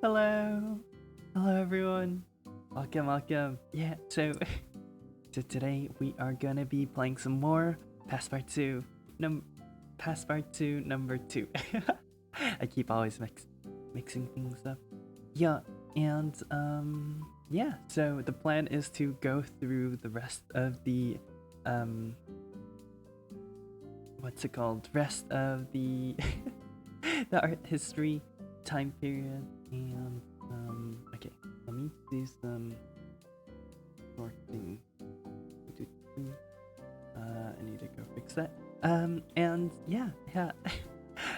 Hello. Hello everyone. Welcome. Yeah, so today we are gonna be playing some more Passpartout. Num Passpartout number 2. I keep always mixing things up. Yeah, and yeah, so the plan is to go through the rest of the what's it called? Rest of the the art history time period. And okay, let me do some sorting. I need to go fix that. And yeah,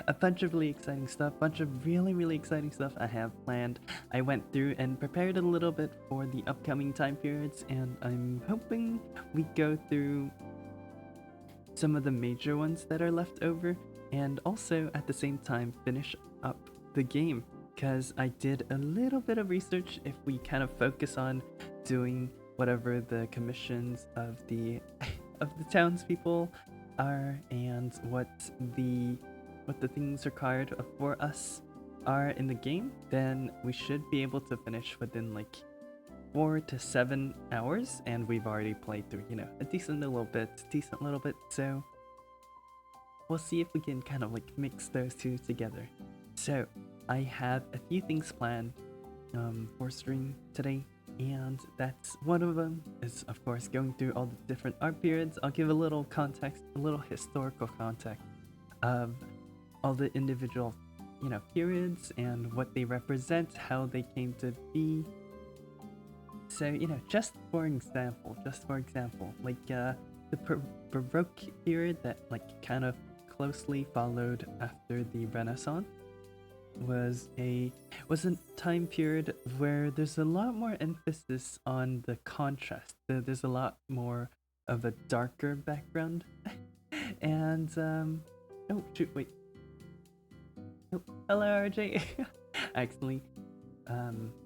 a bunch of really exciting stuff, bunch of really exciting stuff I have planned. I went through and prepared a little bit for the upcoming time periods, and I'm hoping we go through some of the major ones that are left over, and also at the same time finish up the game, because I did a little bit of research. If we kind of focus on doing whatever the commissions of the of the townspeople are, and what the things required for us are in the game, then we should be able to finish within like 4 to 7 hours, and we've already played through, a decent little bit, so we'll see if we can kind of like mix those two together. So I have a few things planned for stream today, and that's one of them is of course going through all the different art periods. I'll give a little context, a little historical context of all the individual periods and what they represent, how they came to be. So, just for example, like the Baroque period that like kind of closely followed after the Renaissance was a time period where there's a lot more emphasis on the contrast. There's a lot more of a darker background. And oh shoot, wait. Oh, hello RJ. I actually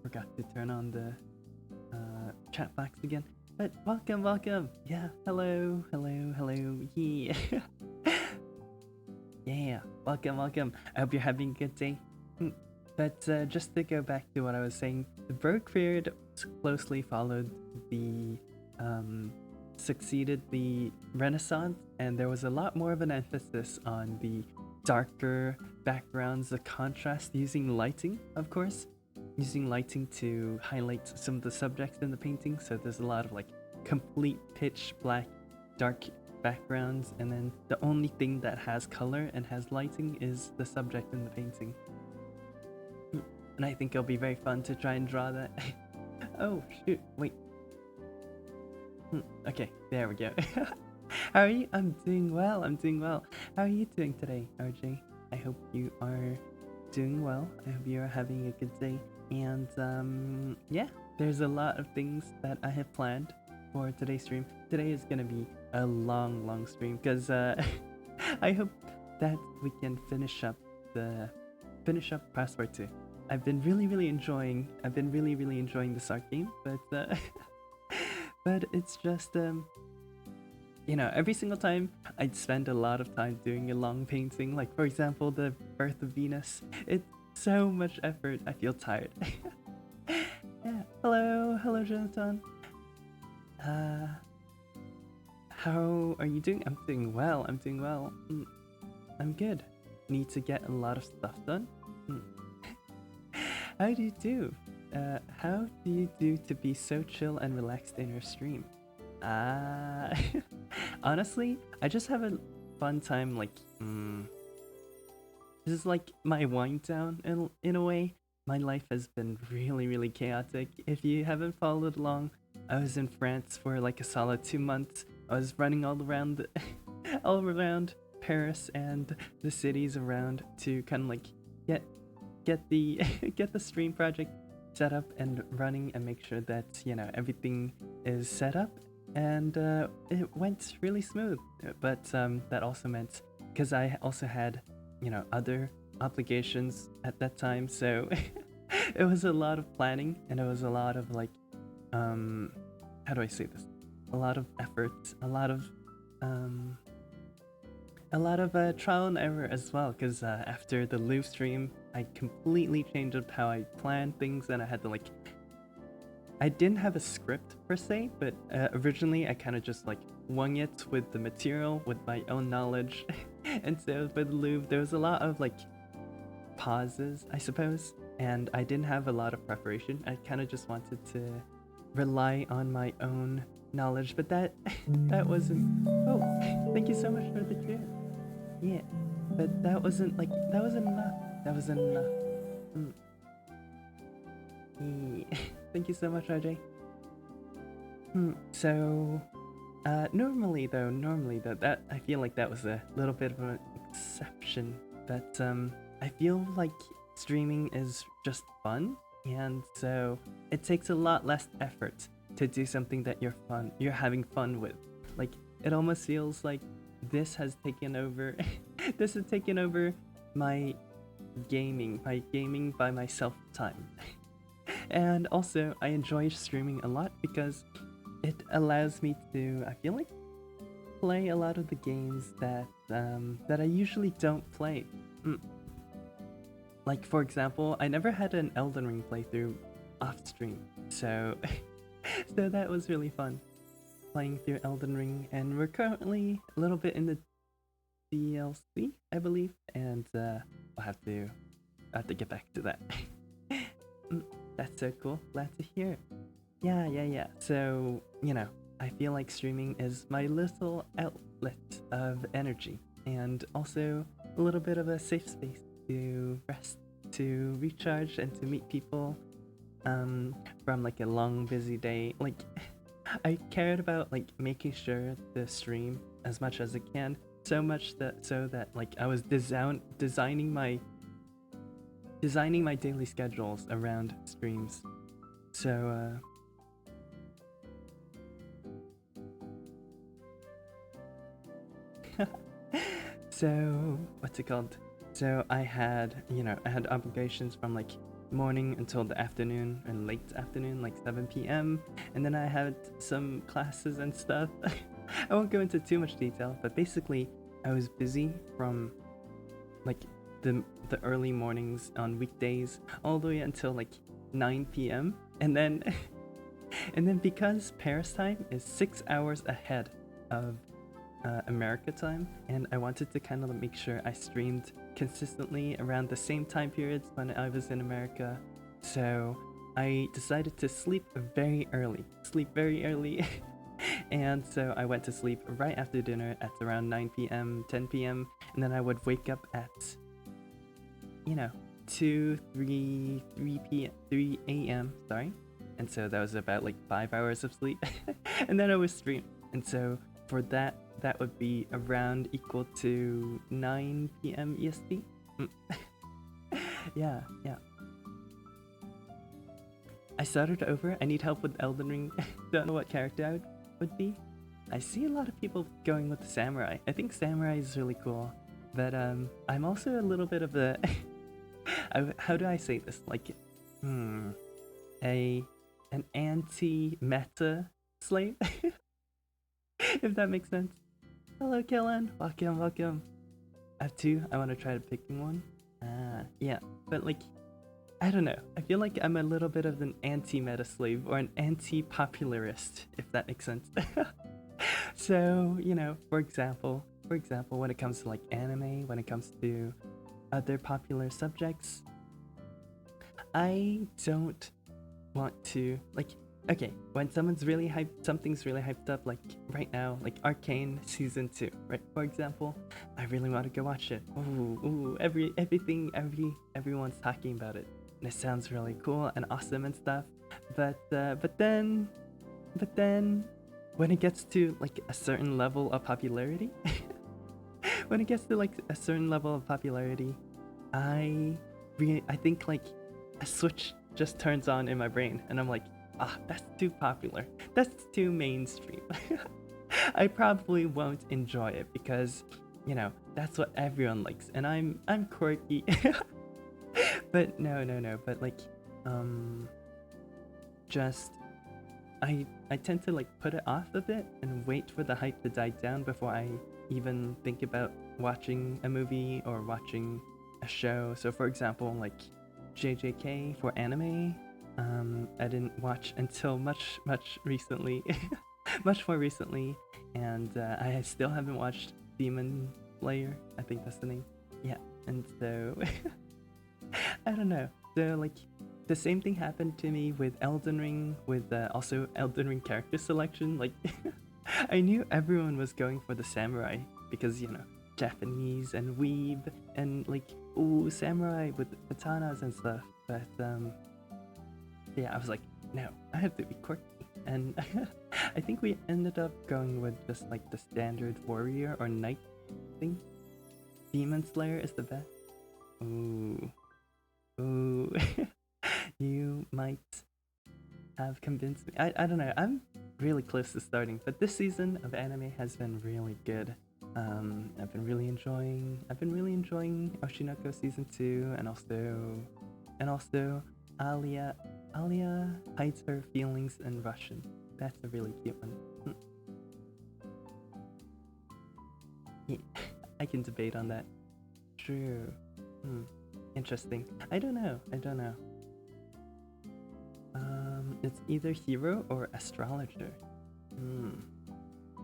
forgot to turn on the chat box again, but welcome. Yeah, hello. Yeah. Yeah, welcome. I hope you're having a good day. But just to go back to what I was saying, the Baroque period closely followed the succeeded the Renaissance, and there was a lot more of an emphasis on the darker backgrounds, the contrast, using lighting, of course, to highlight some of the subjects in the painting. So there's a lot of like complete pitch black, dark backgrounds, and then the only thing that has color and has lighting is the subject in the painting. And I think it'll be very fun to try and draw that. Oh shoot, wait. Okay, there we go. How are you? I'm doing well. How are you doing today, RJ? I hope you are doing well. I hope you are having a good day. And yeah, there's a lot of things that I have planned for today's stream. Today is gonna be a long stream because I hope that we can finish up Passpartout. I've been really enjoying this art game, but but it's just every single time I'd spend a lot of time doing a long painting, like for example the Birth of Venus. It's so much effort, I feel tired. Yeah, hello Jonathan. How are you doing? I'm doing well. I'm good. Need to get a lot of stuff done. How do you do? How do you do to be so chill and relaxed in your stream? Honestly, I just have a fun time, like, this is like my wind down in a way. My life has been really chaotic. If you haven't followed along, I was in France for like a solid 2 months. I was running all around Paris and the cities around to kind of like get the get the stream project set up and running, and make sure that everything is set up, and it went really smooth. But that also meant, because I also had other obligations at that time, so it was a lot of planning, and it was a lot of like how do I say this, a lot of effort, a lot of trial and error as well, because after the Louvre stream I completely changed up how I planned things, and I had to like I didn't have a script per se, but originally I kind of just like wung it with the material, with my own knowledge. And so for the Louvre, there was a lot of like pauses, I suppose, and I didn't have a lot of preparation. I kind of just wanted to rely on my own knowledge, but that wasn't. Oh, thank you so much for the chair. Yeah, but that wasn't like that wasn't enough. That wasn't enough. Mm. Yeah. Thank you so much, RJ. So, normally though, that I feel like that was a little bit of an exception. But I feel like streaming is just fun, and so it takes a lot less effort to do something that you're having fun with. Like it almost feels like this has taken over. This has taken over my gaming by myself time. And also, I enjoy streaming a lot because it allows me to, I feel like, play a lot of the games that I usually don't play. Like, for example, I never had an Elden Ring playthrough off stream, so so that was really fun playing through Elden Ring, and we're currently a little bit in the DLC, I believe, and I'll have to get back to that. That's so cool. Glad to hear. Yeah. So, I feel like streaming is my little outlet of energy, and also a little bit of a safe space to rest, to recharge, and to meet people from like a long busy day. Like I cared about like making sure to stream as much as I can, so much that like I was designing my daily schedules around streams. So so what's it called? So I had obligations from like morning until the afternoon and late afternoon, like 7 p.m. And then I had some classes and stuff. I won't go into too much detail, but basically I was busy from like the early mornings on weekdays all the way until like 9 p.m. and then because Paris time is 6 hours ahead of America time, and I wanted to kind of make sure I streamed consistently around the same time periods when I was in America, so I decided to sleep very early and so I went to sleep right after dinner at around 9 p.m 10 p.m, and then I would wake up at 3 a.m, sorry, and so that was about like 5 hours of sleep. And then I would stream, and so for that would be around equal to 9 p.m. EST. Yeah. I started over. I need help with Elden Ring. Don't know what character I would be. I see a lot of people going with the samurai. I think samurai is really cool, but I'm also a little bit of a how do I say this? Like, an anti-meta slave, if that makes sense. Hello, Kellen. Welcome. I have two. I want to try to picking one. Yeah, but like, I don't know. I feel like I'm a little bit of an anti-meta slave or an anti-popularist, if that makes sense. So, for example, when it comes to like anime, when it comes to other popular subjects, I don't want to like. Okay, when something's really hyped up, like right now, like Arcane season 2, right? For example, I really want to go watch it. Everyone's talking about it, and it sounds really cool and awesome and stuff. But then, when it gets to like a certain level of popularity, I think like a switch just turns on in my brain, and I'm like, that's too popular. That's too mainstream. I probably won't enjoy it because, that's what everyone likes, and I'm quirky. But no. But like, just I tend to like put it off a bit and wait for the hype to die down before I even think about watching a movie or watching a show. So for example, like JJK for anime, I didn't watch until much recently, much more recently, and I still haven't watched Demon Slayer. I think that's the name. Yeah, and so I don't know. So like the same thing happened to me with Elden Ring, with also Elden Ring character selection. Like I knew everyone was going for the samurai because, you know, Japanese and weeb and like, ooh, samurai with katanas and stuff. But yeah, I was like, no, I have to be quirky. And I think we ended up going with just like the standard warrior or knight thing. Demon Slayer is the best. Ooh. Ooh. You might have convinced me. I don't know. I'm really close to starting, but this season of anime has been really good. I've been really enjoying Oshinoko season 2, and also Alia hides her feelings in Russian. That's a really cute one. Yeah, I can debate on that. True. Interesting. I don't know. It's either hero or astrologer.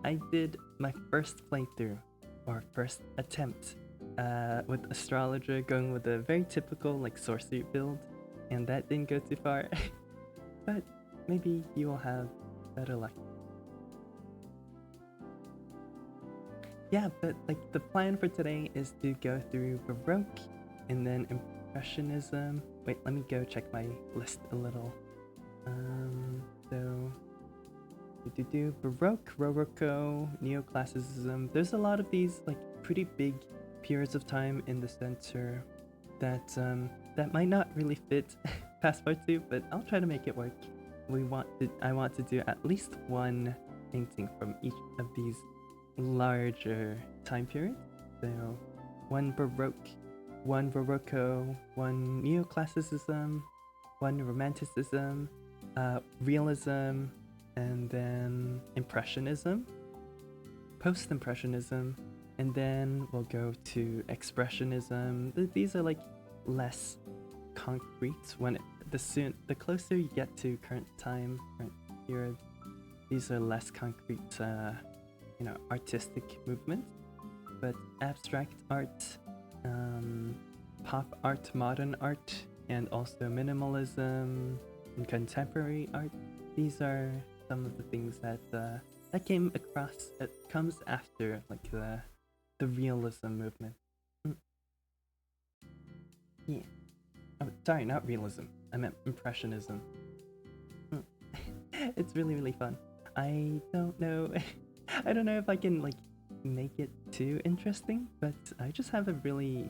I did my first playthrough, or first attempt, with astrologer, going with a very typical like sorcery build, and that didn't go too far. But maybe you will have better luck. Yeah, but like the plan for today is to go through Baroque and then Impressionism. Wait, let me go check my list a little. So Baroque, Rococo, Neoclassicism. There's a lot of these like pretty big periods of time in the center that that might not really fit Passpartout, but I'll try to make it work. I want to do at least one painting from each of these larger time periods. So one Baroque, one Rococo, one Neoclassicism, one Romanticism, Realism, and then Impressionism, Post-Impressionism, and then we'll go to Expressionism. These are like less concrete. The closer you get to current time, current period, these are less concrete, artistic movements. But abstract art, pop art, modern art, and also minimalism and contemporary art. These are some of the things that that came across. It comes after like the realism movement. Yeah. Oh, sorry, not realism. I meant impressionism. It's really fun. I don't know. I don't know if I can like make it too interesting, but I just have a really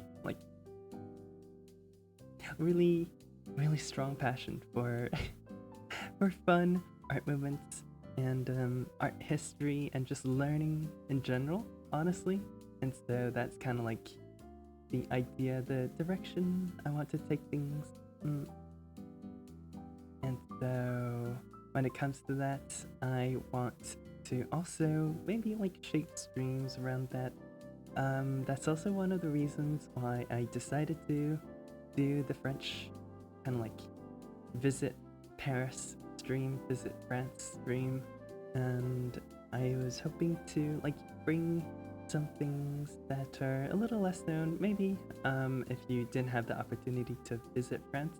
strong passion for for fun art movements and art history and just learning in general, honestly. And so that's kind of like the idea, the direction I want to take things. And so when it comes to that, I want to also maybe like shape streams around that. That's also one of the reasons why I decided to do the French kind of like visit Paris stream, visit France stream, and I was hoping to like bring some things that are a little less known, maybe if you didn't have the opportunity to visit France,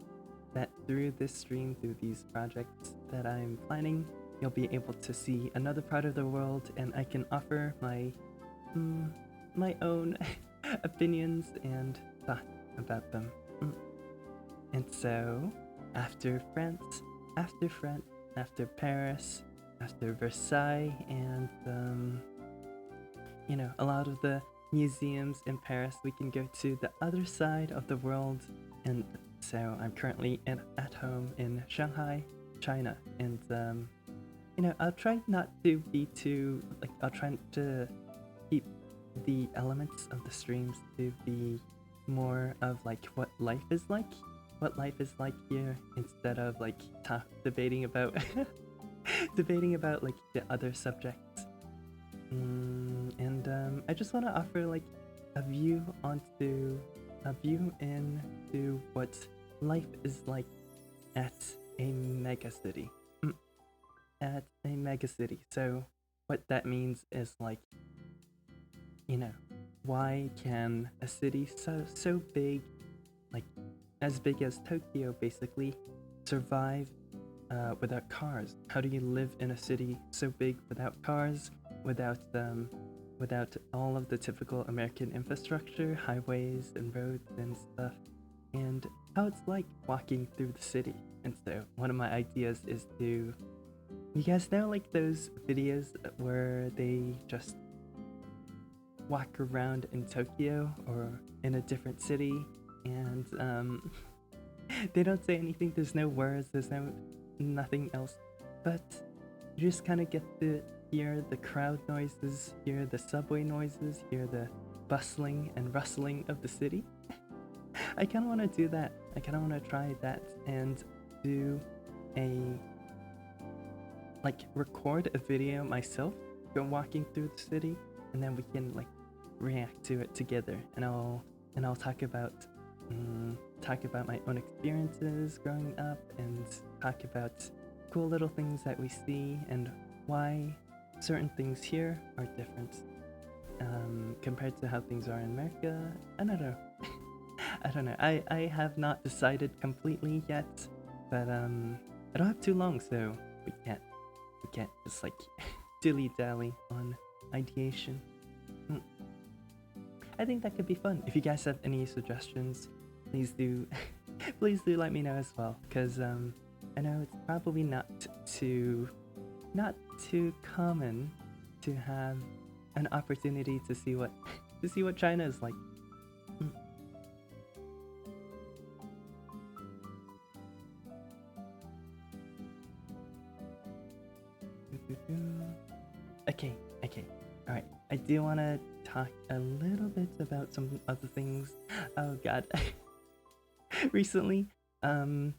that through this stream, through these projects that I'm planning, you'll be able to see another part of the world, and I can offer my my own opinions and thoughts about them. And so after France, after Paris, after Versailles, and a lot of the museums in Paris, we can go to the other side of the world. And so I'm currently at home in Shanghai, China, and I'll try not to be too I'll try to keep the elements of the streams to be more of like what life is like here, instead of like debating about like the other subjects. And I just want to offer like a view onto a view into what life is like at a megacity. At a megacity. So what that means is like, you know, why can a city so big, like as big as Tokyo basically, survive without cars? How do you live in a city so big without cars, without all of the typical American infrastructure, highways and roads and stuff, and how it's like walking through the city? And so one of my ideas is to, you guys know like those videos where they just walk around in Tokyo or in a different city and they don't say anything, there's no words, there's nothing else, but you just kind of get to hear the crowd noises, hear the subway noises, hear the bustling and rustling of the city. I kind of want to do that. I kind of want to try that and do record a video myself go walking through the city, and then we can like react to it together, and I'll talk about my own experiences growing up and talk about cool little things that we see and why certain things here are different compared to how things are in America. I don't know. I don't know. I have not decided completely yet, but I don't have too long, so we can't just like dilly-dally on ideation. I think that could be fun. If you guys have any suggestions, please do please do let me know as well, because I know it's probably not too common to have an opportunity to see what China is like. Okay, alright. I do want to talk a little bit about some other things. Oh god. Recently, how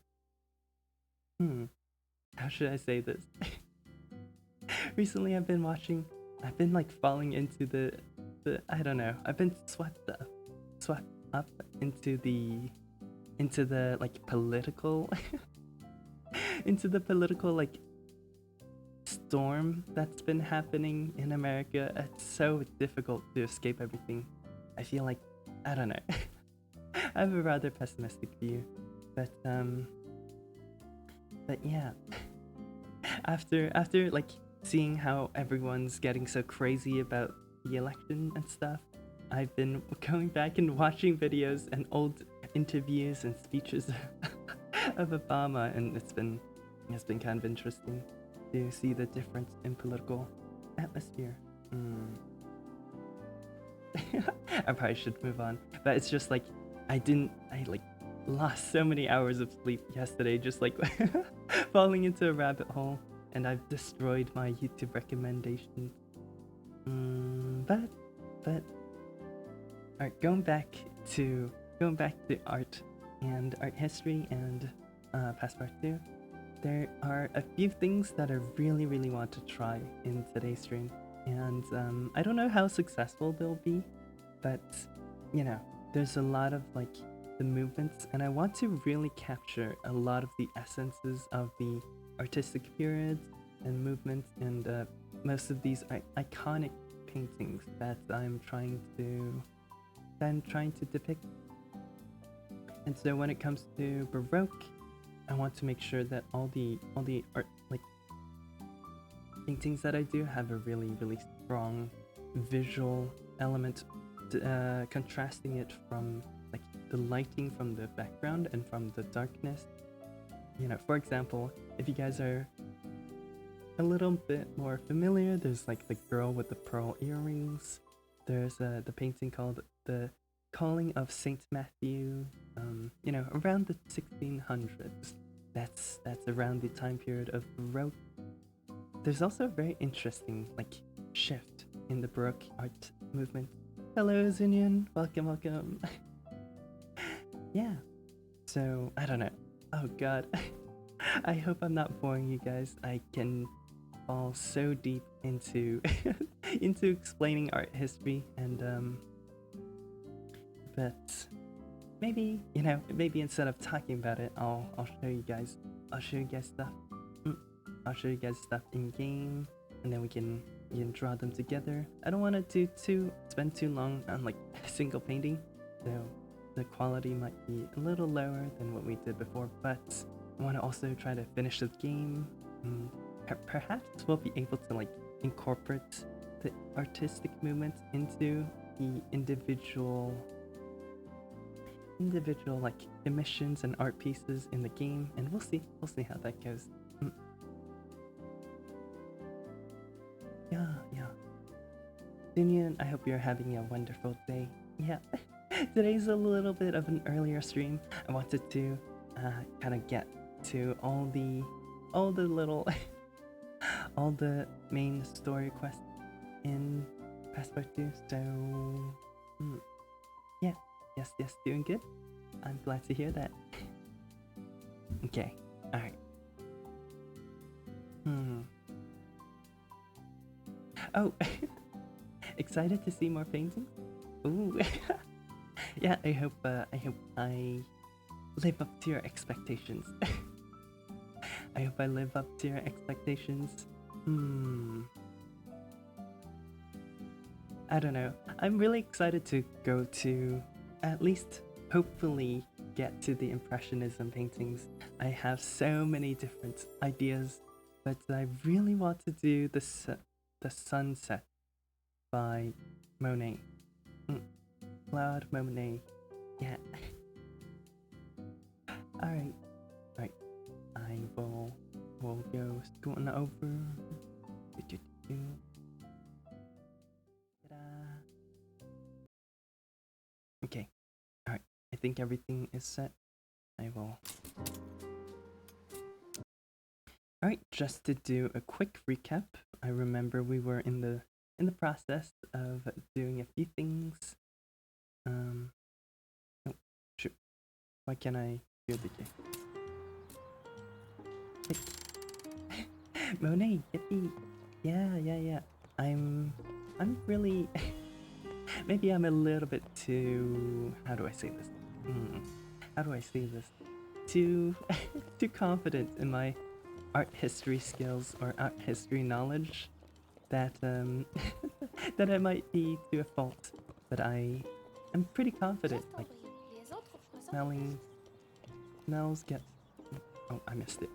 should I say this? Recently I've been like falling into the I don't know, I've been swept up into the like political into the political like storm that's been happening in America. It's so difficult to escape everything. I feel like, I don't know. I have a rather pessimistic view, but yeah. After like seeing how everyone's getting so crazy about the election and stuff, I've been going back and watching videos and old interviews and speeches of Obama, and it's been kind of interesting to see the difference in political atmosphere. I probably should move on, but it's just like I like lost so many hours of sleep yesterday, just like falling into a rabbit hole, and I've destroyed my YouTube recommendations. But alright, going back to art and art history and Passpartout. There are a few things that I really want to try in today's stream, and I don't know how successful they'll be, but you know, there's a lot of like the movements, and I want to really capture a lot of the essences of the artistic periods and movements and most of these iconic paintings that I'm trying to depict. And so when it comes to Baroque, I want to make sure that all the art like paintings that I do have a really strong visual element, contrasting it from like the lighting from the background and from the darkness. You know, for example, if you guys are a little bit more familiar, there's like the girl with the pearl earrings. There's the painting called The Calling of Saint Matthew, you know, around the 1600s. That's around the time period of Baroque. There's also a very interesting like shift in the Baroque art movement. Hello Zunion, welcome. Yeah, so I don't know. Oh god. I hope I'm not boring you guys. I can fall so deep into into explaining art history, and but maybe, you know, maybe instead of talking about it, I'll show you guys. I'll show you guys stuff. I'll show you guys stuff in game, and then we can draw them together. I don't want to spend too long on like a single painting, so the quality might be a little lower than what we did before. But I want to also try to finish the game. Perhaps we'll be able to like incorporate the artistic movement into the individual like emissions and art pieces in the game, and we'll see how that goes. Yeah. Dunian, I hope you're having a wonderful day. Yeah. Today's a little bit of an earlier stream. I wanted to kind of get to all the little all the main story quests in Passpartout. So yeah, yes, doing good. I'm glad to hear that. Okay, all right. Oh, excited to see more paintings. Ooh. Yeah, I hope I live up to your expectations. I hope I live up to your expectations. I don't know. I'm really excited to go to, at least hopefully get to the Impressionism paintings. I have so many different ideas, but I really want to do the Sunset by Monet. Claude Monet. Yeah. Alright. I will go scooting over. Okay. Alright. I think everything is set. I will. Alright, just to do a quick recap. I remember we were in the process of doing a few things. Oh, shoot. Why can't I hear the game? Monet, yippee! Yeah. I'm really. Maybe I'm a little bit too. How do I say this? Too confident in my art history skills or art history knowledge that that I might be to a fault, but I am pretty confident. Like smells get. Oh, I missed it.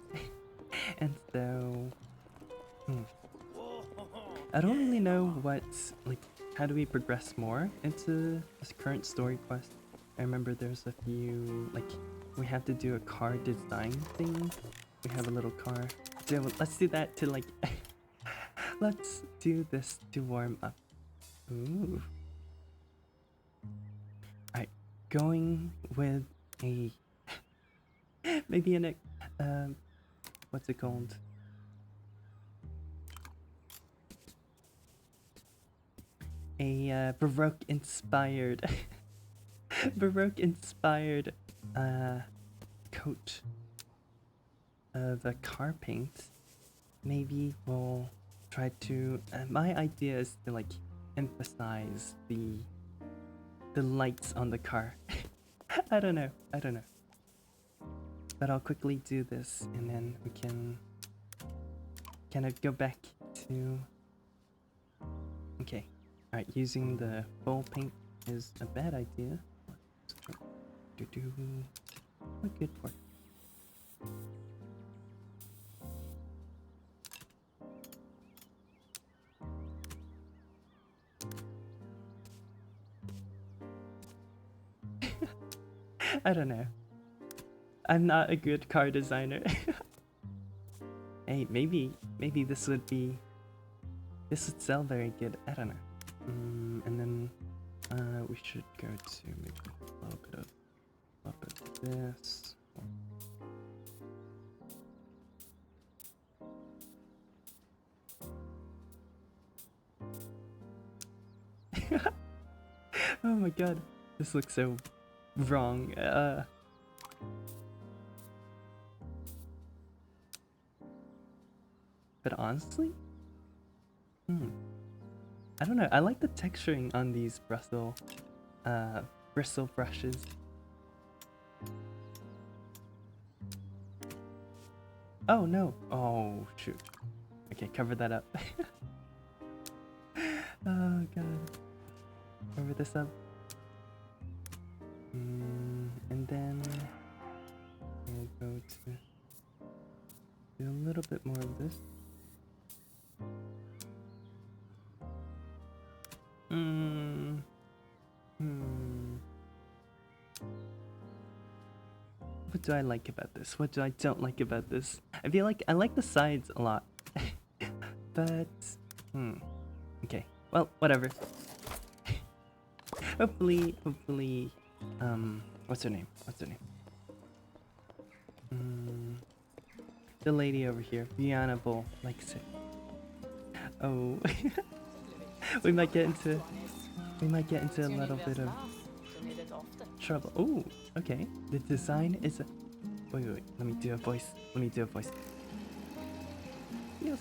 And so, I don't really know how do we progress more into this current story quest. I remember there's a few, like, we have to do a car design thing. We have a little car. So let's do that to like, let's do this to warm up. Ooh. Alright, going with a, maybe an, what's it called? A Baroque inspired coat of a car paint. Maybe we'll try to. My idea is to like emphasize the lights on the car. I don't know. But I'll quickly do this, and then we can kind of go back to. Okay. Alright, using the full paint is a bad idea. What good for? I don't know. I'm not a good car designer. Hey, maybe this would sell very good. I don't know. And then we should go to maybe a little bit of this. Oh my god, this looks so wrong. But honestly, I don't know. I like the texturing on these bristle brushes. Oh no. Oh shoot. Okay, cover that up. Oh god. Cover this up. And then we'll go to do a little bit more of this. What do I like about this? What do I don't like about this? I feel like I like the sides a lot. But okay. Well, whatever. hopefully, what's her name? The lady over here, Brianna Bull, likes it. Oh, we might get into a little bit of trouble. Oh, okay. The design is a... Wait. Let me do a voice. Yes.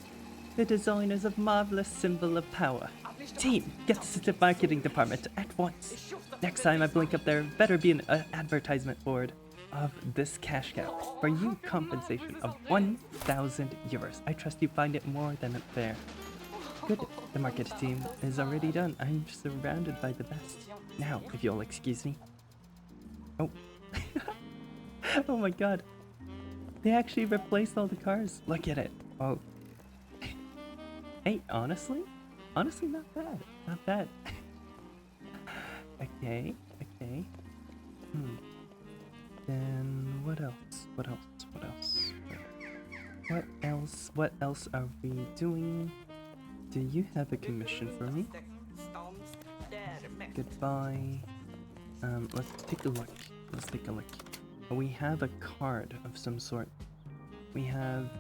The design is a marvelous symbol of power. Team, get to the marketing department at once. Next time I blink up there, better be an advertisement board of this cash cow. For you, compensation of 1,000 euros. I trust you find it more than fair. Good. The market team is already done. I'm surrounded by the best. Now, if you'll excuse me. Oh. Oh my god. They actually replaced all the cars. Look at it. Oh. Hey, honestly, not bad. Okay. Then what else are we doing? Do you have a commission for me? Goodbye. Let's take a look. We have a card of some sort. We have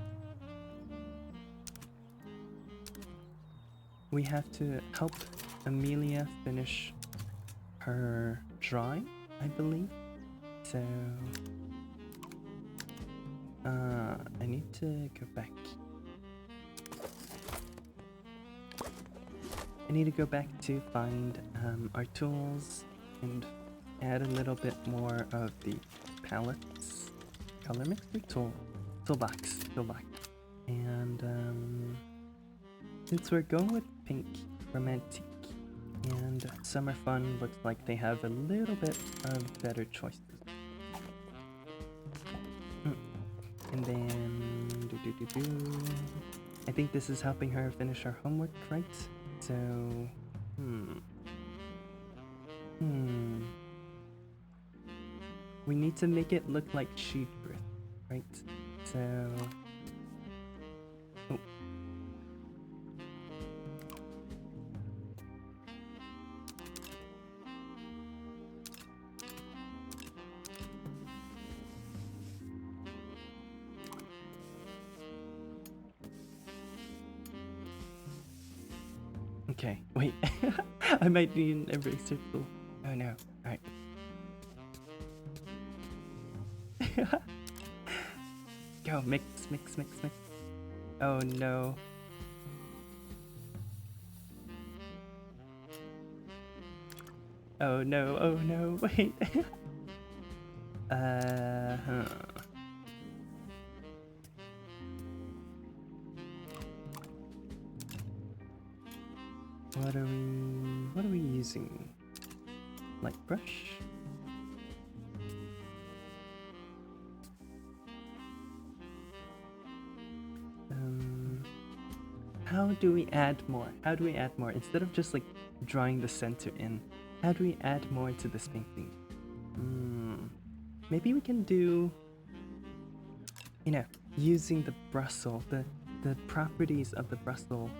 to help Amelia finish her drawing, I believe. So I need to go back. I need to go back to find our tools and add a little bit more of the palettes. Color mixer toolbox. And since we're going with pink, romantic, and summer fun, looks like they have a little bit of better choices. And then I think this is helping her finish her homework, right? So we need to make it look like sheep birth, right? So okay, wait. I might need an eraser tool. Oh no. Alright. Go, mix. Oh no. Oh no, wait. What are we using? Light brush? How do we add more? Instead of just like drawing the center in, how do we add more to this painting? Maybe we can do, using the bristle, the properties of the bristle.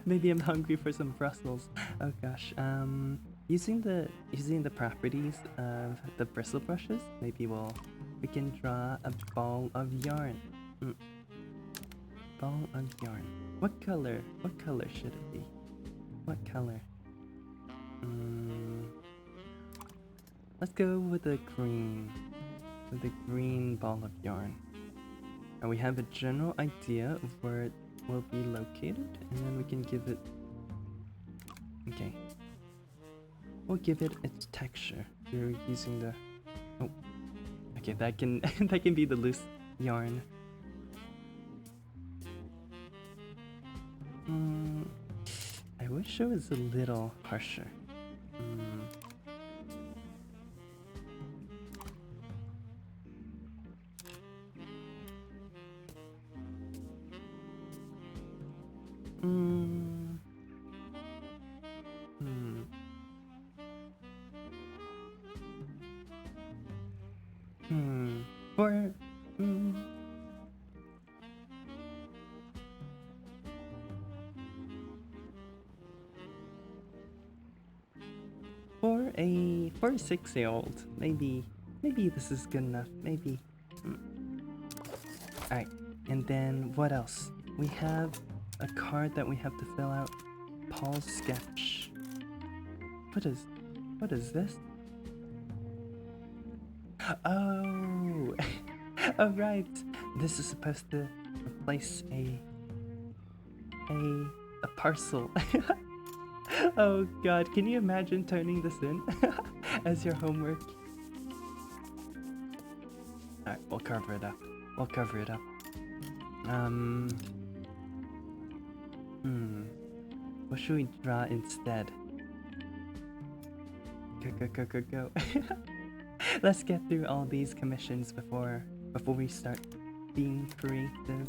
Maybe I'm hungry for some Brussels. Oh gosh. Using the properties of the bristle brushes, maybe we can draw a ball of yarn. Ball of yarn. What color should it be? What color? Let's go with the green. With the green ball of yarn. And we have a general idea of where it will be located, and then we can give it... Okay. We'll give it its texture. We're using the... Oh. Okay, that can that can be the loose yarn. I wish it was a little harsher. For for a 6-year-old, maybe this is good enough. Maybe. All right, and then what else? We have a card that we have to fill out. Paul's sketch. What is this? Oh, oh right. This is supposed to replace a parcel. Oh god, can you imagine turning this in as your homework? Alright, we'll cover it up. We'll cover it up. What should we draw instead? Go. Let's get through all these commissions before we start being creative.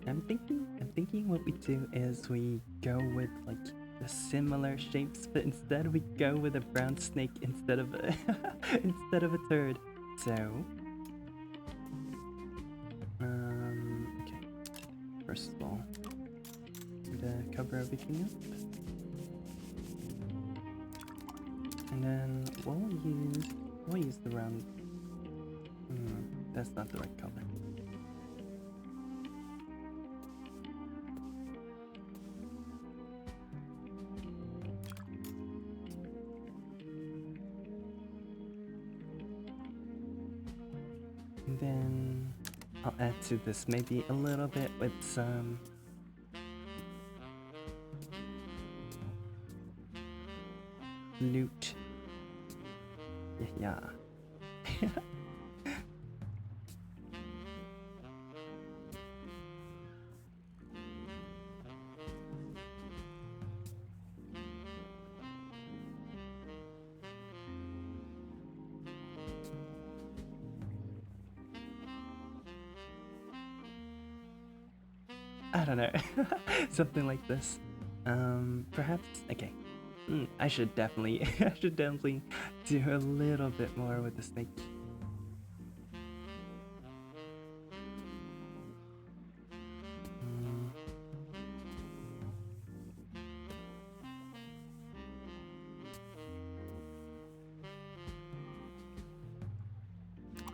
I'm thinking what we do is we go with like the similar shapes, but instead we go with a brown snake instead of a instead of a turd. So, okay. First of all, I'm gonna cover everything up, and then we'll use the round. That's not the right color. And then I'll add to this maybe a little bit with some loot. Yeah. I don't know. Something like this. Perhaps. Okay. I should definitely do a little bit more with the snake.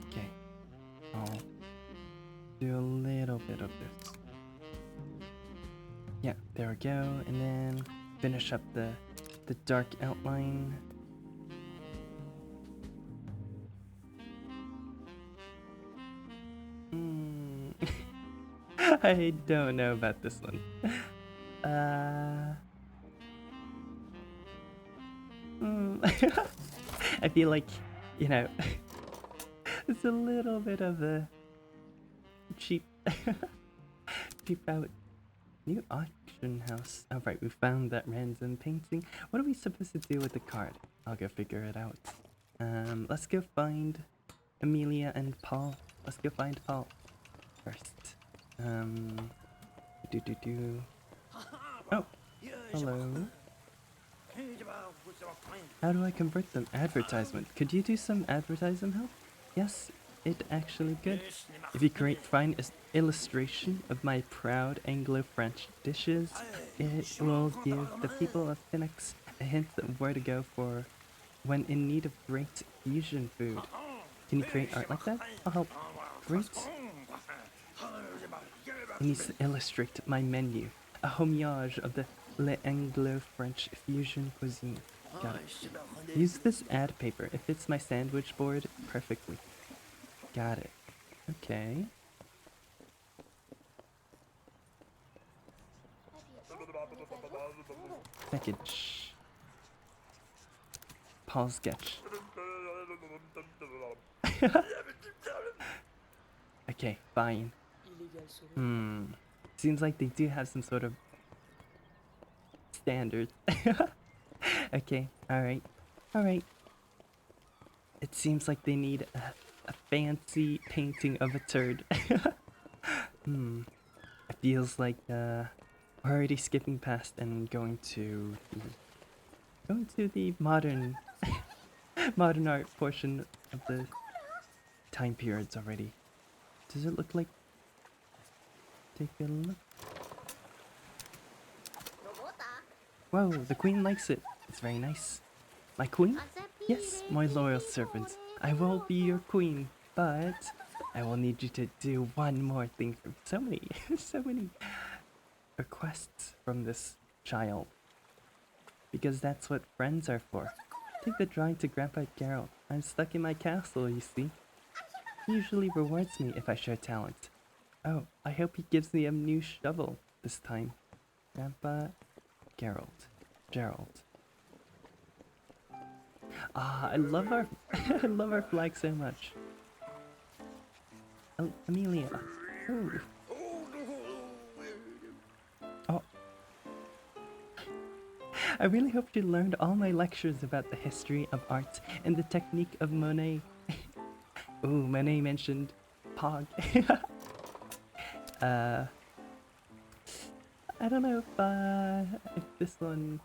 Okay. I'll do a little bit of this. Yeah, there we go, and then finish up the dark outline. I don't know about this one. I feel like, you know, it's a little bit of a cheap out. New auction house. Alright, we found that random painting. What are we supposed to do with the card? I'll go figure it out. Let's go find Amelia and Paul. Let's go find Paul first. Oh, hello. How do I convert them? Advertisement. Could you do some advertisement help? Yes, it actually could. If you create fine illustration of my proud Anglo-French dishes, it will give the people of Phoenix a hint of where to go for when in need of great fusion food. Can you create art like that? I'll help. Great. It needs to illustrate my menu, a homage of the Le Anglo-French fusion cuisine. Got it. Use this ad paper. It fits my sandwich board perfectly. Got it. Okay. Package. Paul's sketch. Okay, fine. Seems like they do have some sort of standards. Okay, alright. Alright. It seems like they need a fancy painting of a turd. It feels like we're already skipping past and going to the modern modern art portion of the time periods already. Does it look like? Take a look. Whoa, the queen likes it. It's very nice. My queen? Yes, my loyal servant. I will be your queen, but I will need you to do one more thing for me. So many, so many requests from this child. Because that's what friends are for. Take the drawing to Grandpa Geralt. I'm stuck in my castle, you see. He usually rewards me if I show talent. Oh, I hope he gives me a new shovel this time. Grandpa Gerald. Ah, I love our I love our flag so much. Amelia. Ooh. Oh. I really hope you learned all my lectures about the history of art and the technique of Monet. Ooh, Monet mentioned Pog. I don't know if this one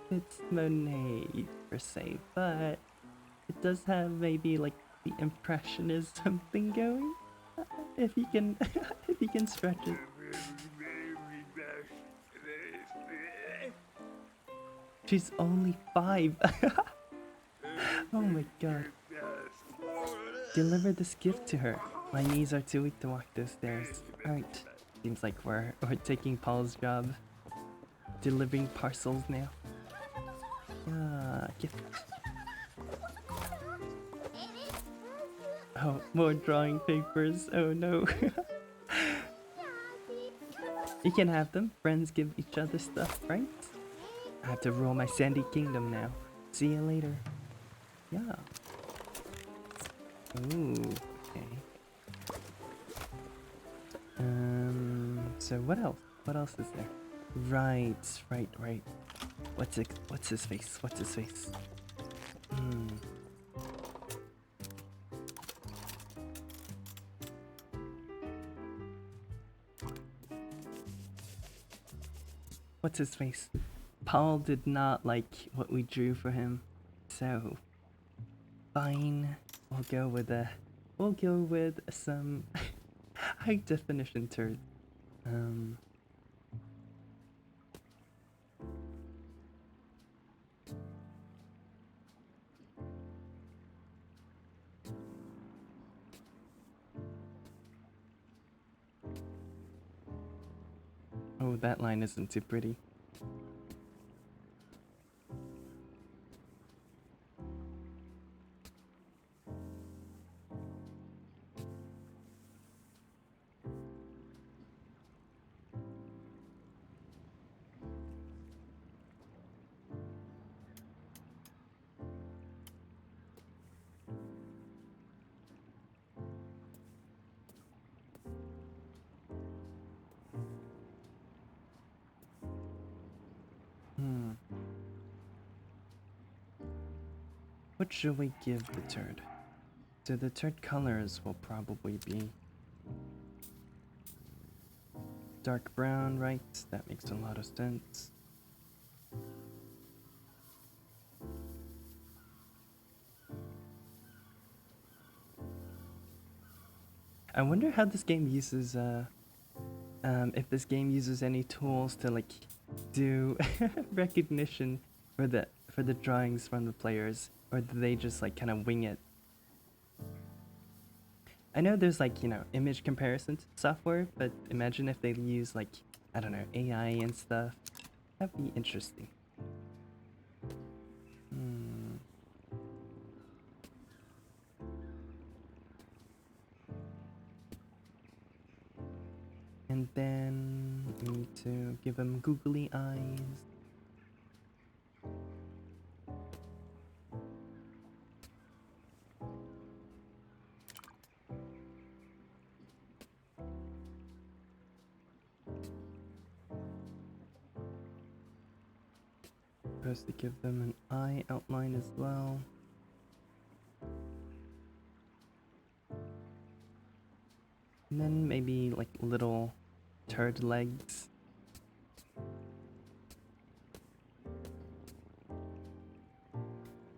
fits Monet per se, but it does have maybe like the impressionism thing going. If you can, if you can stretch it. She's only 5. Oh my god. Deliver this gift to her. My knees are too weak to walk those stairs. Alright. Seems like we're taking Paul's job. Delivering parcels now. Gift. Oh, more drawing papers. Oh no. You can have them. Friends give each other stuff, right? I have to rule my sandy kingdom now. See you later. Yeah. Ooh, okay. So what else? What else is there? Right. What's his face? What's his face? Paul did not like what we drew for him, so fine. We'll go with some high definition turd. Oh, that line isn't too pretty. What should we give the turd? So the turd colors will probably be dark brown, right? That makes a lot of sense. I wonder how this game uses if this game uses any tools to like do recognition for the drawings from the players, or do they just like kind of wing it? I know there's like, you know, image comparison software, but imagine if they use like, I don't know, AI and stuff. That'd be interesting. And then we need to give him googly eyes. supposed to give them an eye outline as well. And then maybe like little turd legs.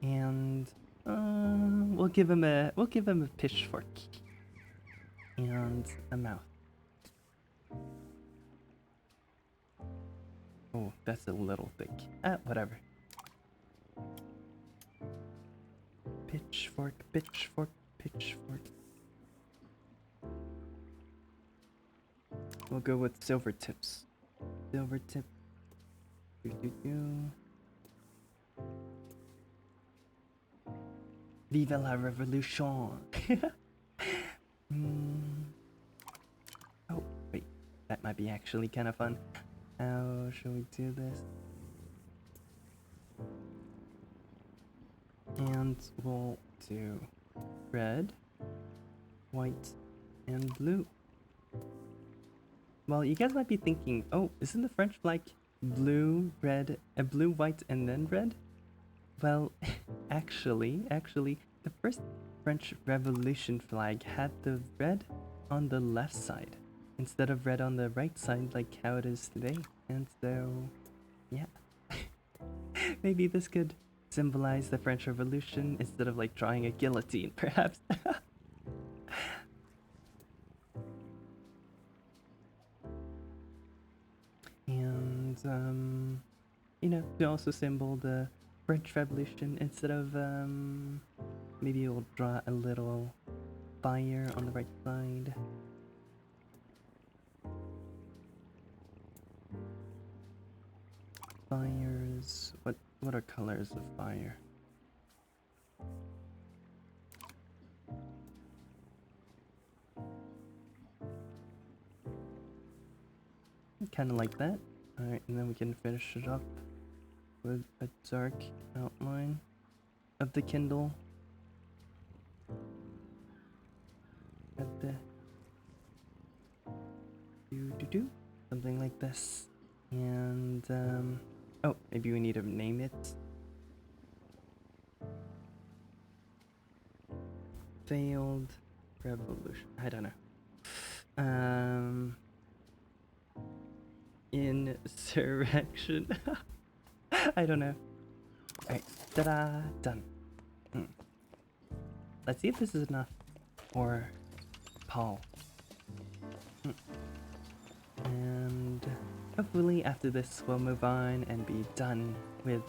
And we'll give him a pitchfork and a mouth. Oh, that's a little thick. Whatever. Pitchfork, pitchfork, pitchfork. We'll go with silver tips. Silver tip. Vive la revolution! Oh, wait. That might be actually kind of fun. How shall we do this? And we'll do red, white, and blue. Well, you guys might be thinking, oh, isn't the French flag blue, red, blue, white, and then red? Well, actually, the first French Revolution flag had the red on the left side instead of red on the right side like how it is today. And so, yeah. Maybe this could symbolize the French Revolution instead of like drawing a guillotine, perhaps. And, you know, to also symbol the French Revolution, instead of, maybe we'll draw a little fire on the right side. Fires, what are colors of fire? Kind of like that. Alright, and then we can finish it up with a dark outline of the Kindle. At the something like this. And oh, maybe we need to name it. Failed revolution. I don't know. Insurrection. I don't know. Alright, ta-da, done. Let's see if this is enough for Paul. And hopefully after this we'll move on and be done with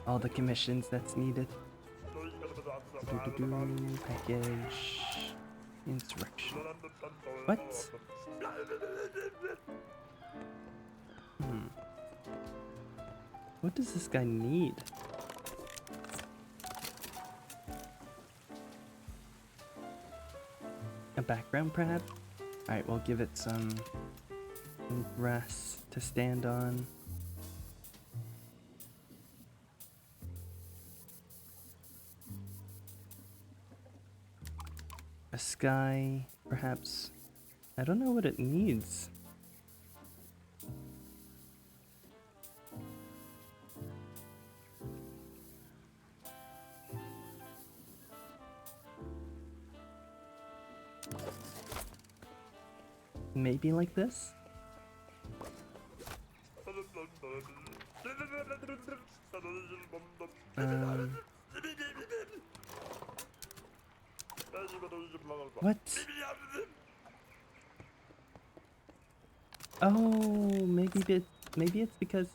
all the commissions that's needed. Package. Insurrection. What? What does this guy need? A background, perhaps? Alright, we'll give it some grass to stand on. A sky, perhaps. I don't know what it needs. Maybe like this? What? Oh, maybe it's because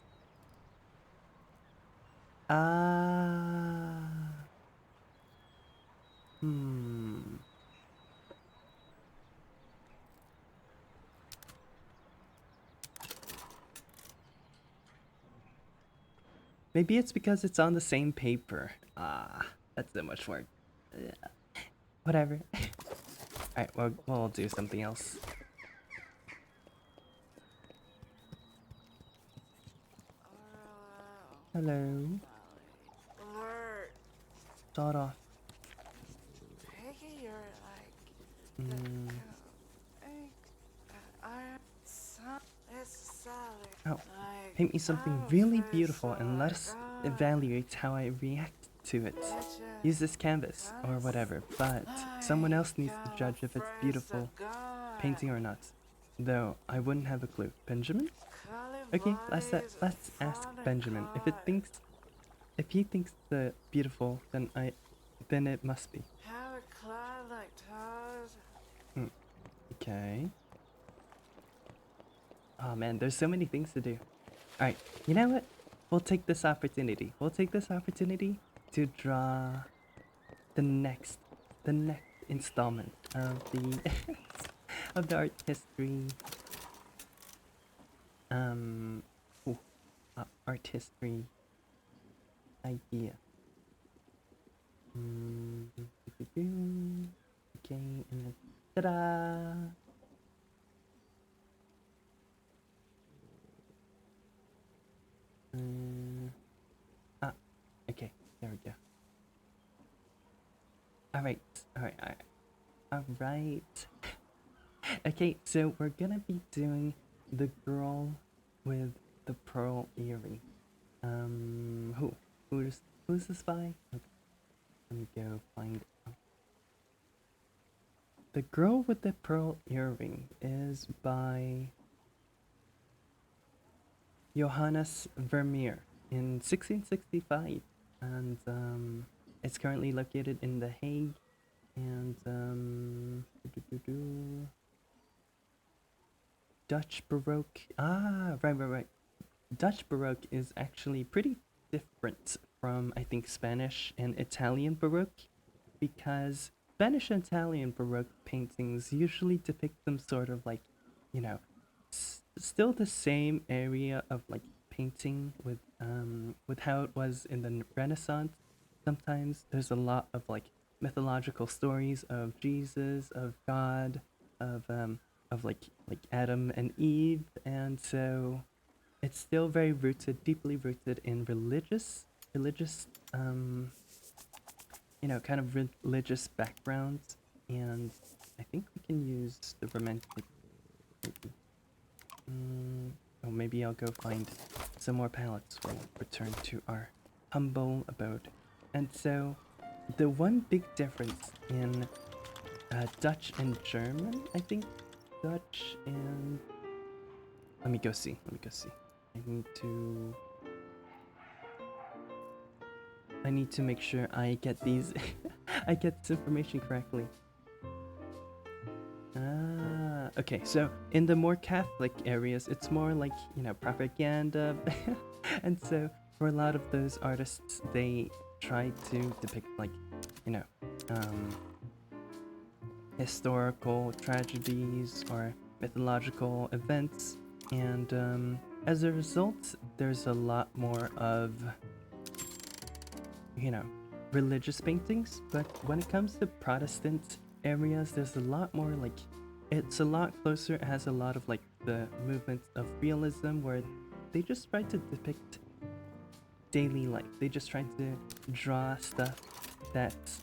maybe it's because it's on the same paper. That's so much work. Whatever. Alright, we'll do something else. Hello. Start off. Oh, paint me something really beautiful and let us evaluates how I react to it. Use this canvas or whatever, but someone else needs to judge if it's beautiful painting or not. Though I wouldn't have a clue. Benjamin? Okay, let's ask Benjamin. If he thinks the beautiful, then it must be. Okay. Oh man, there's so many things to do. Alright, you know what? We'll take this opportunity. We'll take this opportunity to draw the next installment of the of the art history ooh, art history idea. Okay, and then ta-da! Okay, there we go. Alright. Okay, so we're gonna be doing the girl with the pearl earring. Who's this by? Okay, let me go find it. The Girl with the Pearl Earring is by Johannes Vermeer in 1665, and it's currently located in The Hague, and Dutch Baroque. Right. Dutch Baroque is actually pretty different from, I think, Spanish and Italian Baroque, because Spanish and Italian Baroque paintings usually depict some sort of like, you know, still the same area of like painting with how it was in the Renaissance. Sometimes there's a lot of like mythological stories of Jesus, of God, of like Adam and Eve, and so it's still very rooted, deeply rooted in religious kind of religious backgrounds, and I think we can use the romantic. Oh, maybe I'll go find some more palettes. We'll return to our humble abode. And so, the one big difference in Dutch and German, I think, Dutch and... Let me go see. I need to make sure I get these, I get this information correctly. Okay, so in the more Catholic areas, it's more like, propaganda. And so for a lot of those artists, they try to depict like, historical tragedies or mythological events. And as a result, there's a lot more of, religious paintings. But when it comes to Protestant areas, there's a lot more like, it's a lot closer. It has a lot of like the movements of realism where they just try to depict daily life. They just try to draw stuff that's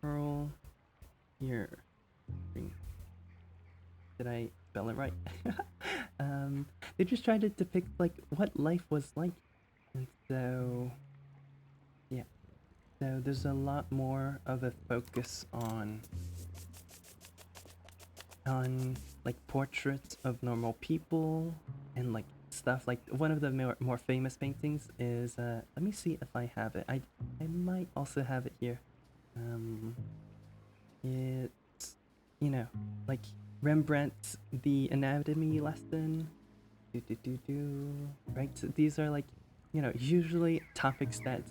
pearl here. Did I spell it right? They just try to depict like what life was like, and so yeah. So there's a lot more of a focus on like portraits of normal people and like stuff. Like one of the more famous paintings is let me see if I have it. I might also have it here. It's like Rembrandt's The Anatomy Lesson. Right? So these are like, usually topics that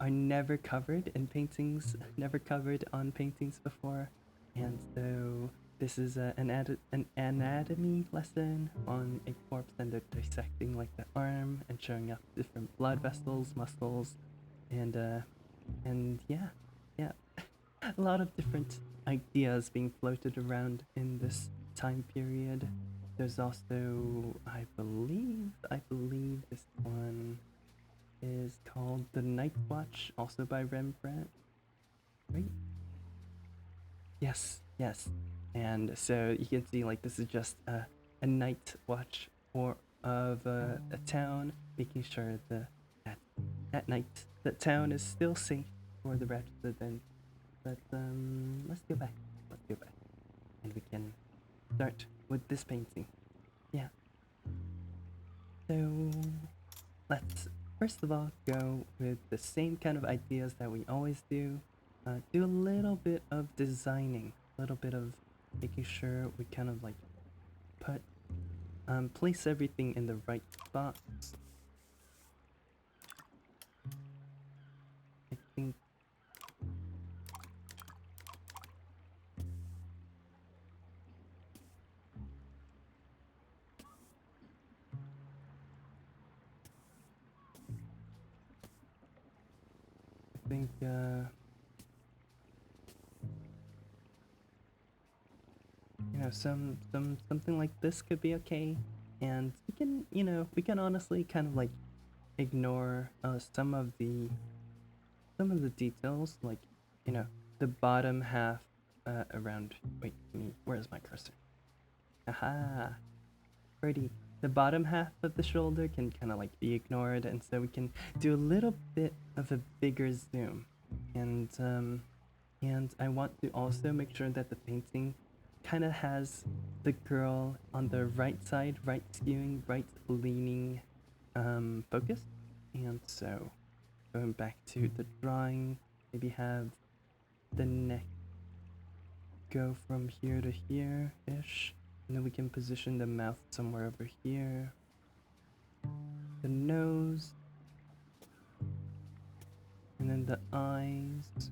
are never covered in paintings, never covered on paintings before. And so this is an anatomy lesson on a corpse, and they're dissecting like the arm and showing up different blood vessels, muscles, and yeah, a lot of different ideas being floated around in this time period. There's also, I believe this one is called The Night Watch, also by Rembrandt, right? Yes. And so you can see like this is just a night watch of a town, making sure at, at night the town is still safe for the residents. But let's go back. Let's go back, and we can start with this painting. Yeah. So let's first of all go with the same kind of ideas that we always do. Do a little bit of designing, a little bit of making sure we kind of like put place everything in the right spots. I think I think you know, something like this could be okay, and we can, you know, we can honestly kind of like ignore some of the details, like, you know, the bottom half around. Wait, where's my cursor? Aha, pretty. The bottom half of the shoulder can kind of like be ignored, and so we can do a little bit of a bigger zoom, and I want to also make sure that the painting kind of has the girl on the right side, right skewing, right leaning focus. And so going back to the drawing, maybe have the neck go from here to here-ish. And then we can position the mouth somewhere over here. The nose. And then the eyes.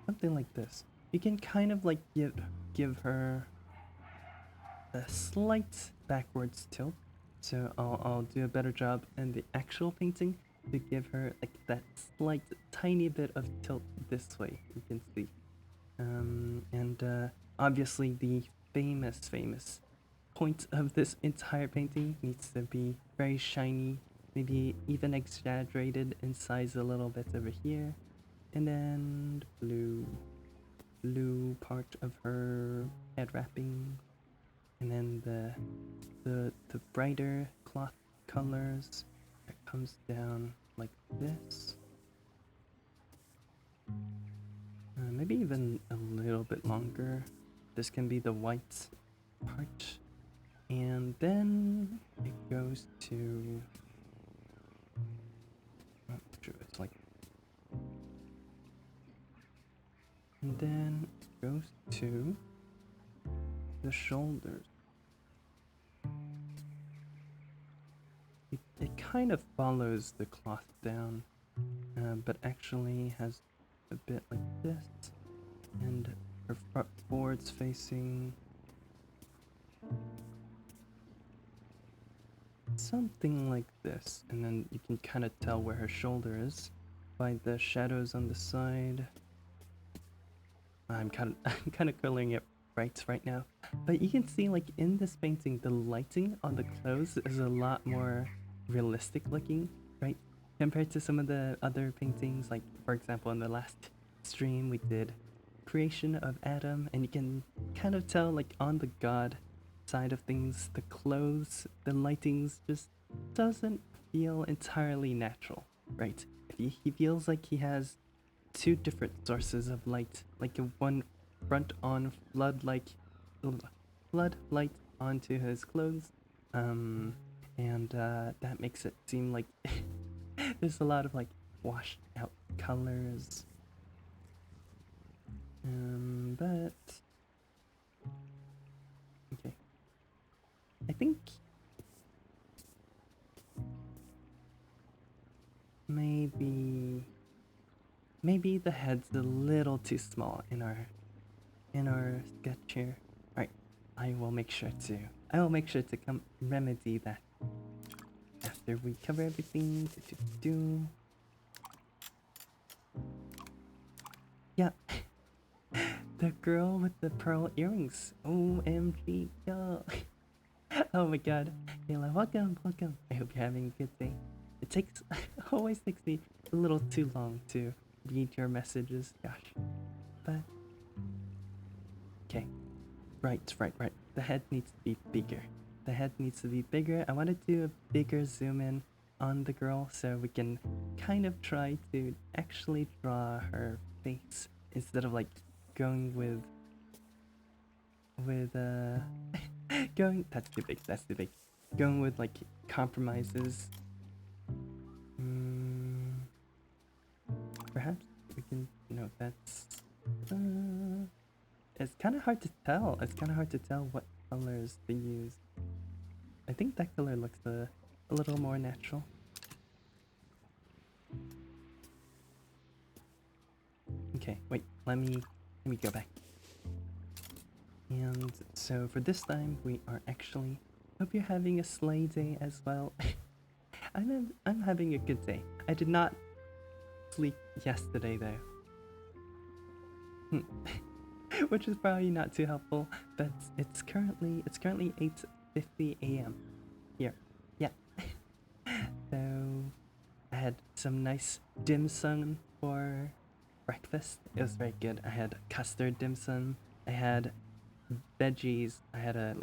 Something like this. You can kind of like give her a slight backwards tilt. So I'll do a better job in the actual painting to give her like that slight tiny bit of tilt this way, you can see. And obviously the famous point of this entire painting needs to be very shiny, maybe even exaggerated in size a little bit over here. And then blue part of her head wrapping, and then the brighter cloth colors that comes down like this. Maybe even a little bit longer. This can be the white part, and then it goes to it's like, and then it goes to the shoulders. It kind of follows the cloth down, but actually has a bit like this, and her front board's facing something like this, and then you can kind of tell where her shoulder is by the shadows on the side. I'm kind of coloring it right now, but you can see like in this painting the lighting on the clothes is a lot more realistic looking, right, compared to some of the other paintings. Like for example, in the last stream we did creation of Adam, and you can kind of tell like on the god side of things, the clothes, the lightings just doesn't feel entirely natural, right? He feels like he has two different sources of light, like a one front on floodlight onto his clothes, and that makes it seem like there's a lot of like washed out colors, but okay, I think maybe the head's a little too small in our sketch here. Alright, I will make sure to come remedy that after we cover everything. Yeah. The girl with the pearl earrings. OMG, yo. Oh my god. Kayla, welcome. I hope you're having a good day. It always takes me a little too long to read your messages, gosh. But okay, Right. The head needs to be bigger. The head needs to be bigger. I want to do a bigger zoom in on the girl so we can kind of try to actually draw her face instead of like going with going that's too big. Going with like compromises. Perhaps we can, that's it's kind of hard to tell. It's kind of hard to tell what colors to use. I think that color looks a little more natural. Okay, wait, let me go back. And so for this time, we are actually, hope you're having a sleigh day as well. I'm having a good day. I did not sleep yesterday though. Which is probably not too helpful, but it's currently 8:50 a.m. here. Yeah. So I had some nice dim sum for breakfast. It was very good. I had custard dim sum. I had veggies. I had a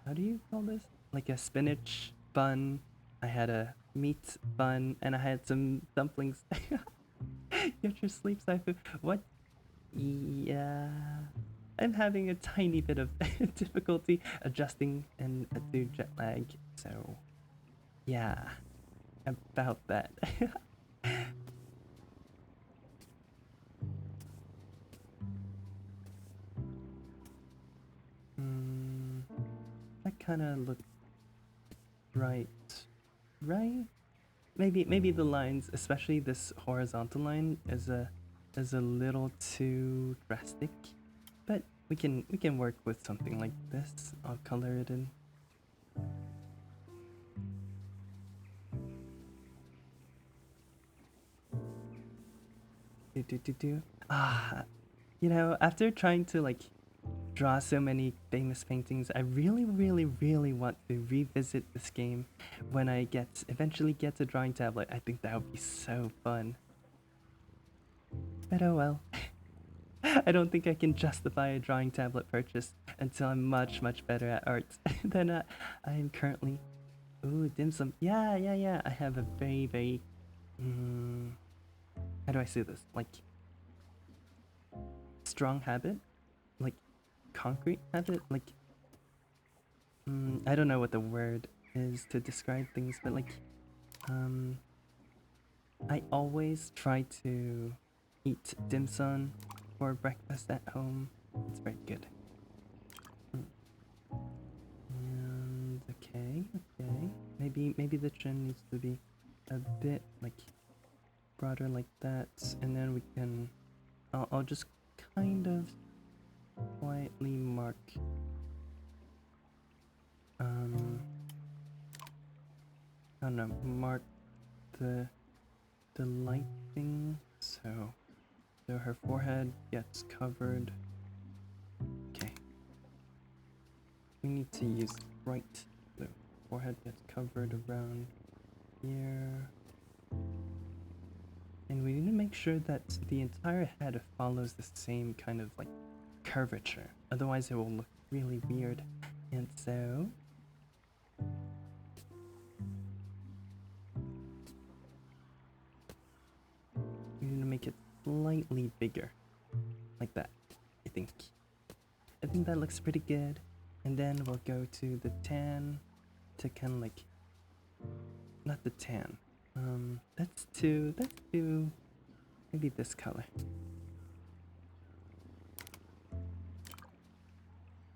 how do you call this? Like a spinach bun. I had a meat bun, and I had some dumplings. Get your sleep, Syphu. What? Yeah, I'm having a tiny bit of difficulty adjusting and to jet lag. So, yeah, about that. That kind of looks right. Maybe the lines, especially this horizontal line, is a little too drastic, but we can work with something like this. I'll color it in. After trying to like draw so many famous paintings, I really want to revisit this game when I eventually get a drawing tablet. I think that would be so fun. But oh well. I don't think I can justify a drawing tablet purchase until I'm much better at art than I am currently. Ooh, dim sum. Yeah. I have a very how do I say this? Like strong habit, like concrete habit, like I don't know what the word is to describe things, but like I always try to eat dim sum for breakfast at home. It's very good. And okay. Maybe the chin needs to be a bit like broader like that, and then we can I'll just kind of quietly mark I don't know, mark the lighting so her forehead gets covered. Okay. We need to use bright blue. Forehead gets covered around here. And we need to make sure that the entire head follows the same kind of like curvature. Otherwise it will look really weird. And so we need to make it slightly bigger. Like that, I think. I think that looks pretty good. And then we'll go to the tan to kind of like, not the tan. Let's do maybe this color.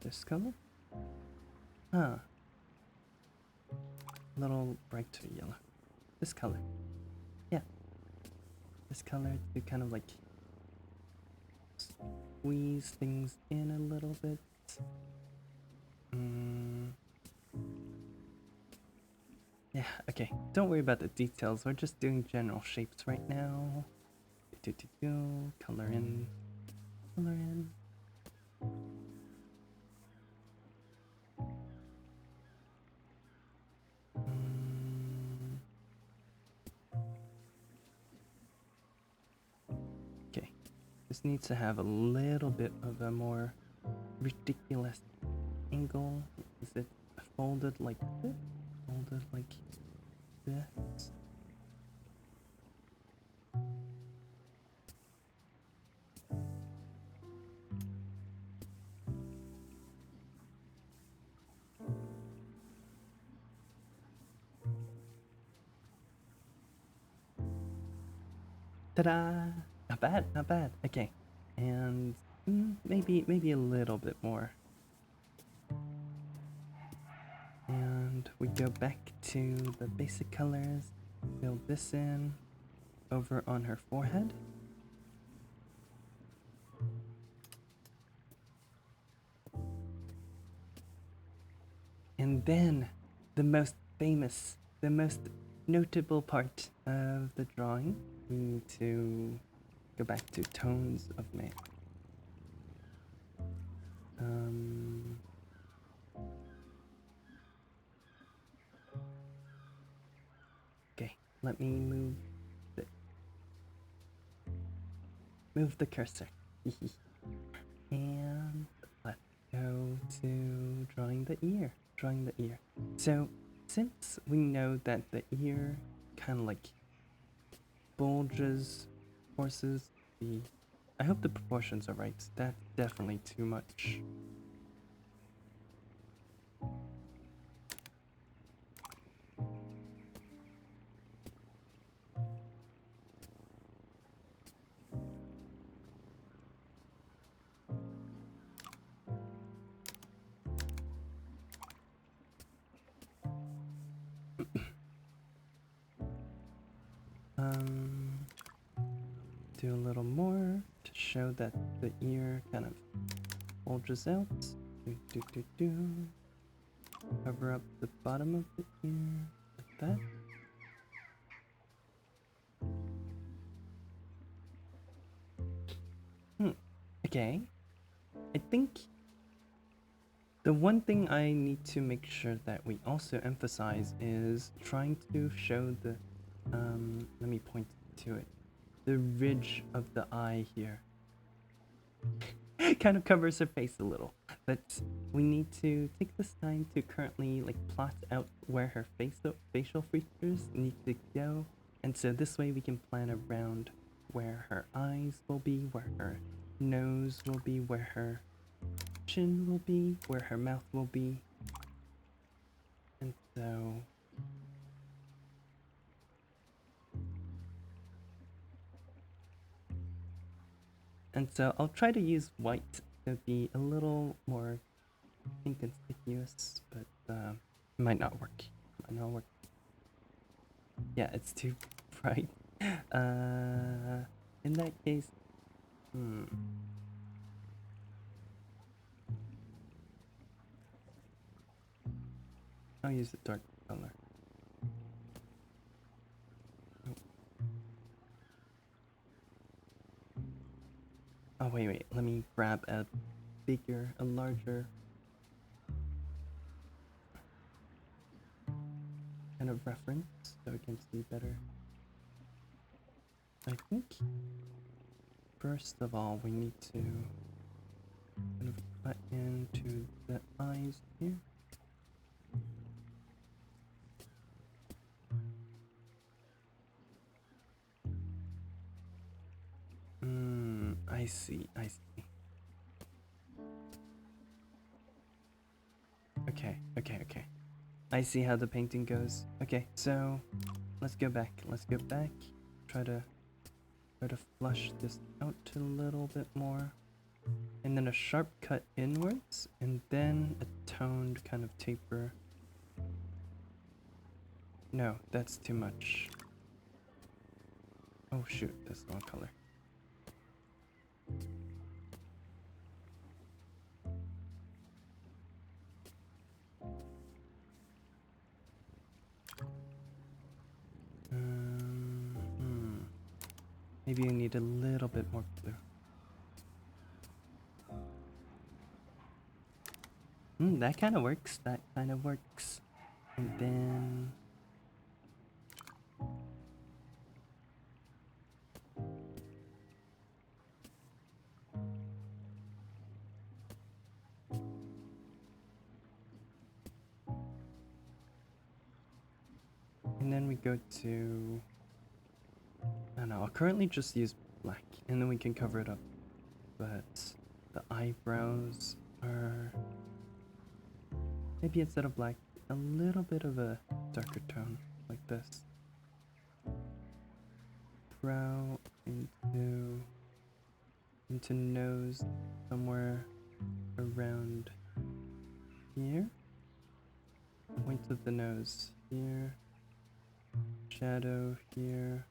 This color? Huh. A little brighter yellow. This color. Yeah. This color to kind of like squeeze things in a little bit. Yeah, okay. Don't worry about the details. We're just doing general shapes right now. Color in. Okay. This needs to have a little bit of a more ridiculous angle. Is it folded like this? Folded like this? Ta-da! Not bad, not bad. Okay, and maybe a little bit more. And we go back to the basic colors, fill this in over on her forehead. And then the most famous, the most notable part of the drawing, we need to go back to tones of man. Okay, let me move the cursor. And let's go to drawing the ear. So since we know that the ear kind of like bulges, forces the... I hope the proportions are right. That's definitely too much. Do a little more to show that the ear kind of bulges out. Cover up the bottom of the ear like that. Okay. I think the one thing I need to make sure that we also emphasize is trying to show the, let me point to it, the ridge of the eye here. Kind of covers her face a little, but we need to take this time to currently like plot out where her facial features need to go, and so this way we can plan around where her eyes will be, where her nose will be, where her chin will be, where her mouth will be. And so I'll try to use white to be a little more inconspicuous, but it might not work. Yeah, it's too bright. In that case, I'll use a dark color. Oh, wait, let me grab a larger kind of reference so we can see better. I think first of all we need to kind of cut into the eyes here. I see. Okay. I see how the painting goes. Okay, so let's go back. Try to flush this out a little bit more. And then a sharp cut inwards, and then a toned kind of taper. No, that's too much. Oh shoot, that's the wrong color. Maybe you need a little bit more blue. That kind of works. And then... And then we go to, I don't know, I'll currently just use black and then we can cover it up. But the eyebrows are, maybe instead of black, a little bit of a darker tone like this. Brow into nose somewhere around here. Point of the nose here. Shadow here.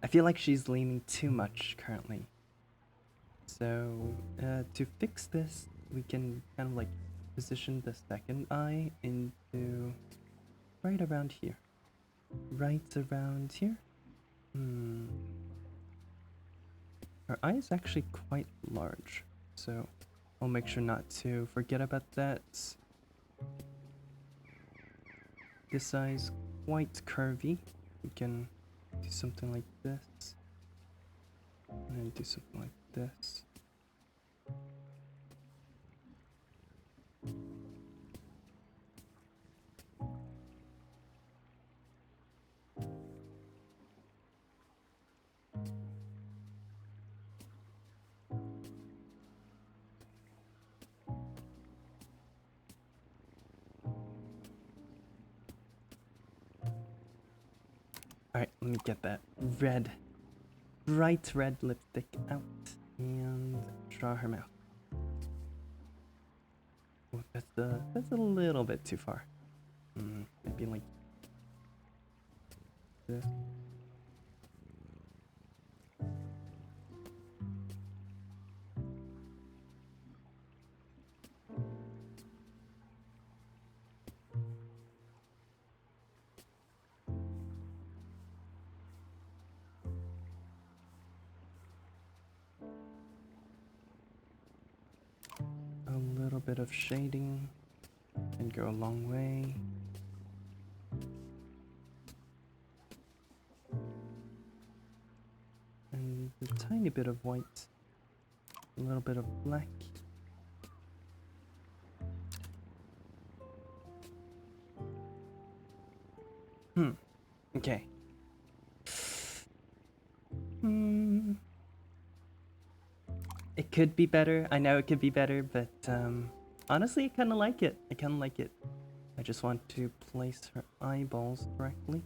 I feel like she's leaning too much currently. So, to fix this, we can kind of like position the second eye into right around here. Right around here? Her eye is actually quite large, so I'll make sure not to forget about that. This eye is quite curvy. We can do something like this. And then do something like this. Alright, let me get that red, bright red lipstick out and draw her mouth. Oh, that's a little bit too far. Maybe like this. A little bit of shading can go a long way. And a tiny bit of white, a little bit of black. Okay. It could be better. I know it could be better, but honestly, I kind of like it. I just want to place her eyeballs correctly.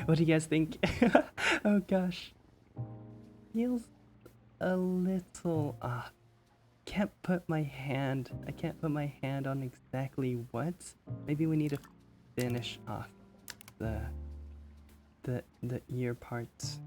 What do you guys think? Oh gosh. Feels a little can't put my hand on exactly what. Maybe we need to finish off the ear parts.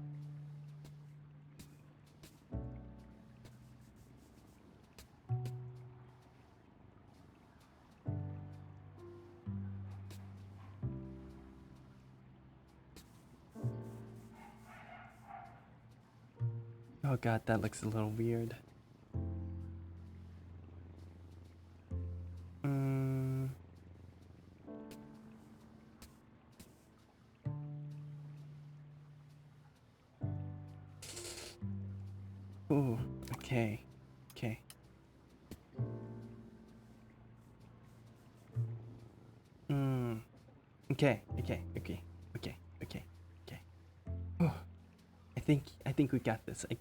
Oh god, that looks a little weird. Ooh, okay. Okay. Oh, I think we got this. I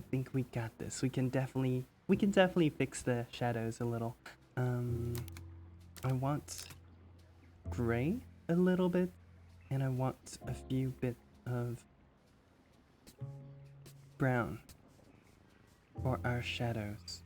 think we got this. We can definitely fix the shadows a little. I want gray a little bit, and I want a few bits of brown for our shadows.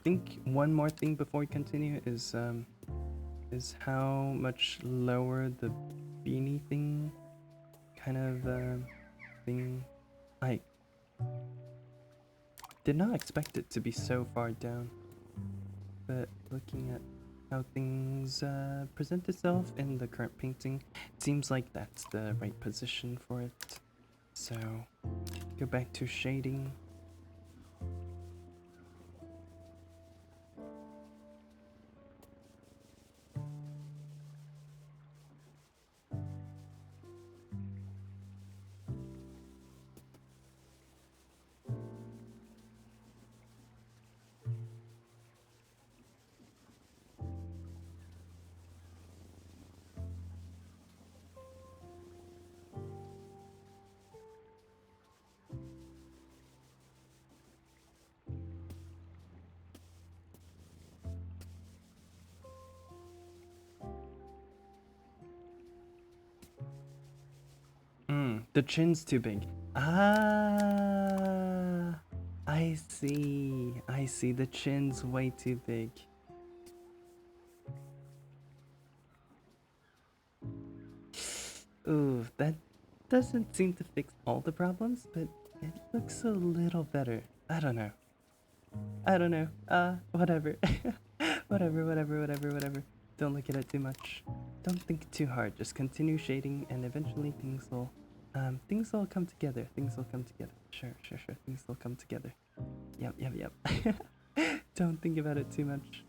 think one more thing before we continue is how much lower the beanie thing kind of thing. I did not expect it to be so far down, but looking at how things present itself in the current painting, it seems like that's the right position for it. So go back to shading. The chin's too big. Ah, I see. I see. The chin's way too big. Ooh, that doesn't seem to fix all the problems, but it looks a little better. I don't know. I don't know. Whatever. whatever. Don't look at it too much. Don't think too hard. Just continue shading, and eventually things will come together. Things will come together. Sure. Things will come together. Yep. Don't think about it too much.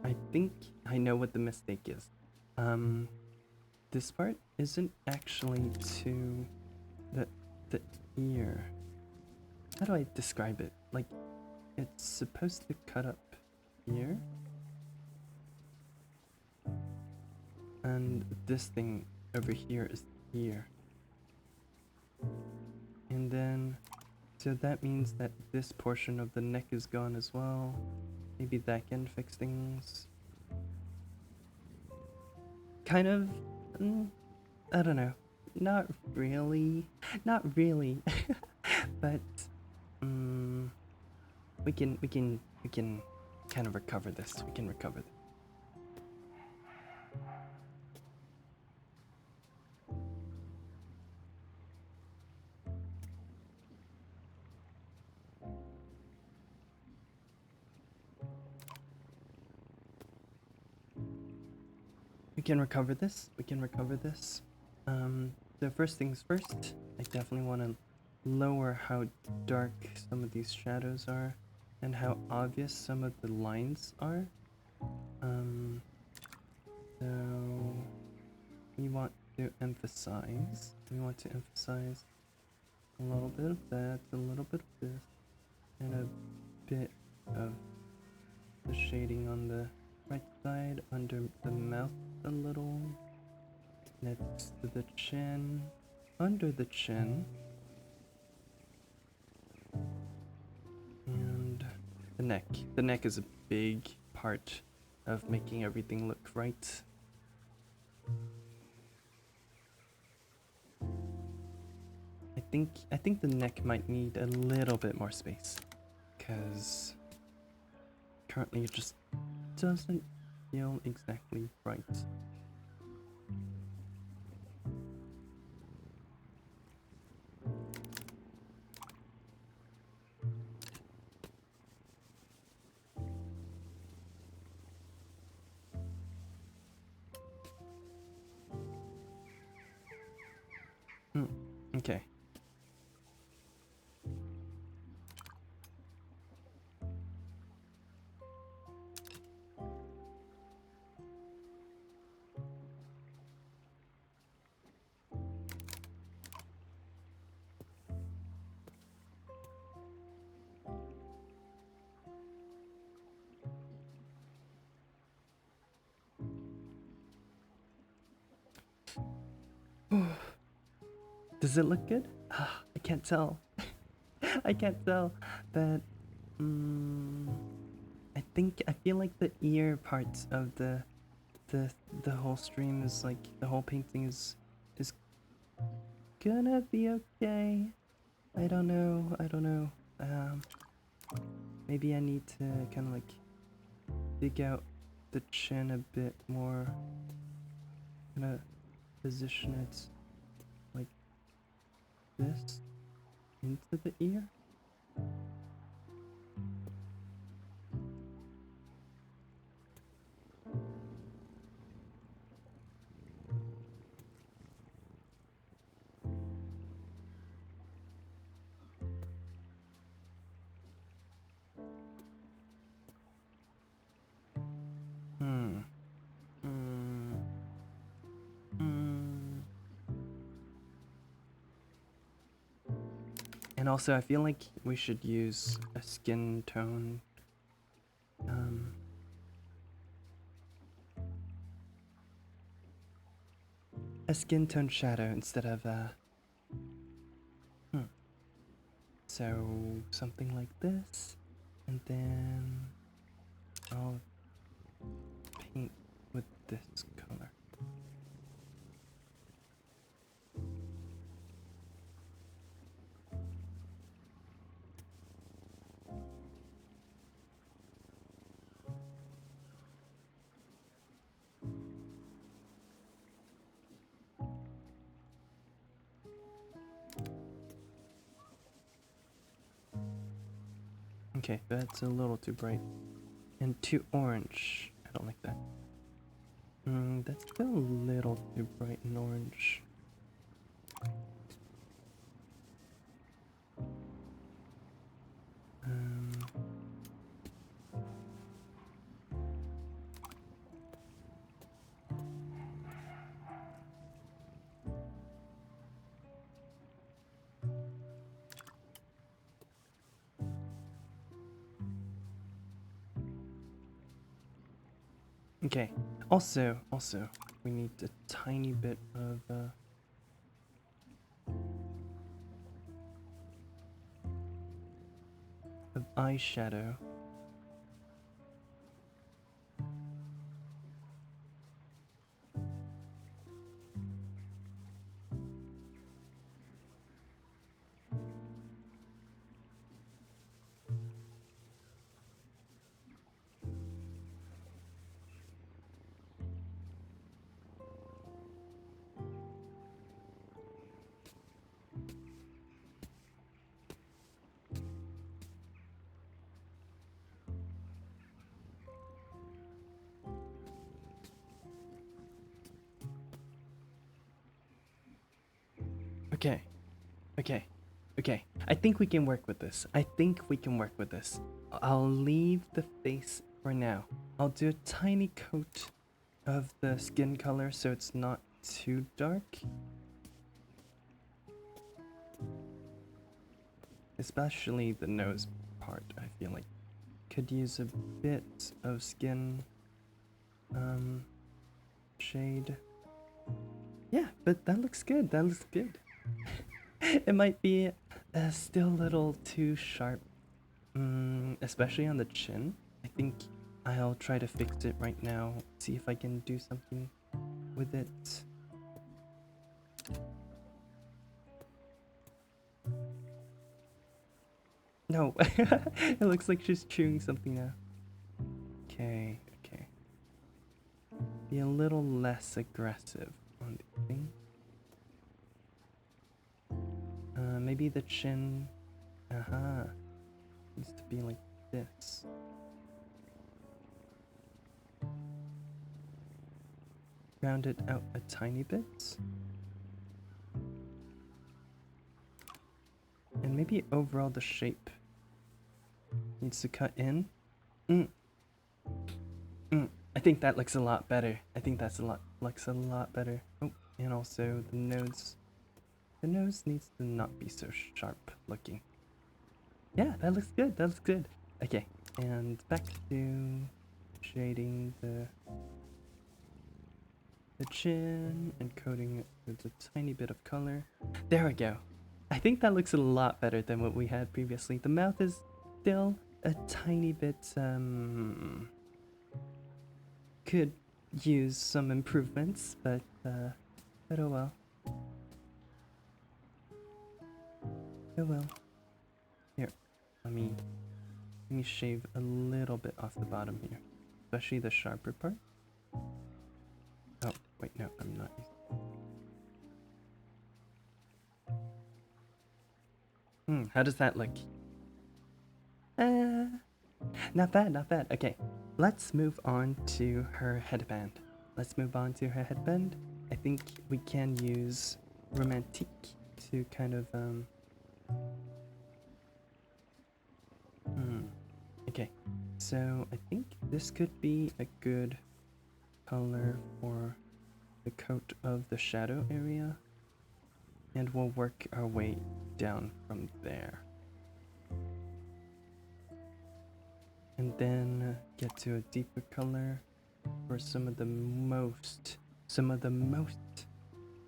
I think I know what the mistake is. This part isn't actually to the ear. How do I describe it? Like, it's supposed to cut up here, and this thing over here is here. And then, so that means that this portion of the neck is gone as well. Maybe that can fix things. Kind of, I don't know. Not really. But, we can kind of recover this. We can recover this. We can recover this. So first things first, I definitely want to lower how dark some of these shadows are and how obvious some of the lines are. So we want to emphasize a little bit of that, a little bit of this, and a bit of the shading on the right side, under the mouth a little, next to the chin, under the chin, and the neck. The neck is a big part of making everything look right. I think the neck might need a little bit more space, because currently it just doesn't feel exactly right. Okay. Does it look good? I can't tell. I can't tell, but I feel like the ear parts of the the whole stream is like the whole painting is gonna be okay. I don't know. Maybe I need to kind of like dig out the chin a bit more. Gonna position it like this into the ear. Hmm. Hmm. Hmm. And also, I feel like we should use a skin tone. A skin tone shadow instead of So something like this, and then I'll paint with this color. Okay, that's a little too bright. And too orange. I don't like that. That's still a little too bright and orange. Okay. Also, we need a tiny bit of eyeshadow. Okay. I think we can work with this. I'll leave the face for now. I'll do a tiny coat of the skin color so it's not too dark. Especially the nose part, I feel like could use a bit of skin shade. Yeah, but that looks good. It might be still a little too sharp, especially on the chin. I think I'll try to fix it right now, see if I can do something with it. No, it looks like she's chewing something now. Okay. Be a little less aggressive on the thing. Maybe the chin, needs to be like this. Round it out a tiny bit. And maybe overall the shape needs to cut in. I think that looks a lot better. Looks a lot better. Oh, and also the nose. The nose needs to not be so sharp looking. Yeah, that looks good. Okay, and back to shading the chin and coating it with a tiny bit of color. There we go. I think that looks a lot better than what we had previously. The mouth is still a tiny bit, could use some improvements, but oh well. Oh well. Here, let me shave a little bit off the bottom here, especially the sharper part. Oh, wait, no, I'm not using. How does that look? Not bad, not bad. Okay, let's move on to her headband. I think we can use Romantique to kind of, Okay, so I think this could be a good color for the coat of the shadow area, and we'll work our way down from there. And then get to a deeper color for some of the most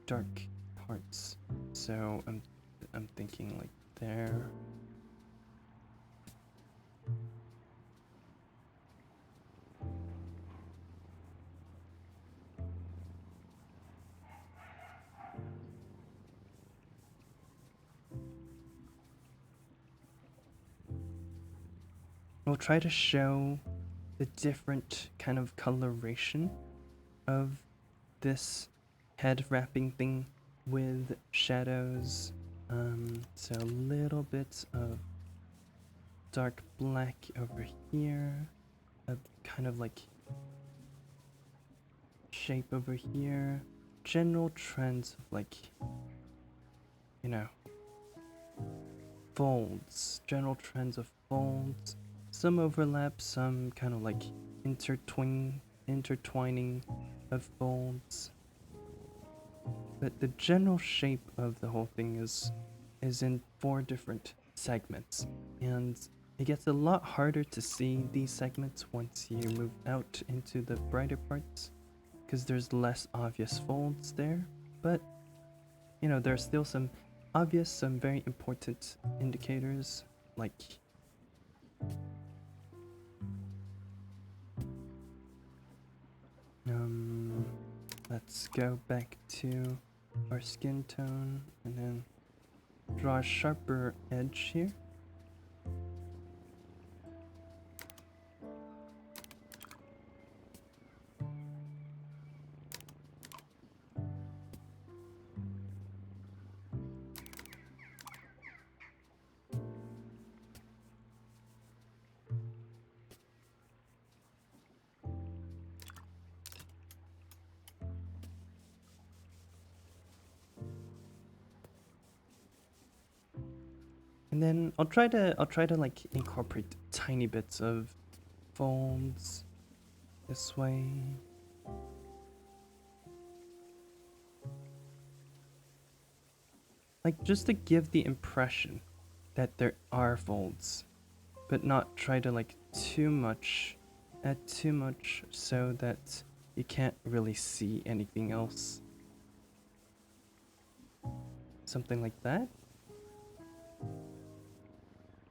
dark parts. So I'm thinking like there. We'll try to show the different kind of coloration of this head wrapping thing with shadows. So a little bit of dark black over here, a kind of like shape over here, general trends of like, you know, folds, general trends of folds, some overlap, some kind of like intertwining of folds. But the general shape of the whole thing is in 4 different segments, and it gets a lot harder to see these segments once you move out into the brighter parts, because there's less obvious folds there. But you know, there are still some obvious, some very important indicators, like let's go back to our skin tone and then draw a sharper edge here. And then I'll try to like incorporate tiny bits of folds this way. Like just to give the impression that there are folds, but not try to like add too much so that you can't really see anything else. Something like that.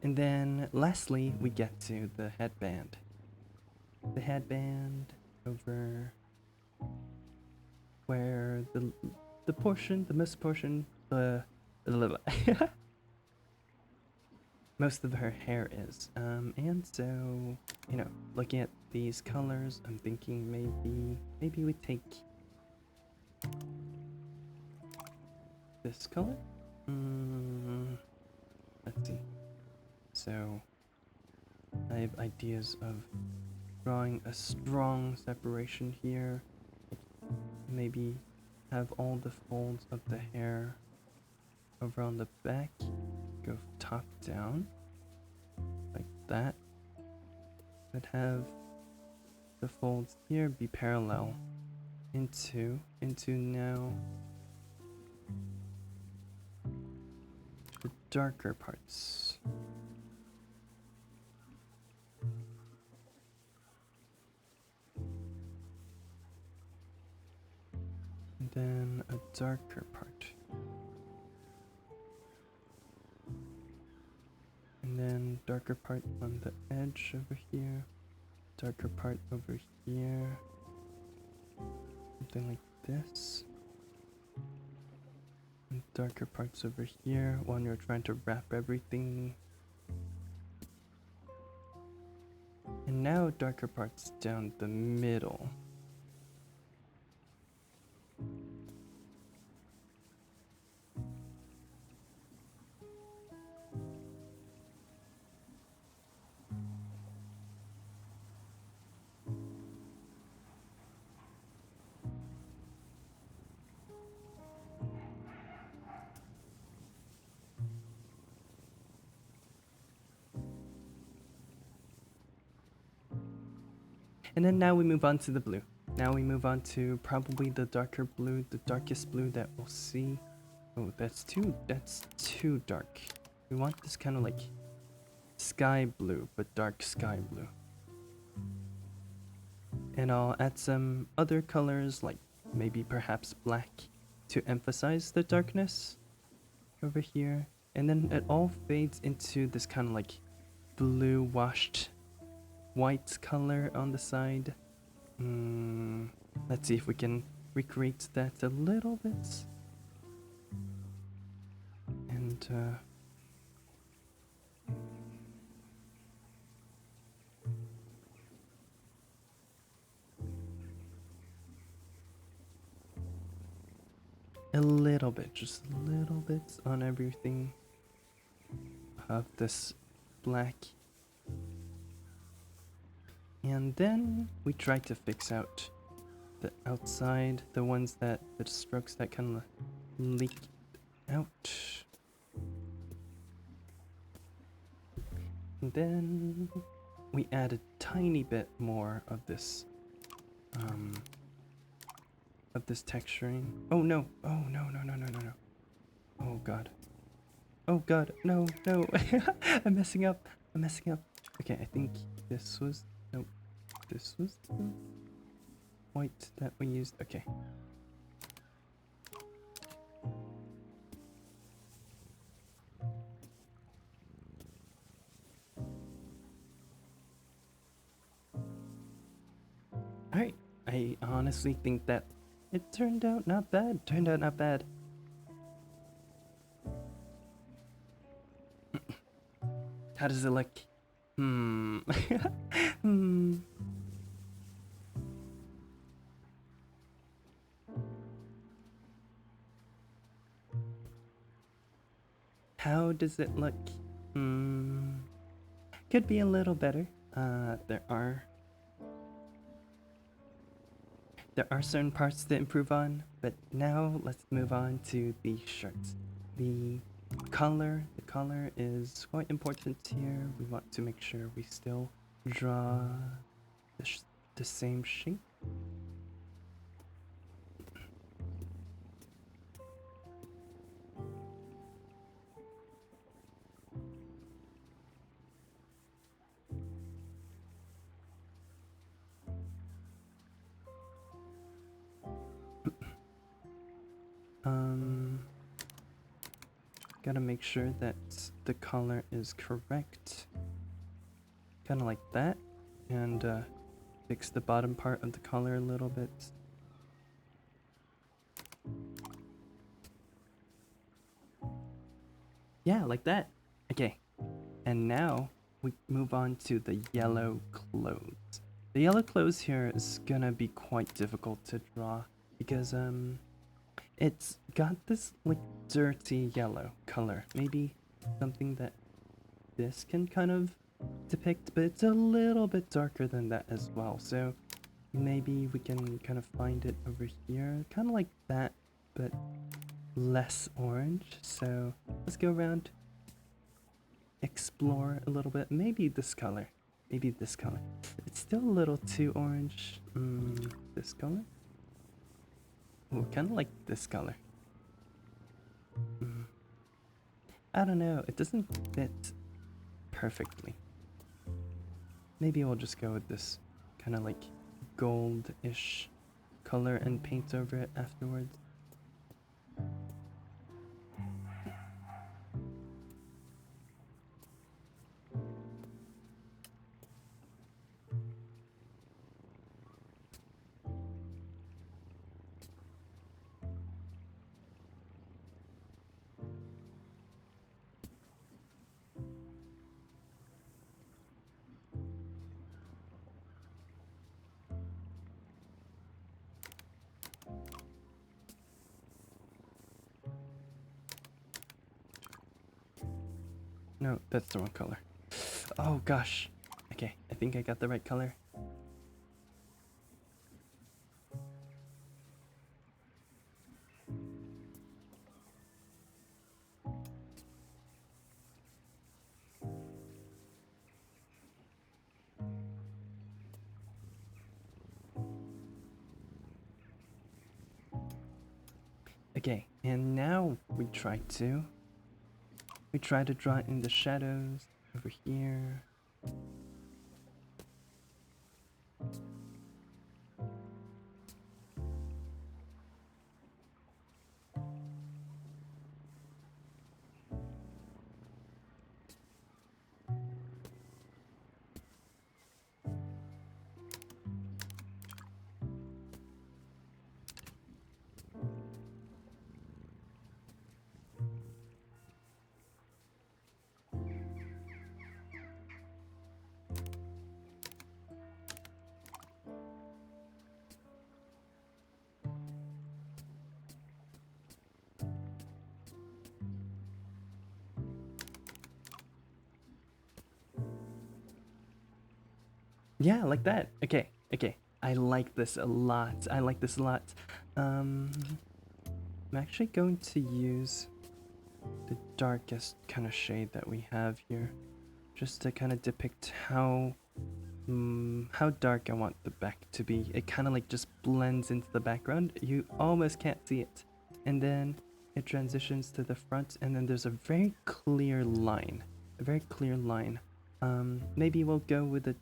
And then lastly, we get to the headband. The headband over where the most portion, most of her hair is. And so, you know, looking at these colors, I'm thinking maybe we take this color. Let's see. So I have ideas of drawing a strong separation here. Maybe have all the folds of the hair over on the back go top down like that, but have the folds here be parallel into now the darker parts. And then a darker part. then darker part on the edge over here, darker part over here, something like this, and darker parts over here when you're trying to wrap everything. And now darker parts down the middle. And then now we move on to the blue. Now we move on to probably the darker blue, the darkest blue that we'll see. Oh, that's too dark. We want this kind of like sky blue, but dark sky blue. And I'll add some other colors, like maybe perhaps black, to emphasize the darkness over here. And then it all fades into this kind of like blue washed white color on the side. Let's see if we can recreate that a little bit. And a little bit, just a little bit on everything of this black. And then we try to fix out the outside, the ones that, the strokes that kind of leak out. And then we add a tiny bit more of this texturing. Oh no, oh no, no, no, no, no, no. Oh god. Oh god, no, no. I'm messing up, I'm messing up. Okay, I think this was, nope, this was the white that we used. Okay. Alright, I honestly think that it turned out not bad. Turned out not bad. How does it look? How does it look? Could be a little better. There are certain parts to improve on, but now let's move on to the shirts. The color is quite important here. We want to make sure we still draw the same shape. Gotta make sure that the color is correct. Kind of like that. And fix the bottom part of the color a little bit. Yeah, like that. Okay. And now we move on to the yellow clothes. The yellow clothes here is gonna be quite difficult to draw because it's got this like dirty yellow color. Maybe something that this can kind of depict, but it's a little bit darker than that as well. So maybe we can kind of find it over here, kind of like that, but less orange. So let's go around, explore a little bit. Maybe this color. Maybe this color. It's still a little too orange. This color? Ooh, kind of like this color. I don't know. It doesn't fit perfectly. Maybe we'll just go with this kind of like gold-ish color and paint over it afterwards. No, that's the wrong color. Oh gosh. Okay, I think I got the right color. Okay, and now we try to draw in the shadows over here. Yeah, like that. Okay, okay. I like this a lot. I like this a lot. I'm actually going to use the darkest kind of shade that we have here, just to kind of depict how dark I want the back to be. It kind of like just blends into the background. You almost can't see it. And then it transitions to the front, and then there's a very clear line. A very clear line. Maybe we'll go with a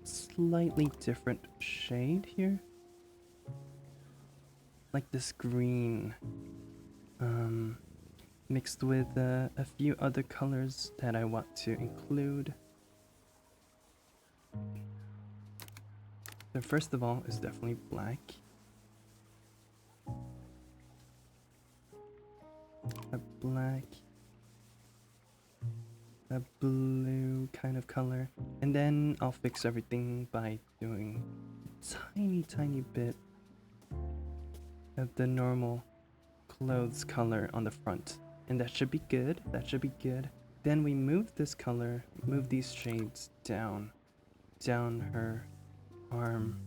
slightly different shade here. Like this green. Mixed with a few other colors that I want to include. So first of all is definitely black. A black, a blue kind of color, and then I'll fix everything by doing a tiny bit of the normal clothes color on the front, and that should be good. That should be good. Then we move this color, move these shades down her arm.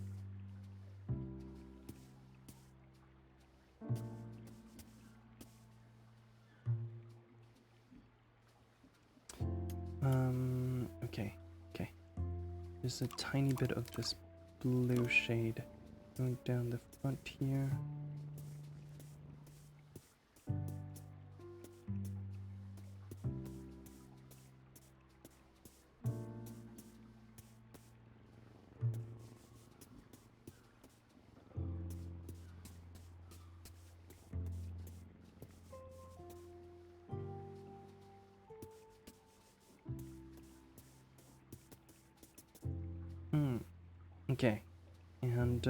Okay, okay. There's a tiny bit of this blue shade going down the front here. Okay, and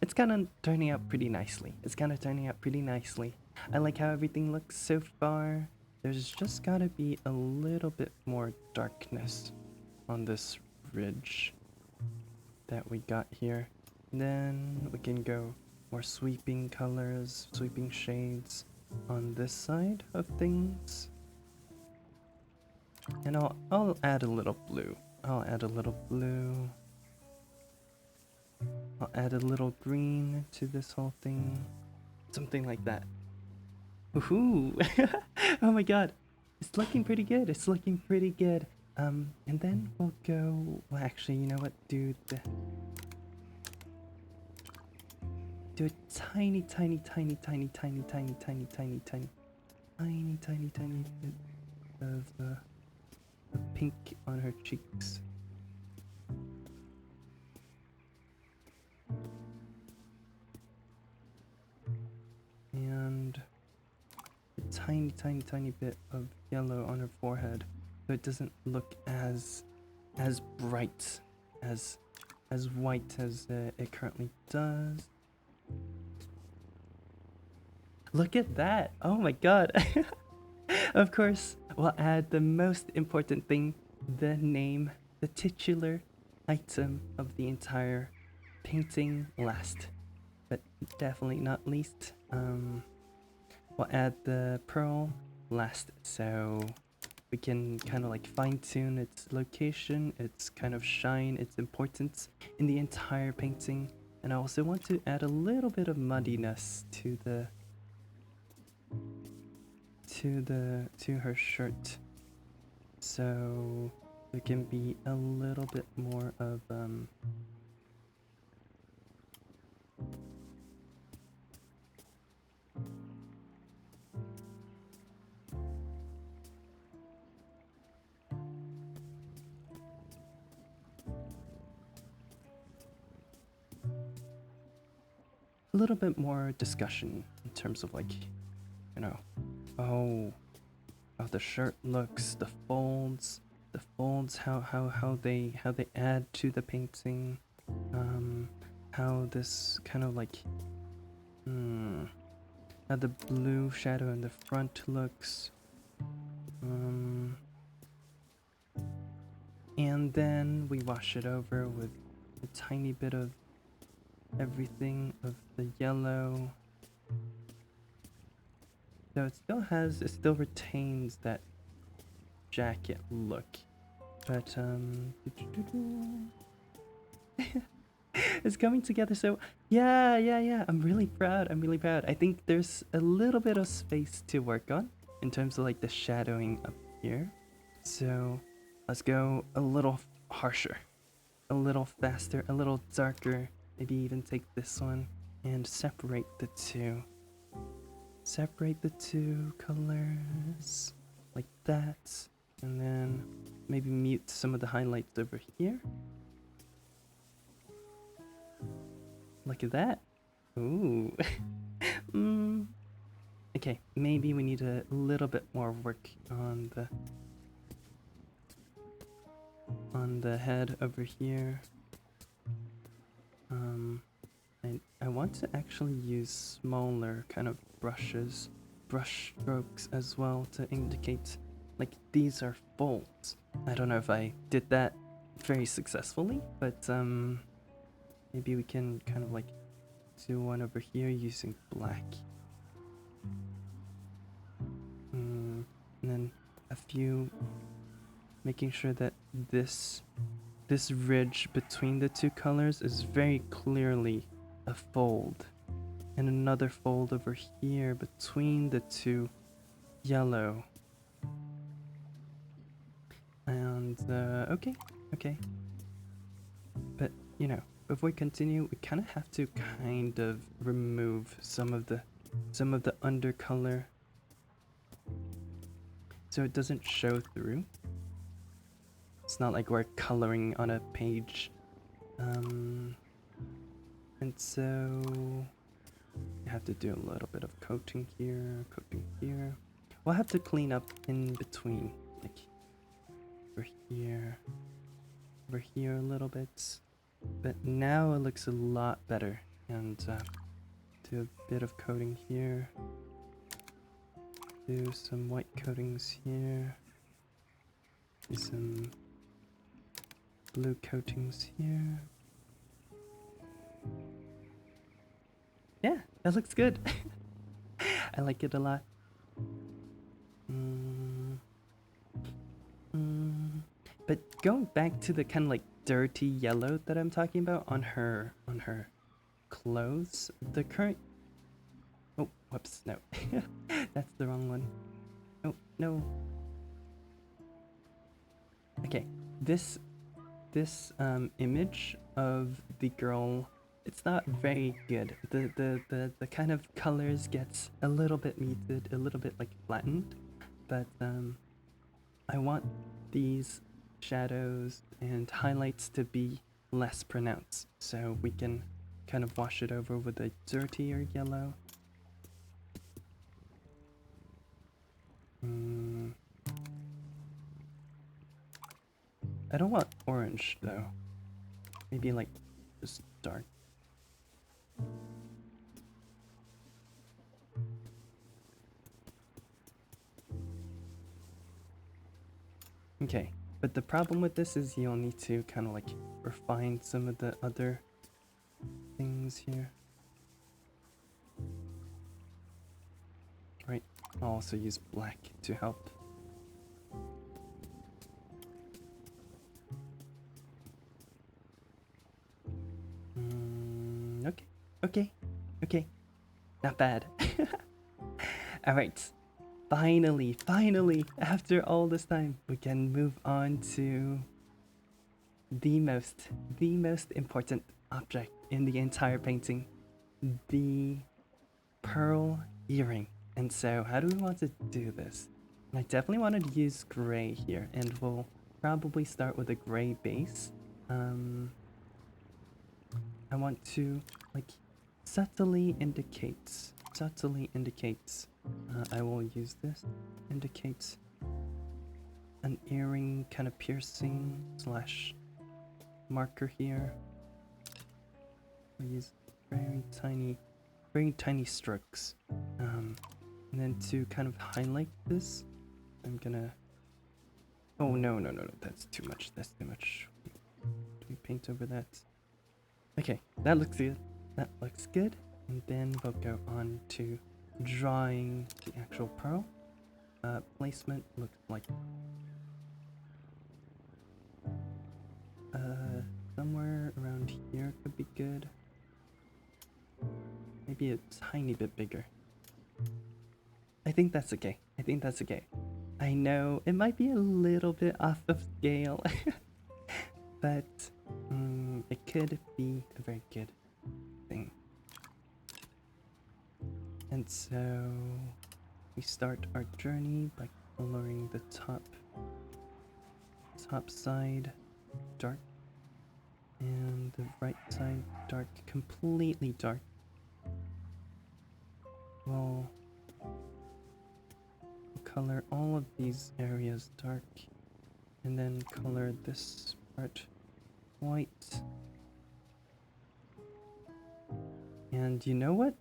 it's kind of turning out pretty nicely. It's kind of turning out pretty nicely. I like how everything looks so far. There's just gotta be a little bit more darkness on this ridge that we got here. And then we can go more sweeping colors, sweeping shades on this side of things. And I'll add a little blue. I'll add a little blue. I'll add a little green to this whole thing. Something like that. Woohoo! Oh my god. It's looking pretty good. It's looking pretty good. And then we'll go... Well, actually, you know what? Do a tiny bit of pink on her cheeks. And a tiny bit of yellow on her forehead, so it doesn't look as bright as white as it currently does. Look at that! Oh my god! Of course, we'll add the most important thing, the name, the titular item of the entire painting last, but definitely not least. We'll add the pearl last, so we can kind of like fine-tune its location, its kind of shine, its importance in the entire painting. And I also want to add a little bit of muddiness to her shirt, so there can be a little bit more of a little bit more discussion in terms of like, you know, oh, how the shirt looks, the folds, how they add to the painting, how this kind of like, how the blue shadow in the front looks, and then we wash it over with a tiny bit of everything of the yellow. So it still retains that jacket look, but it's coming together. So yeah, I'm really proud. I think there's a little bit of space to work on in terms of like the shadowing up here. So let's go a little harsher, a little faster, a little darker. Maybe even take this one and separate the two. Separate the two colors like that, and then maybe mute some of the highlights over here. Look at that. Ooh. Okay, maybe we need a little bit more work on the head over here. And I want to actually use smaller kind of brush strokes as well to indicate like these are folds. I don't know if I did that very successfully, but maybe we can kind of like do one over here using black. And then a few, making sure that this ridge between the two colors is very clearly a fold, and another fold over here between the two yellow. And okay, but you know, before we continue, we kind of have to kind of remove some of the undercolor so it doesn't show through. It's not like we're coloring on a page. And so you have to do a little bit of coating here. We'll have to clean up in between, like over here a little bit. But now it looks a lot better. And do a bit of coating here. Do some white coatings here. Do some blue coatings here. Yeah, that looks good. I like it a lot. But going back to the kind of like dirty yellow that I'm talking about on her clothes, the current... Oh, whoops, no. That's the wrong one. Oh, no. Okay, this image of the girl, it's not very good. The kind of colors gets a little bit muted, a little bit like flattened, but I want these shadows and highlights to be less pronounced, so we can kind of wash it over with a dirtier yellow. I don't want orange though. Maybe like just dark. Okay, but the problem with this is you'll need to kind of like refine some of the other things here. Right, I'll also use black to help. Okay, not bad. Alright, finally, after all this time, we can move on to the most important object in the entire painting, the pearl earring. And so, how do we want to do this? I definitely wanted to use gray here, and we'll probably start with a gray base. I want to like subtly indicates. I will use this. Indicates an earring kind of piercing slash marker here. I'll use very tiny strokes. And then to kind of highlight this, I'm gonna. Oh no, that's too much. Do we paint over that? Okay, that looks good. And then we'll go on to drawing the actual pearl. Placement looks like somewhere around here could be good. Maybe a tiny bit bigger. I think that's okay. I know it might be a little bit off of scale, but it could be a very good thing. And so we start our journey by coloring the top side dark and the right side dark, completely dark. We'll color all of these areas dark and then color this part white. And you know what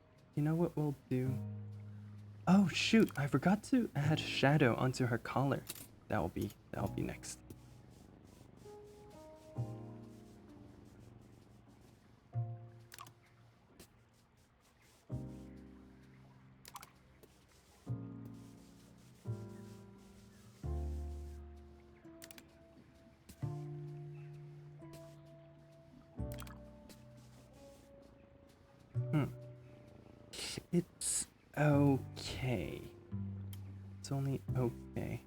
we'll do? Oh shoot, I forgot to add shadow onto her collar. That'll be next. It's okay. It's only okay.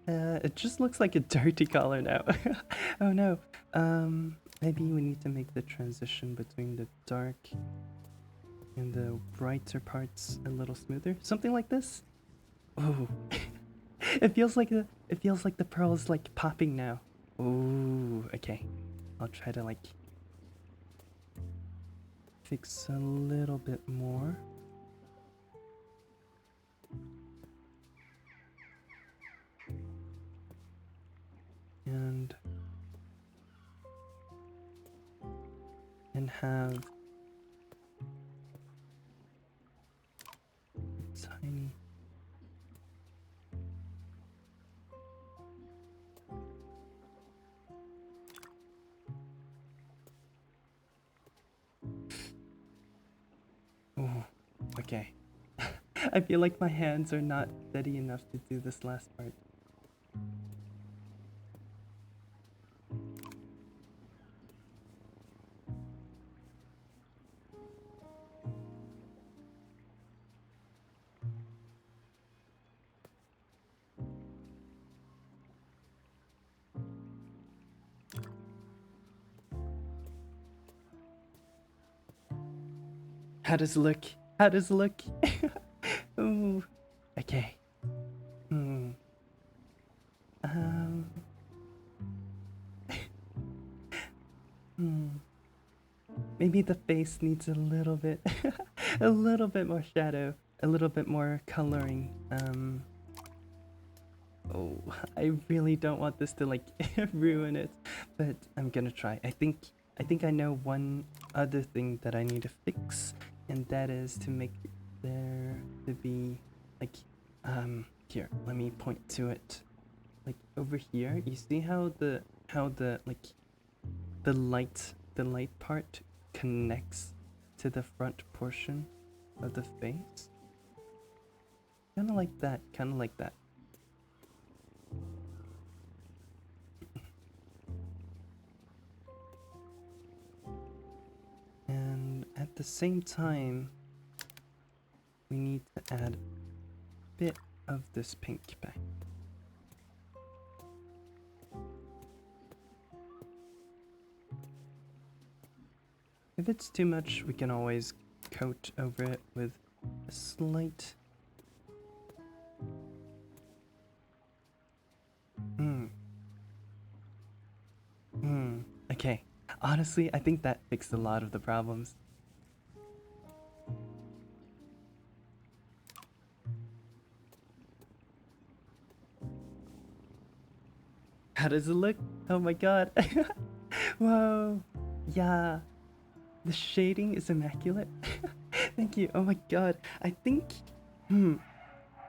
It just looks like a dirty color now. Oh no. Maybe we need to make the transition between the dark and the brighter parts a little smoother. Something like this. Oh. It feels like the pearl is like popping now. Ooh, okay. I'll try to like fix a little bit more. And have a tiny okay. I feel like my hands are not steady enough to do this last part. How does it look? Ooh, okay. Maybe the face needs a little bit a little bit more shadow, a little bit more coloring. Oh, I really don't want this to like ruin it, but I'm gonna try. I think I know one other thing that I need to fix, and that is to make there to be like here, let me point to it. Like over here, you see how the like the light part connects to the front portion of the face? Kinda like that, kinda like that. And at the same time, we need to add a bit of this pink back. If it's too much, we can always coat over it with a slight... Okay. Honestly, I think that fixed a lot of the problems. How does it look? Oh my god. Whoa. Yeah. The shading is immaculate. Thank you. Oh my god. I think...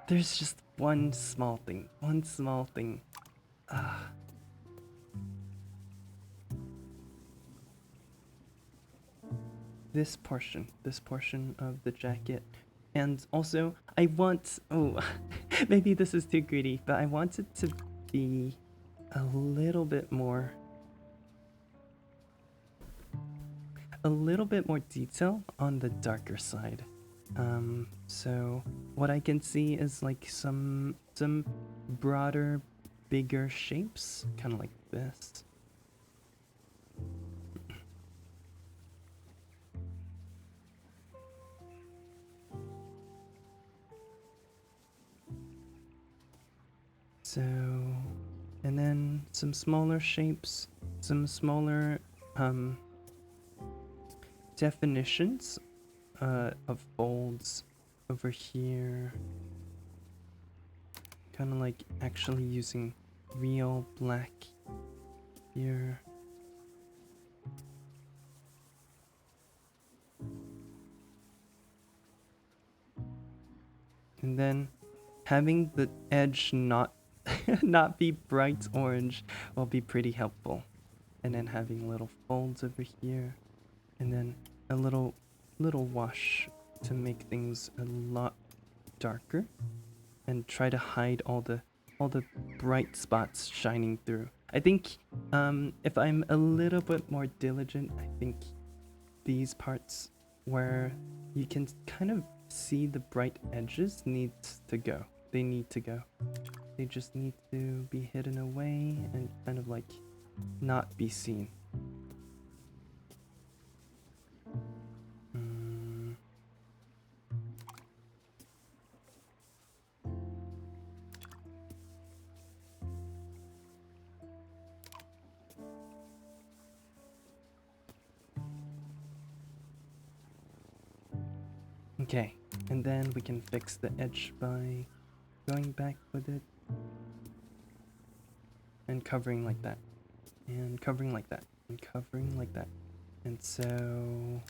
There's just one small thing. One small thing. This portion of the jacket. And also, I want... Oh, maybe this is too greedy, but I want it to be a little bit more... A little bit more detail on the darker side. So what I can see is like some broader, bigger shapes, kind of like this. So, and then some smaller shapes, some smaller definitions of folds over here. Kind of like actually using real black here. And then having the edge not not be bright orange will be pretty helpful. And then having little folds over here, and then a little wash to make things a lot darker, and try to hide all the bright spots shining through. I think if I'm a little bit more diligent, I think these parts where you can kind of see the bright edges needs to go. They need to go. They just need to be hidden away and kind of like not be seen. Okay, and then we can fix the edge by going back with it and covering like that, and covering like that, and covering like that. And so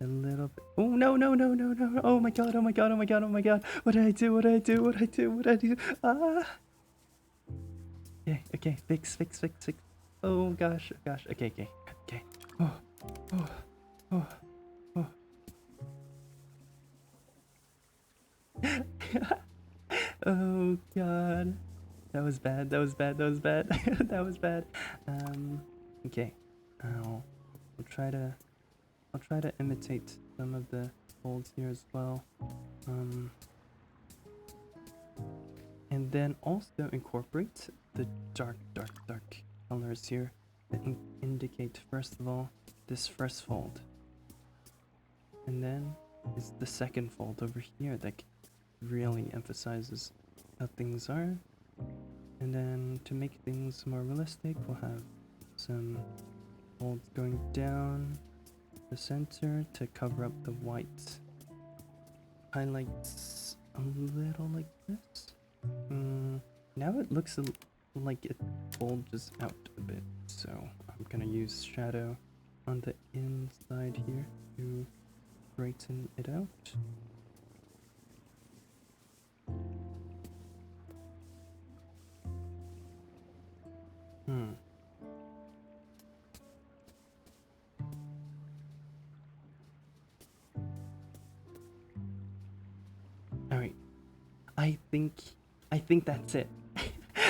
a little bit. Oh no no no no no! Oh my god! Oh my god! Oh my god! Oh my god! What did I do? What did I do? What did I do? What did I do? Ah! Okay, okay, fix. Oh gosh, gosh. Okay. Oh. Oh god. That was bad. That was bad. Okay. I'll try to imitate some of the folds here as well. And then also incorporate the dark colors here that indicate, first of all, this first fold. And then is the second fold over here that really emphasizes how things are. And then to make things more realistic, we'll have some folds going down the center to cover up the white highlights a little like this. Now it looks like it bulges out a bit, so I'm gonna use shadow on the inside here to brighten it out. Alright. I think that's it.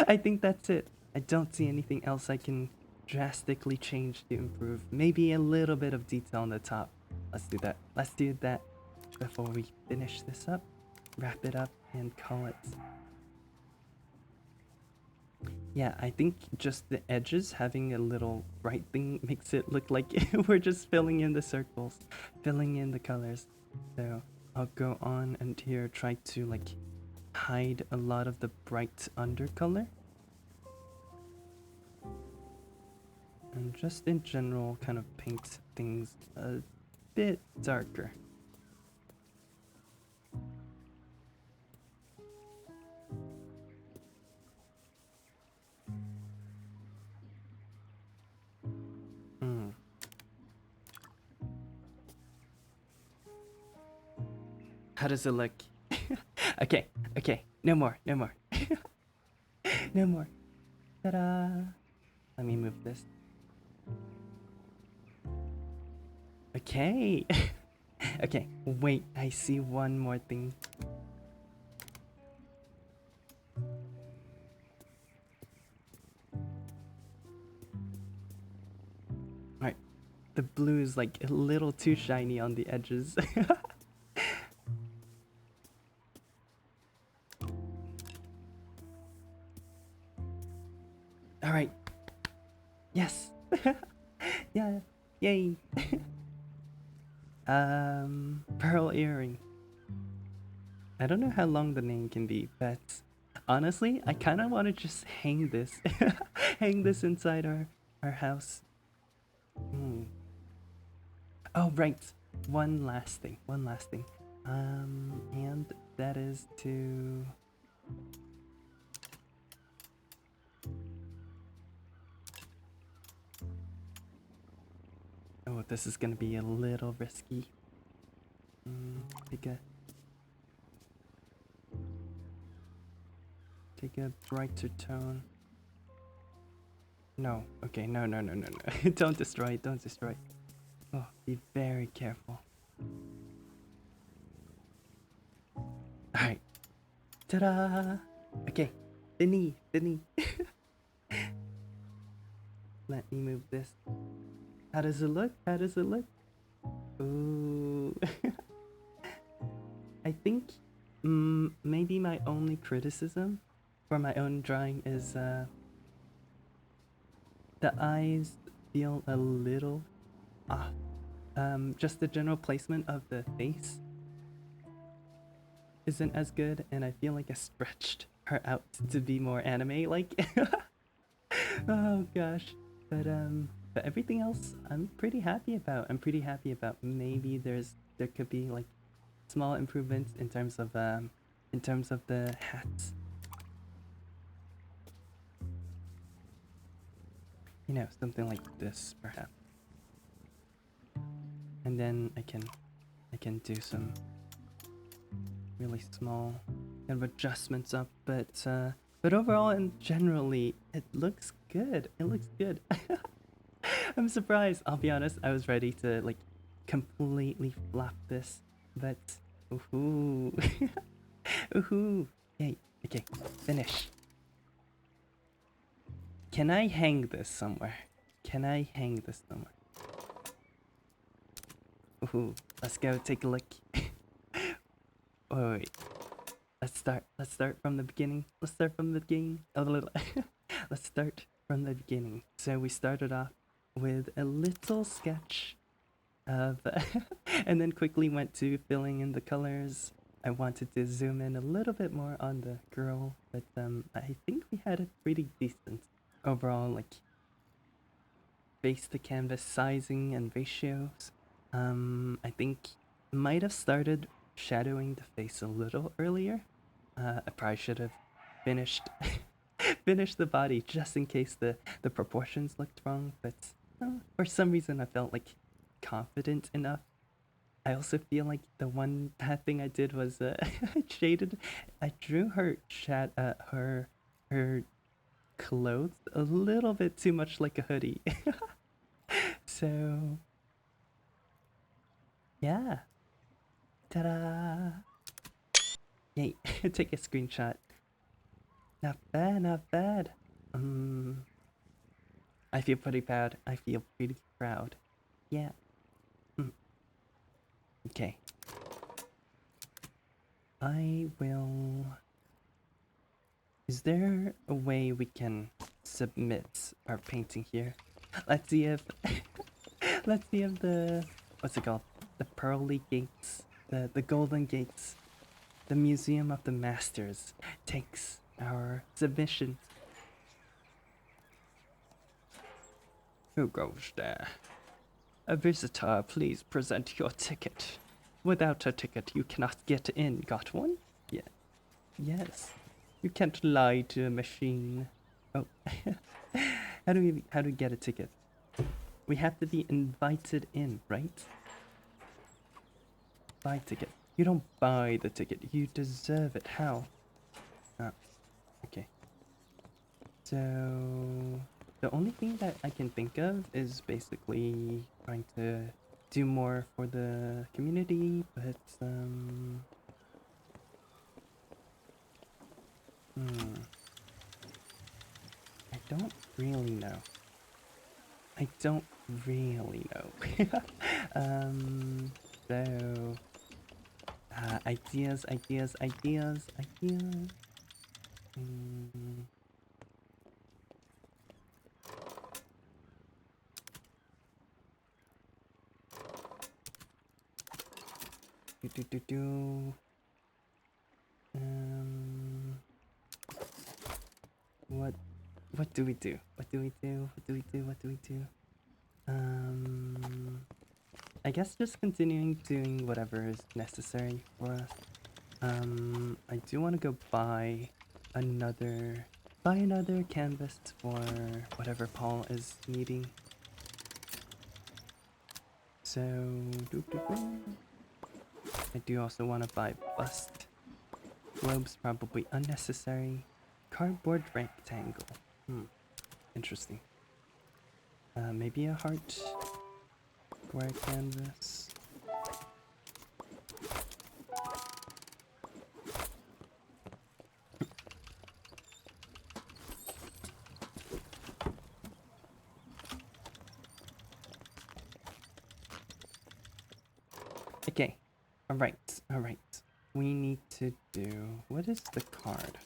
I think that's it. I don't see anything else I can drastically change to improve. Maybe a little bit of detail on the top. Let's do that. Let's do that before we finish this up. Wrap it up and call it. Yeah, I think just the edges having a little bright thing makes it look like we're just filling in the circles, filling in the colors. So I'll go on and here try to like hide a lot of the bright undercolor. And just in general kind of paint things a bit darker. How does it look? Okay, no more. No more. Ta-da! Let me move this. Okay. Okay, wait, I see one more thing. Alright, the blue is like a little too shiny on the edges. Alright. Yes. Yeah. Yay. Pearl earring. I don't know how long the name can be, but honestly, I kind of want to just hang this. Hang this inside our house. Oh, right. One last thing. And that is to... Oh, this is gonna be a little risky. Take a brighter tone. No, okay, no. Don't destroy it. Oh, be very careful. Alright. Ta-da! Okay, the knee. Let me move this. How does it look? Ooh. I think maybe my only criticism for my own drawing is the eyes feel a little off. Just the general placement of the face isn't as good, and I feel like I stretched her out to be more anime-like. Oh gosh. But everything else I'm pretty happy about. Maybe there could be like small improvements in terms of the hats. You know, something like this perhaps. And then I can do some really small kind of adjustments up, but overall and generally it looks good. I'm surprised. I'll be honest, I was ready to like completely flop this, but ooh. Ooh. Yay. Okay, finish. Can I hang this somewhere? Ooh, let's go take a look. Oh, wait. Let's start from the beginning. Let's start from the beginning. So we started off with a little sketch of and then quickly went to filling in the colors. I wanted to zoom in a little bit more on the girl, but I think we had a pretty decent overall like face to canvas sizing and ratios. I think might have started shadowing the face a little earlier. I probably should have finished finished the body just in case the proportions looked wrong, but for some reason I felt like confident enough. I also feel like the one bad thing I did was I shaded. I drew her clothes a little bit too much like a hoodie. So yeah, ta-da! Yay! Take a screenshot. Not bad, not bad. I feel pretty bad. I feel pretty proud. Yeah. Okay. I will. Is there a way we can submit our painting here? Let's see if let's see if the what's it called? The pearly gates, the golden gates, the Museum of the Masters takes our submission. Who goes there? A visitor, please present your ticket. Without a ticket, you cannot get in. Got one? Yeah. Yes. You can't lie to a machine. Oh. How do we get a ticket? We have to be invited in, right? Buy ticket. You don't buy the ticket. You deserve it. How? Ah. Okay. So the only thing that I can think of is basically trying to do more for the community, but I don't really know. I don't really know. So ideas. Mm, do. Um, what do we do? What do we do? What do we do? What do we do? I guess just continuing doing whatever is necessary for us. I do want to go buy another canvas for whatever Paul is needing. So, I do also want to buy bust. Globes probably unnecessary. Cardboard rectangle. Interesting. Maybe a heart for a canvas. Okay. Alright. We need to do... What is the card?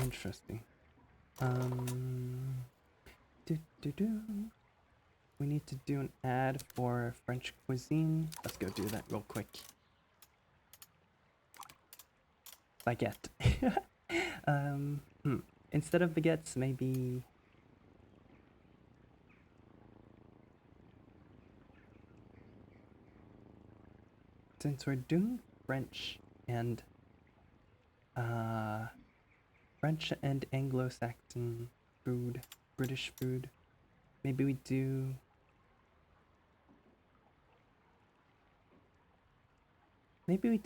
Interesting. We need to do an ad for French cuisine. Let's go do that real quick. Baguette. Instead of baguettes, maybe... Since we're doing French and Anglo-Saxon food, British food, maybe we do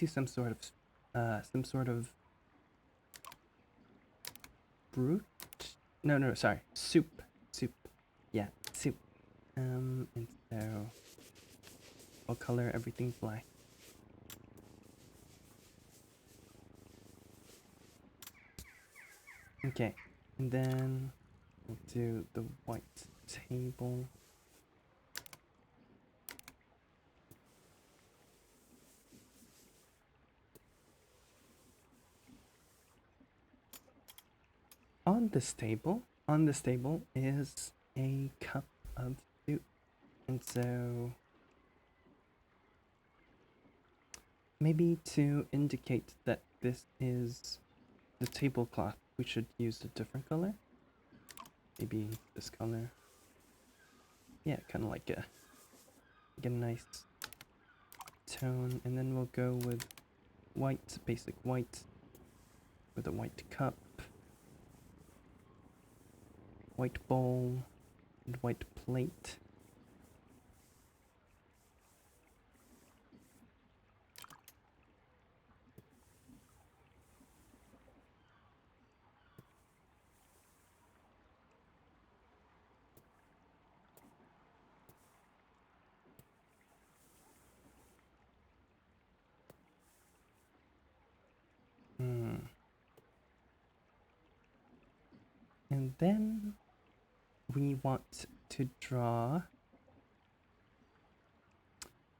some sort of brute. No, sorry, soup. Yeah, soup. And so I'll color everything black. Okay, and then we'll do the white table. On this table is a cup of soup, and so maybe to indicate that this is the tablecloth, we should use a different color. Maybe this color. yeah, kind of like a nice tone, and then we'll go with white, basic white, with a white cup, white bowl, and white plate. And then we want to draw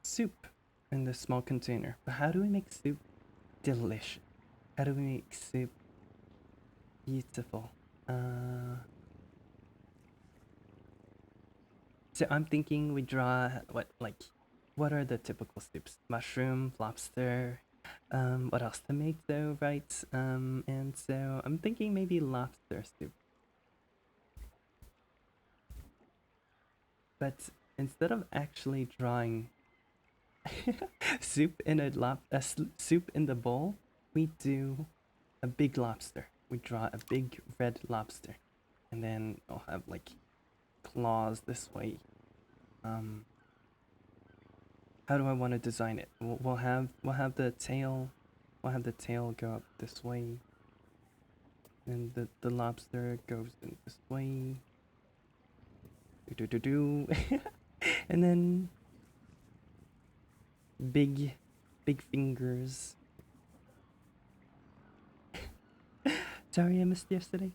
soup in this small container. But how do we make soup delicious? How do we make soup beautiful? So I'm thinking we draw what are the typical soups? Mushroom, lobster, what else? Tomato, right? And so I'm thinking maybe lobster soup. But instead of actually drawing soup in soup in the bowl, we do a big lobster. We draw a big red lobster, and then I'll have like claws this way. How do I want to design it? We'll have the tail. We'll have the tail go up this way, and the lobster goes in this way. Do. And then big fingers. Sorry I missed yesterday.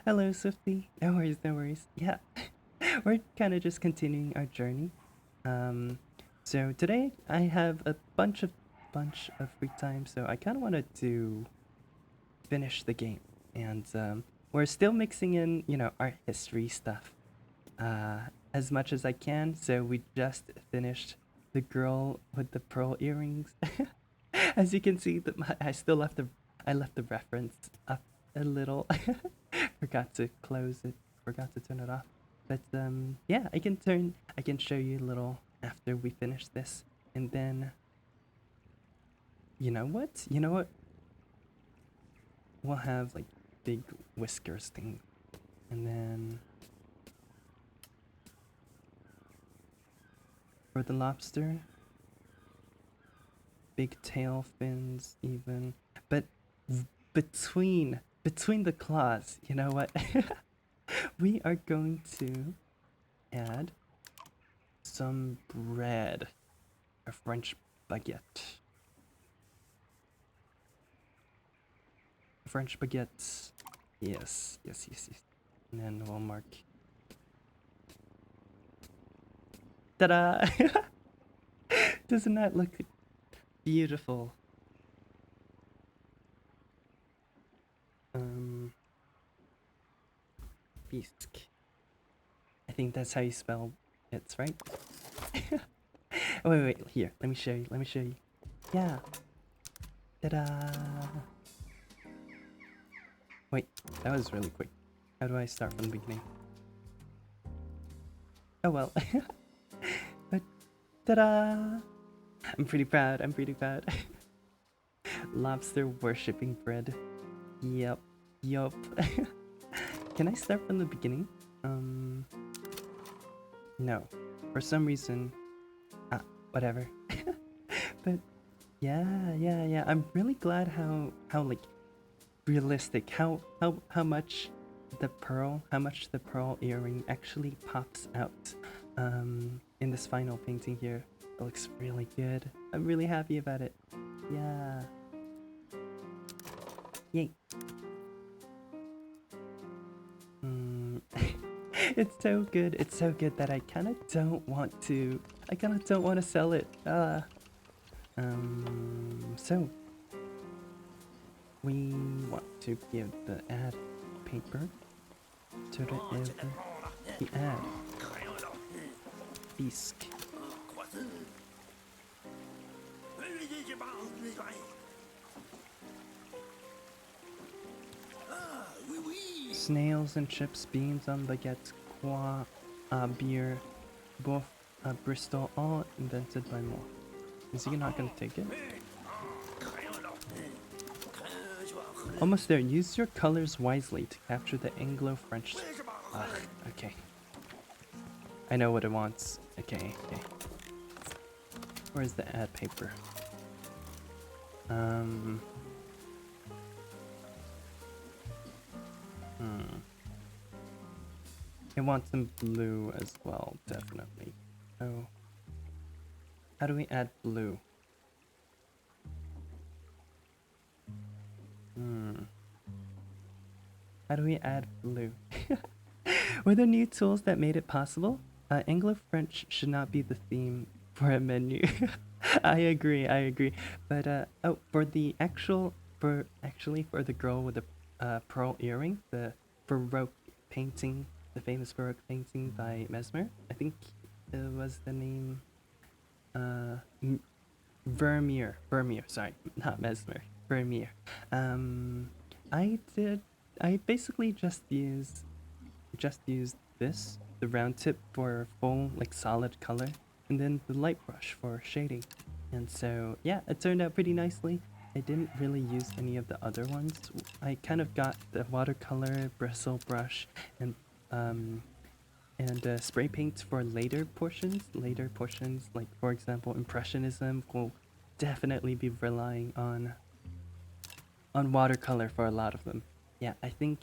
Hello, Swifty. No worries, no worries. Yeah, we're kind of just continuing our journey. So today I have a bunch of free time, so I kind of wanted to finish the game, and we're still mixing in, you know, art history stuff as much as I can. So we just finished the girl with the pearl earrings. As you can see, I still left the reference up a little. Forgot to close it. Forgot to turn it off. But yeah, I can show you a little after we finish this, and then you know what? We'll have like big whiskers thing, and then for the lobster, big tail fins even, but between the claws, you know what? We are going to add some bread, a French baguette. French baguettes. Yes. And then we'll mark. Ta-da! Doesn't that look beautiful? Bisque. I think that's how you spell it, right? Oh, wait, here. Let me show you. Yeah. Ta-da! Wait, that was really quick. How do I start from the beginning? Oh well. But ta-da! I'm pretty proud. Lobster worshipping bread. Yup. Can I start from the beginning? No. For some reason. Whatever. But yeah. I'm really glad how like realistic, how much the pearl earring actually pops out in this final painting here. It looks really good. I'm really happy about it. Yeah. Yay. It's so good that I kind of don't want to sell it. So we want to give the ad paper to the ad. Bisque. snails and chips, beans, baguettes, croix, beer, both Bristol, all invented by Moore. Is he not gonna take it? Almost there. Use your colors wisely to capture the Anglo-French. Ugh, okay. I know what it wants. Okay. Where's the ad paper? It wants some blue as well, definitely. Oh. How do we add blue? How do we add blue? Were there new tools that made it possible? Anglo-French should not be the theme for a menu. I agree. But for the girl with the pearl earring, the Baroque painting, the famous Baroque painting by Mesmer, I think it was the name. Vermeer. Sorry, not Mesmer. Vermeer. I basically just used this, the round tip for full, like, solid color, and then the light brush for shading. And so, yeah, it turned out pretty nicely. I didn't really use any of the other ones. I kind of got the watercolor, bristle brush, and spray paints for later portions. Like, for example, Impressionism will definitely be relying on watercolor for a lot of them. Yeah, I think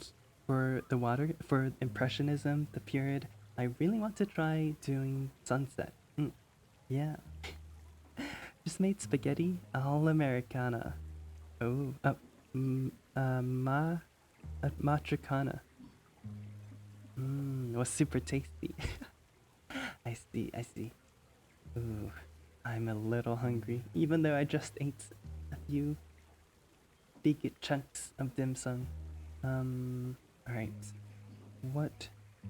for Impressionism, the period, I really want to try doing sunset. Yeah. Just made spaghetti all Americana. Oh, matricana. It was super tasty. I see. Ooh, I'm a little hungry, even though I just ate a few big chunks of dim sum. Alright. How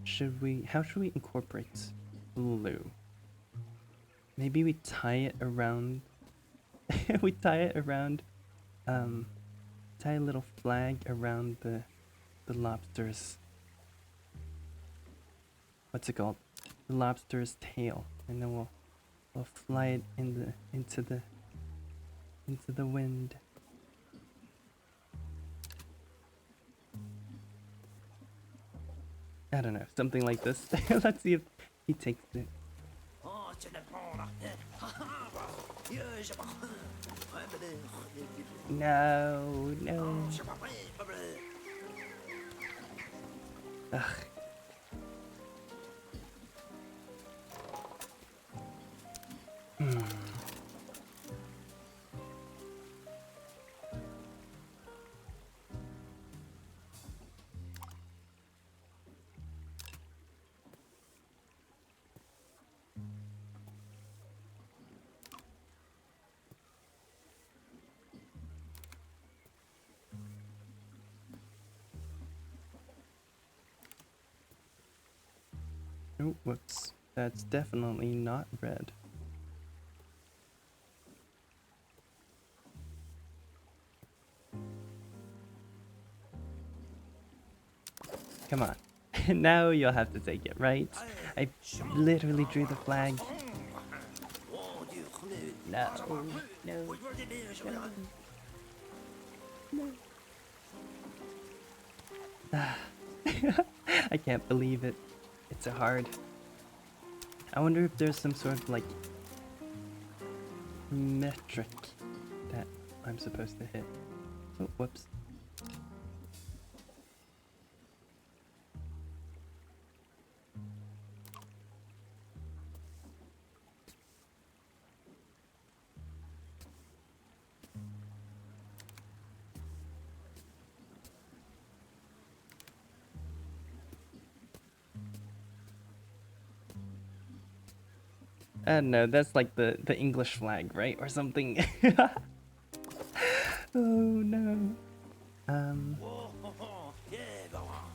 should we incorporate blue? Maybe we tie it around, tie a little flag around the lobster's, what's it called? The lobster's tail, and then we'll fly it into the wind. I don't know, something like this. Let's see if he takes it. No. Ugh. Oh, whoops. That's definitely not red. Come on. Now you'll have to take it, right? I literally drew the flag. No. I can't believe it. It's so hard. I wonder if there's some sort of, like, metric that I'm supposed to hit. Oh, whoops. No, that's like the English flag, right? Or something. Oh no.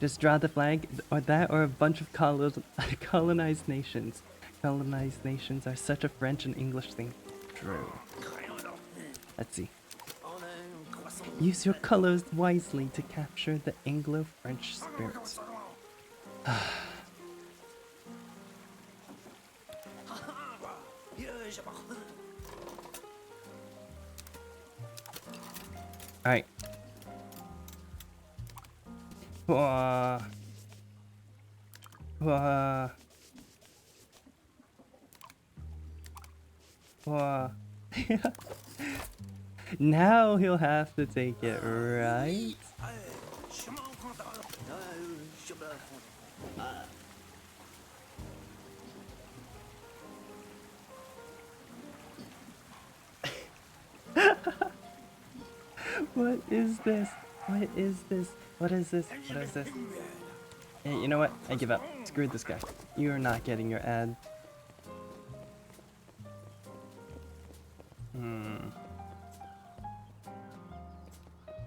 Just draw the flag, or that, or a bunch of colonized nations. Colonized nations are such a French and English thing. True. Let's see. Use your colors wisely to capture the Anglo-French spirit. Alright. Whoa. Whoa. Whoa. Now he'll have to take it, right? What is this? What is this? What is this? What is this? Hey, you know what? I give up. Screw this guy. You are not getting your ad.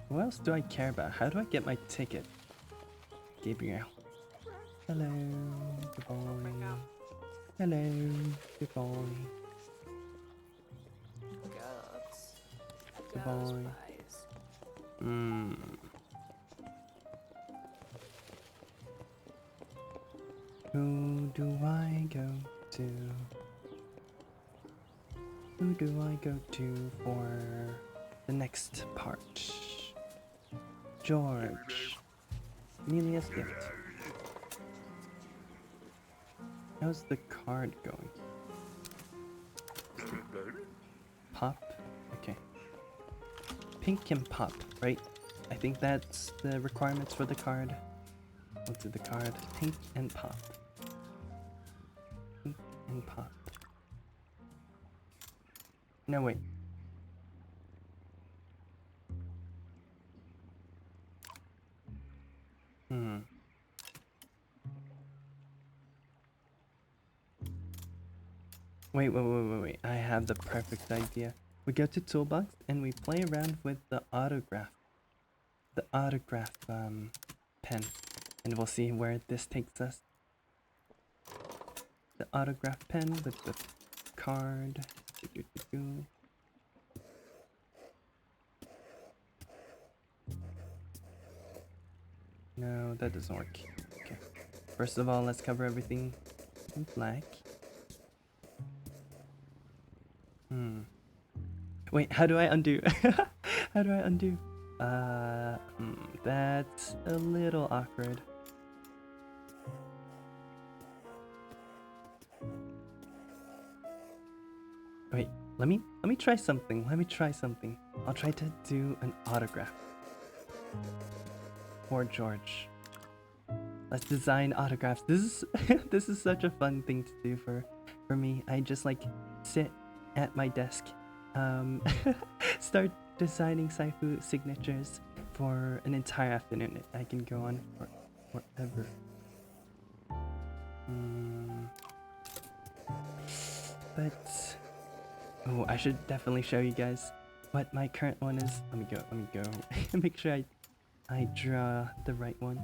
What else do I care about? How do I get my ticket? Gabriel. Hello, good boy. Hello, good boy. Good boy. Who do I go to? Who do I go to for the next part? George. Amelia's gift. How's the card going? Pop? Okay. Pink and pop, right? I think that's the requirements for the card. We'll do the card. Pink and pop. Pink and pop. No, wait. Wait. I have the perfect idea. We go to Toolbox and we play around with the autograph. The autograph pen. And we'll see where this takes us. The autograph pen with the card. No, that doesn't work. Okay. First of all, let's cover everything in black. Wait, how do I undo? How do I undo? That's a little awkward. Wait, let me try something. I'll try to do an autograph for George. Let's design autographs. This is such a fun thing to do for me. I just like sit at my desk, start designing Syphu signatures for an entire afternoon. I can go on forever. But oh, I should definitely show you guys what my current one is. Let me go. Make sure I draw the right one.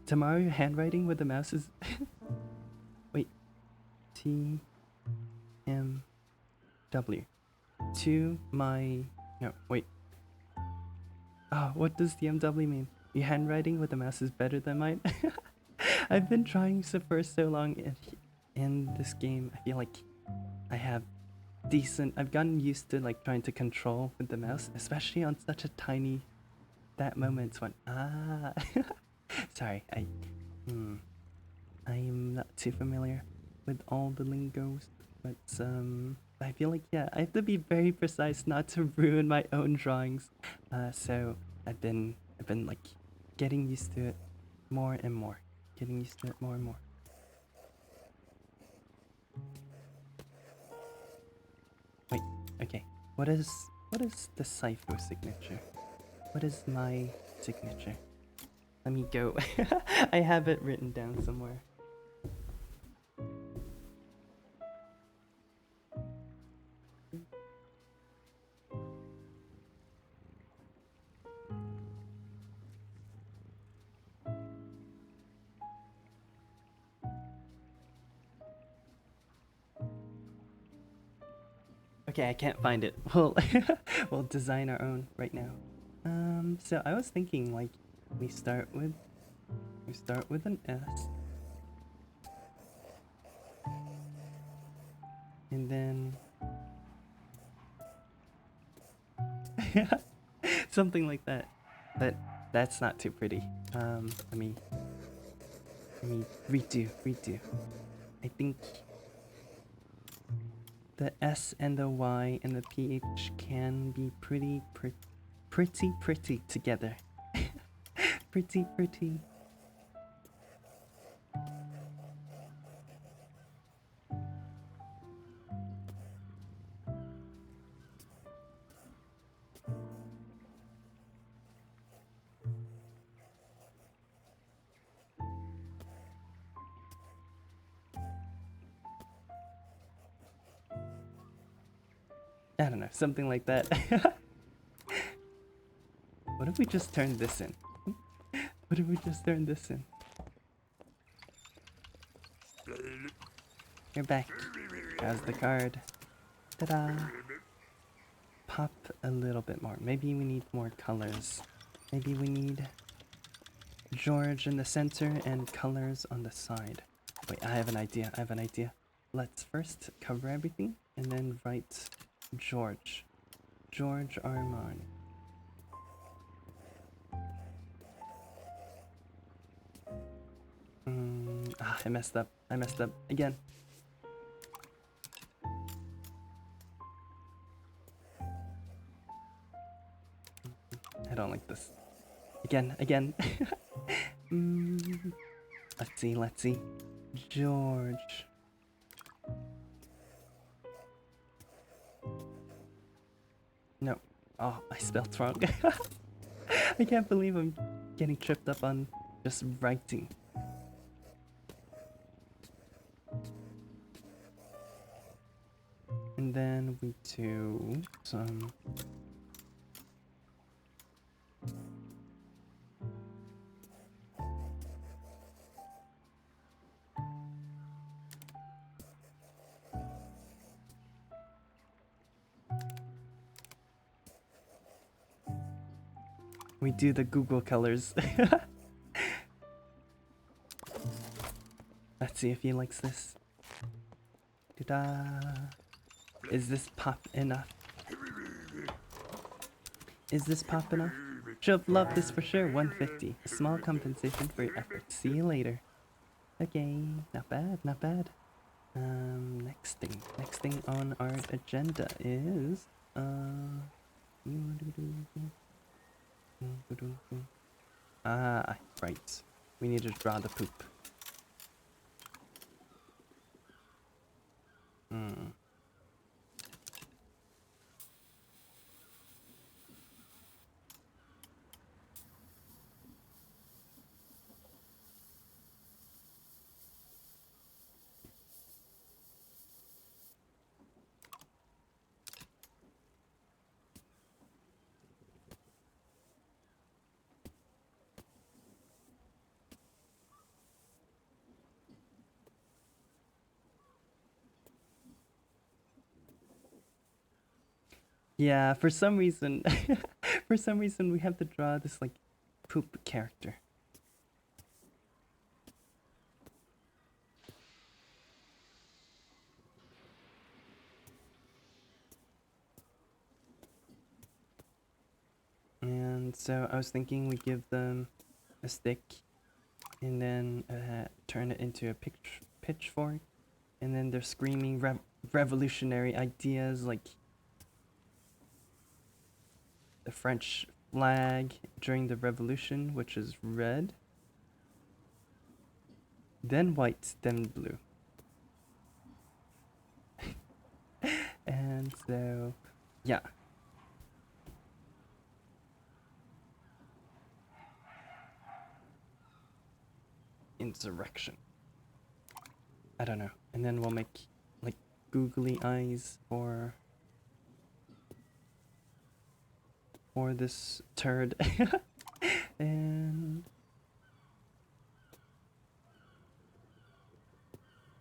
Tomorrow handwriting with the mouse is wait. T M W. To my no wait. Oh, what does the MW mean? Your handwriting with the mouse is better than mine. I've been trying for so long in this game. I feel like I have I've gotten used to like trying to control with the mouse, especially on such a tiny that moment when sorry, I'm not too familiar with all the lingos, but I feel like yeah, I have to be very precise not to ruin my own drawings. So I've been like getting used to it more and more. Wait, okay. What is the Syphu signature? What is my signature? Let me go. I have it written down somewhere. Okay, I can't find it. We'll design our own right now. So I was thinking like we start with an S, and then something like that. But that's not too pretty. Let me redo. I think the S and the Y and the PH can be pretty together. Pretty. I don't know, something like that. What if we just turn this in? What if we just turn this in? You're back. How's the card? Ta-da! Pop a little bit more. Maybe we need more colors. Maybe we need George in the center and colors on the side. Wait, I have an idea. Let's first cover everything and then write George. George Armani. I messed up again. I don't like this. Again. Let's see. George. No. Oh, I spelled wrong. I can't believe I'm getting tripped up on just writing. And then we do some... We do the Google colors. Let's see if he likes this. Ta-da! Is this pop enough? She'll love this for sure. 150. A small compensation for your efforts. See you later. Okay, not bad. Next thing on our agenda is right. We need to draw the poop. Yeah, for some reason, we have to draw this like poop character. And so I was thinking we give them a stick and then turn it into a pitchfork, and then they're screaming revolutionary ideas like the French flag during the revolution, which is red, then white, then blue. And so, yeah. Insurrection. I don't know. And then we'll make like googly eyes for this turd. And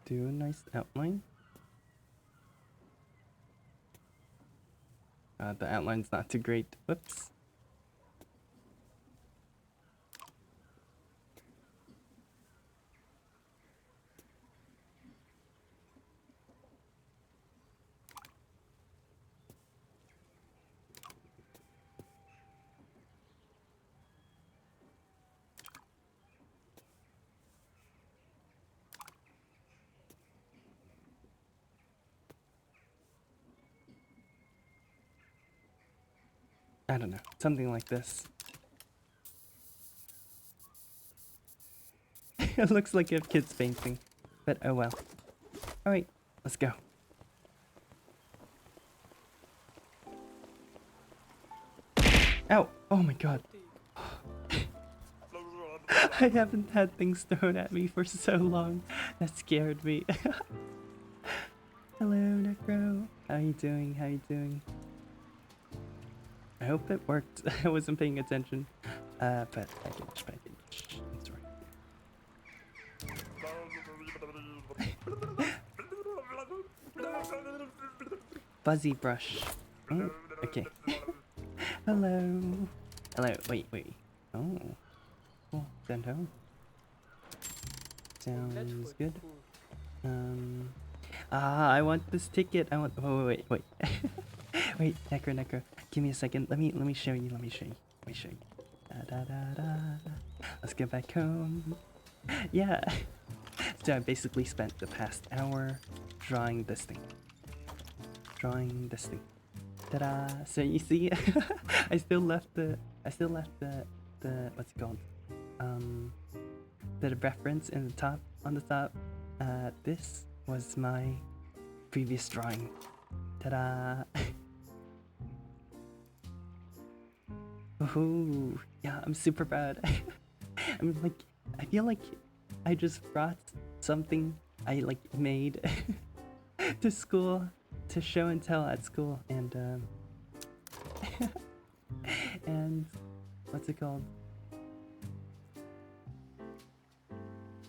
do a nice outline. The outline's not too great. Whoops. I don't know, something like this. It looks like a kid's painting, but oh well. Alright, let's go. Ow! Oh my god. I haven't had things thrown at me for so long. That scared me. Hello, Necro. How you doing? How you doing? I hope it worked. I wasn't paying attention. But package. It's right. Fuzzy brush. Oh, okay. Hello. Hello. Wait. Oh. Cool. Send home. Sounds good. I want this ticket. I want. Oh, wait. Wait, Necro. Give me a second. Let me show you. Let's get back home. Yeah. So I basically spent the past hour drawing this thing. Ta-da! So you see, I still left the what's it called? The reference in the top, on the top. This was my previous drawing. Ta-da! Ooh, yeah, I'm super proud. I feel like I just brought something I made to school to show and tell at school, and and what's it called?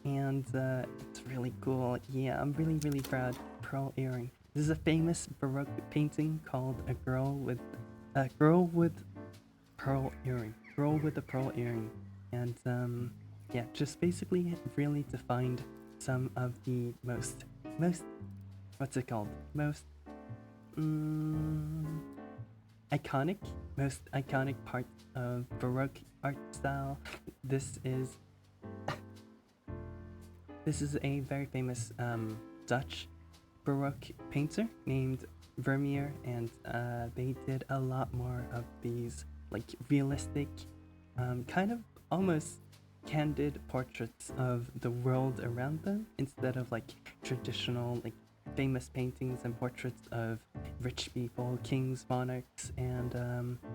And it's really cool. Yeah, I'm really proud. Pearl earring. This is a famous Baroque painting called a girl with pearl earring. Girl with a pearl earring. And yeah, just basically really defined some of the most what's it called? Most iconic parts of Baroque art style. This is a very famous Dutch Baroque painter named Vermeer, and they did a lot more of these realistic, kind of almost candid portraits of the world around them, instead of traditional famous paintings and portraits of rich people, kings, monarchs, and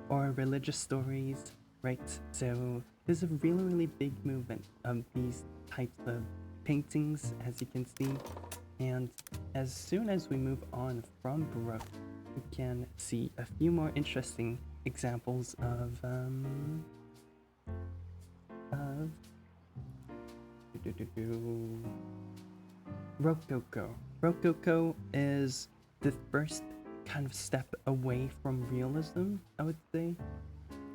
or religious stories, right? So there's a really big movement of these types of paintings, as you can see, and as soon as we move on from Baroque, we can see a few more interesting examples of Rococo. Rococo is the first kind of step away from realism, I would say,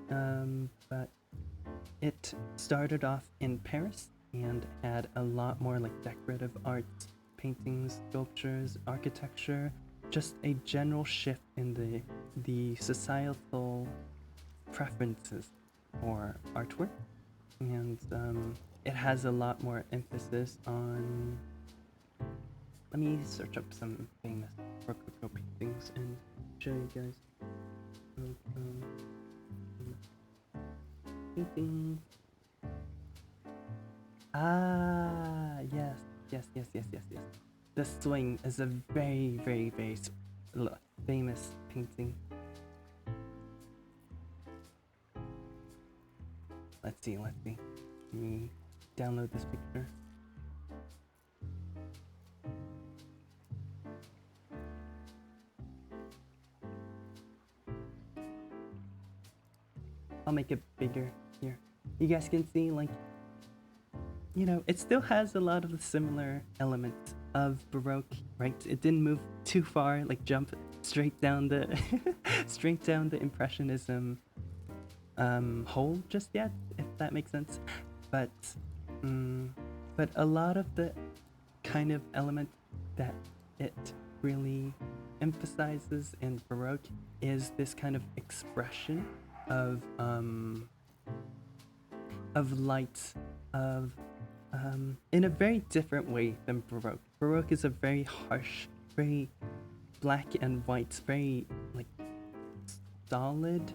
but it started off in Paris and had a lot more decorative art, paintings, sculptures, architecture, just a general shift in the societal preferences for artwork, and it has a lot more emphasis on. Let me search up some famous Rococo paintings and show you guys. Painting. Yes. The Swing is a very famous painting. Let's see. Let me download this picture. I'll make it bigger here. You guys can see, it still has a lot of the similar elements of Baroque, right? It didn't move too far, jump straight down the straight down the impressionism hole just yet, if that makes sense. But but a lot of the kind of element that it really emphasizes in Baroque is this kind of expression of light, of in a very different way than Baroque. Baroque is a very harsh, very black and white, very like solid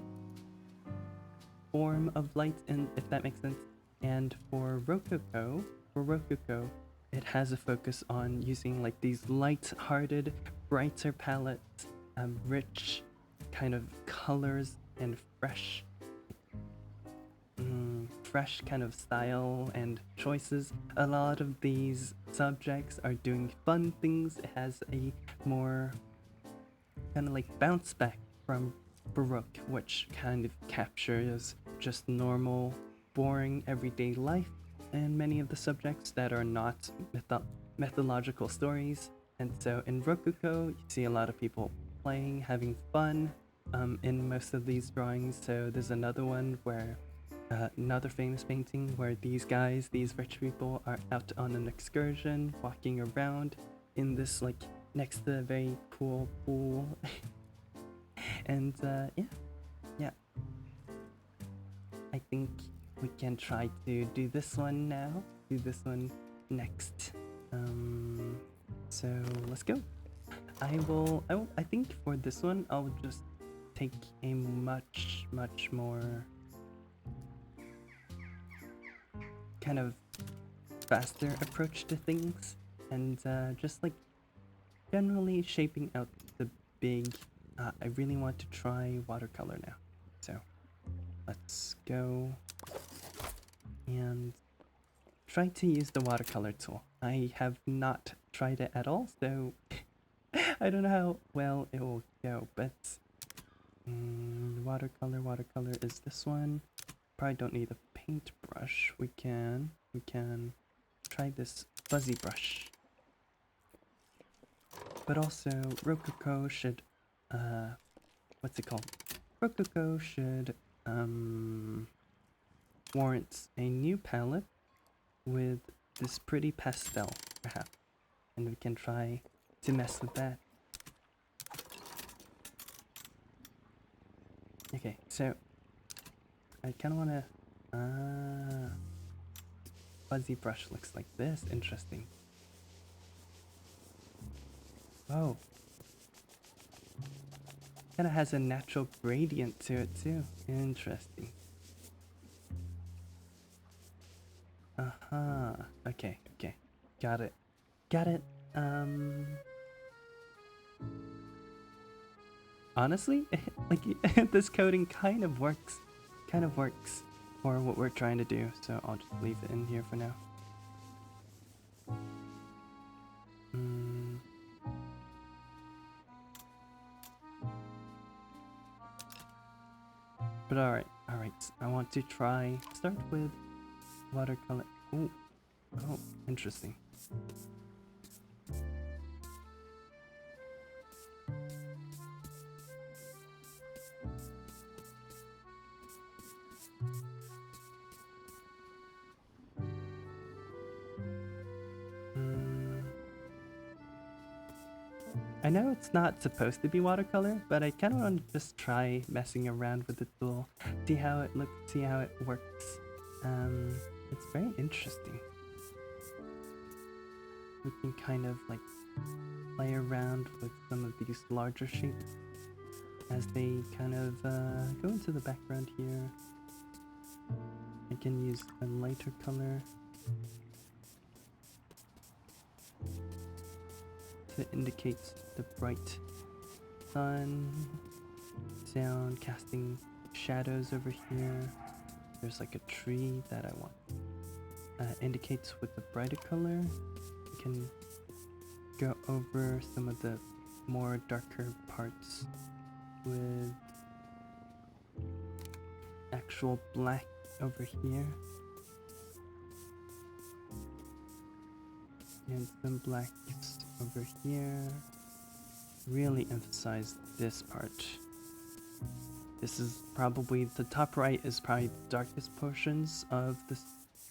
form of light, and if that makes sense. And for Rococo, it has a focus on using like these light-hearted, brighter palettes, rich kind of colors, and fresh kind of style and choices. A lot of these subjects are doing fun things. It has a more kind of like bounce back from Baroque, which kind of captures just normal, boring, everyday life, and many of the subjects that are not mythological stories. And so in Rococo, you see a lot of people playing, having fun in most of these drawings. So there's another one where another famous painting where these guys, these rich people, are out on an excursion, walking around in this like next to a very cool pool. And yeah, I think we can try to do this one now, do this one next. So let's go. I think for this one I'll just take a much more kind of faster approach to things, and just like generally shaping out the big I really want to try watercolor now, so let's go and try to use the watercolor tool. I have not tried it at all, so I don't know how well it will go, but watercolor is this one. Probably don't need a paintbrush. We can try this fuzzy brush. But also Rococo should what's it called? Rococo should warrants a new palette with this pretty pastel, perhaps, and we can try to mess with that. Okay, so I kind of want to fuzzy brush looks like this. Interesting. Oh, kind of has a natural gradient to it too. Interesting. Okay, got it. Honestly, like this coding kind of works for what we're trying to do, so I'll just leave it in here for now. But alright, I want to start with watercolor. Oh, interesting. I know it's not supposed to be watercolor, but I kind of want to just try messing around with the tool, see how it looks, see how it works. It's very interesting. We can kind of like play around with some of these larger shapes as they kind of go into the background here. I can use a lighter color to indicate the bright sun, sound, casting shadows over here. There's like a tree that I want. Indicates with the brighter color. We can go over some of the more darker parts with actual black over here. And some blacks over here. really emphasize this part. This is probably, the top right is probably the darkest portions of this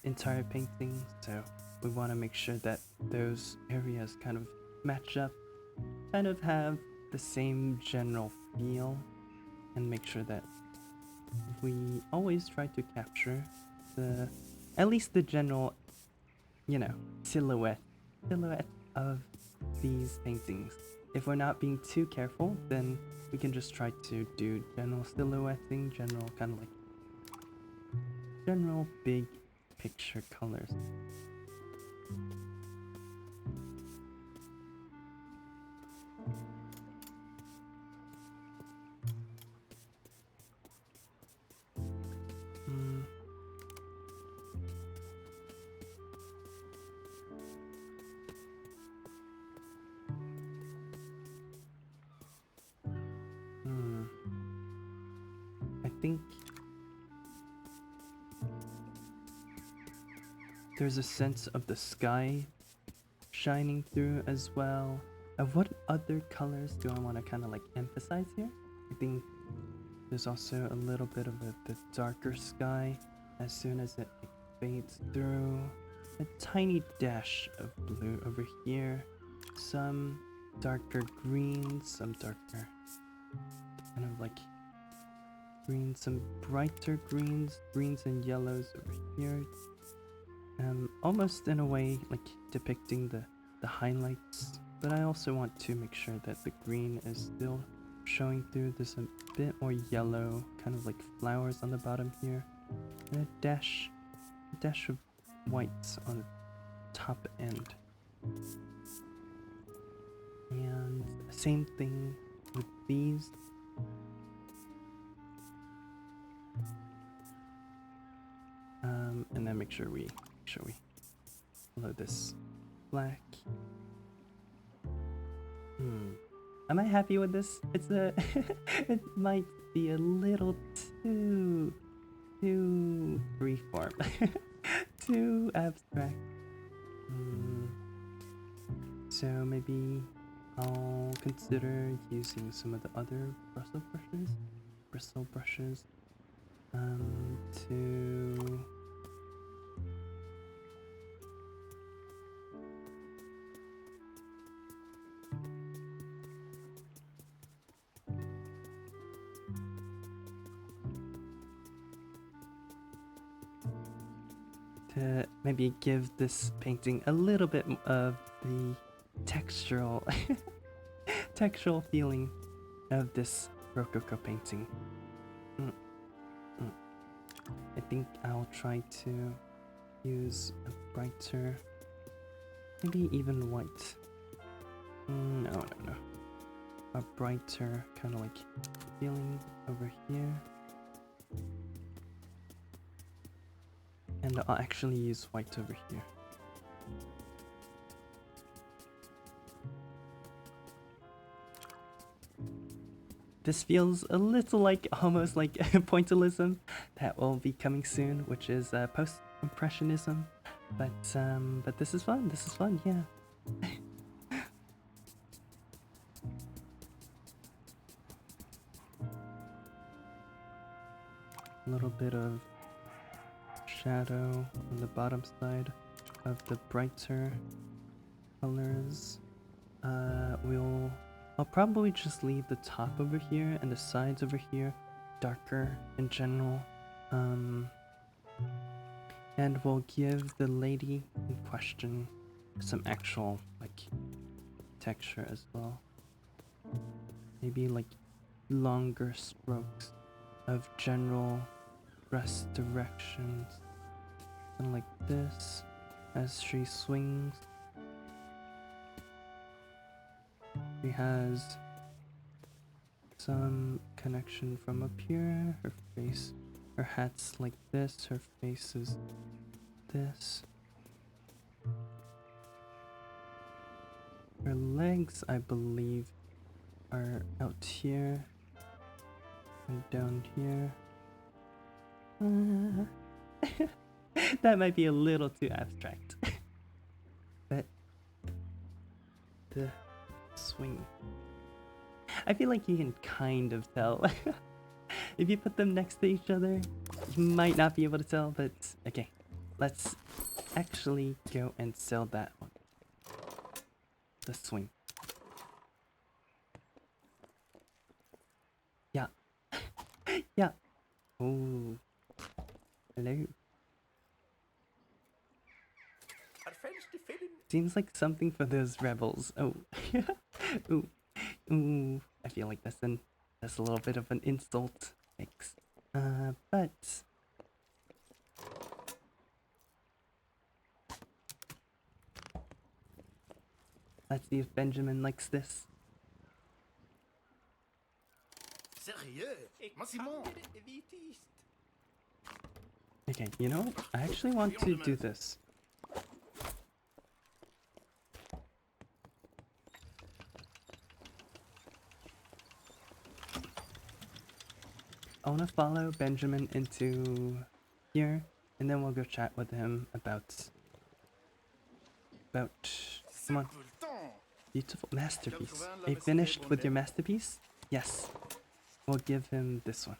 entire painting, so we want to make sure that those areas kind of match up, kind of have the same general feel, and make sure that we always try to capture at least the general, you know, silhouette of these paintings. If we're not being too careful, then we can just try to do general silhouetting, general kind of like general big picture colors. I think there's a sense of the sky shining through as well. What other colors do I want to kind of like emphasize here? I think there's also a little bit of the darker sky as soon as it fades through. A tiny dash of blue over here. Some darker greens, some darker kind of like green, some brighter greens and yellows over here. Almost in a way like depicting the highlights, but I also want to make sure that the green is still showing through. There's a bit more yellow, kind of like flowers on the bottom here, and a dash of whites on the top end. And same thing with these. And then make sure we follow this black. Am I happy with this? It's a it might be a little too freeform, too abstract. So maybe I'll consider using some of the other bristle brushes to maybe give this painting a little bit of the textural feeling of this Rococo painting. I think I'll try to use a brighter, maybe even white. No. A brighter kind of like feeling over here. And I'll actually use white over here. This feels a little like, almost like pointillism that will be coming soon, which is post-impressionism. But this is fun. This is fun, yeah. A little bit of shadow on the bottom side of the brighter colors. I'll probably just leave the top over here and the sides over here darker in general. And we'll give the lady in question some actual like texture as well. Maybe like longer strokes of general breast directions. And like this as she swings. She has some connection from up here. Her face, her hat's like this, her face is this. Her legs, I believe, are out here and down here. That might be a little too abstract. But the swing I feel like you can kind of tell. If you put them next to each other, you might not be able to tell, but okay. Let's actually go and sell that one. The swing. Yeah. Yeah. Oh. Hello. Seems like something for those rebels. Oh. Ooh. Ooh. I feel like that's a little bit of an insult. Thanks. But let's see if Benjamin likes this. Okay, you know, I actually want to do this. I want to follow Benjamin into here, and then we'll go chat with him about... Come on. Beautiful masterpiece. Are you finished with your masterpiece? Yes. We'll give him this one.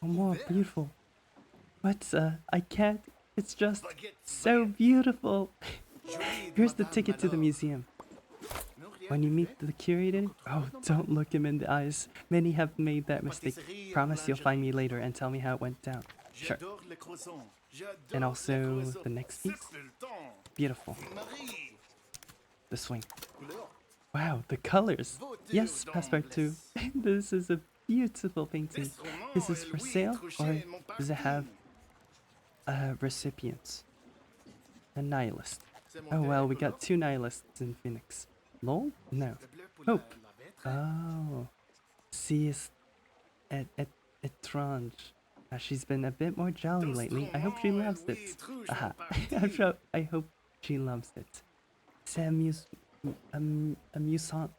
Oh, more beautiful. What? I can't. It's just so beautiful. Here's the ticket to the museum. When you meet the curator, oh, don't look him in the eyes. Many have made that mistake. Promise you'll find me later and tell me how it went down. Sure. And also the next piece. Beautiful. The swing. Wow, the colors. Yes, Passpartout. This is a beautiful painting. Is this for sale or does it have recipients? A nihilist. Oh well, we got 2 nihilists in Phoenix. Lol? No. Hope. Oh. She is étrange. She's been a bit more jolly lately. I hope she loves it. Aha. I hope she loves it. C'est amusant.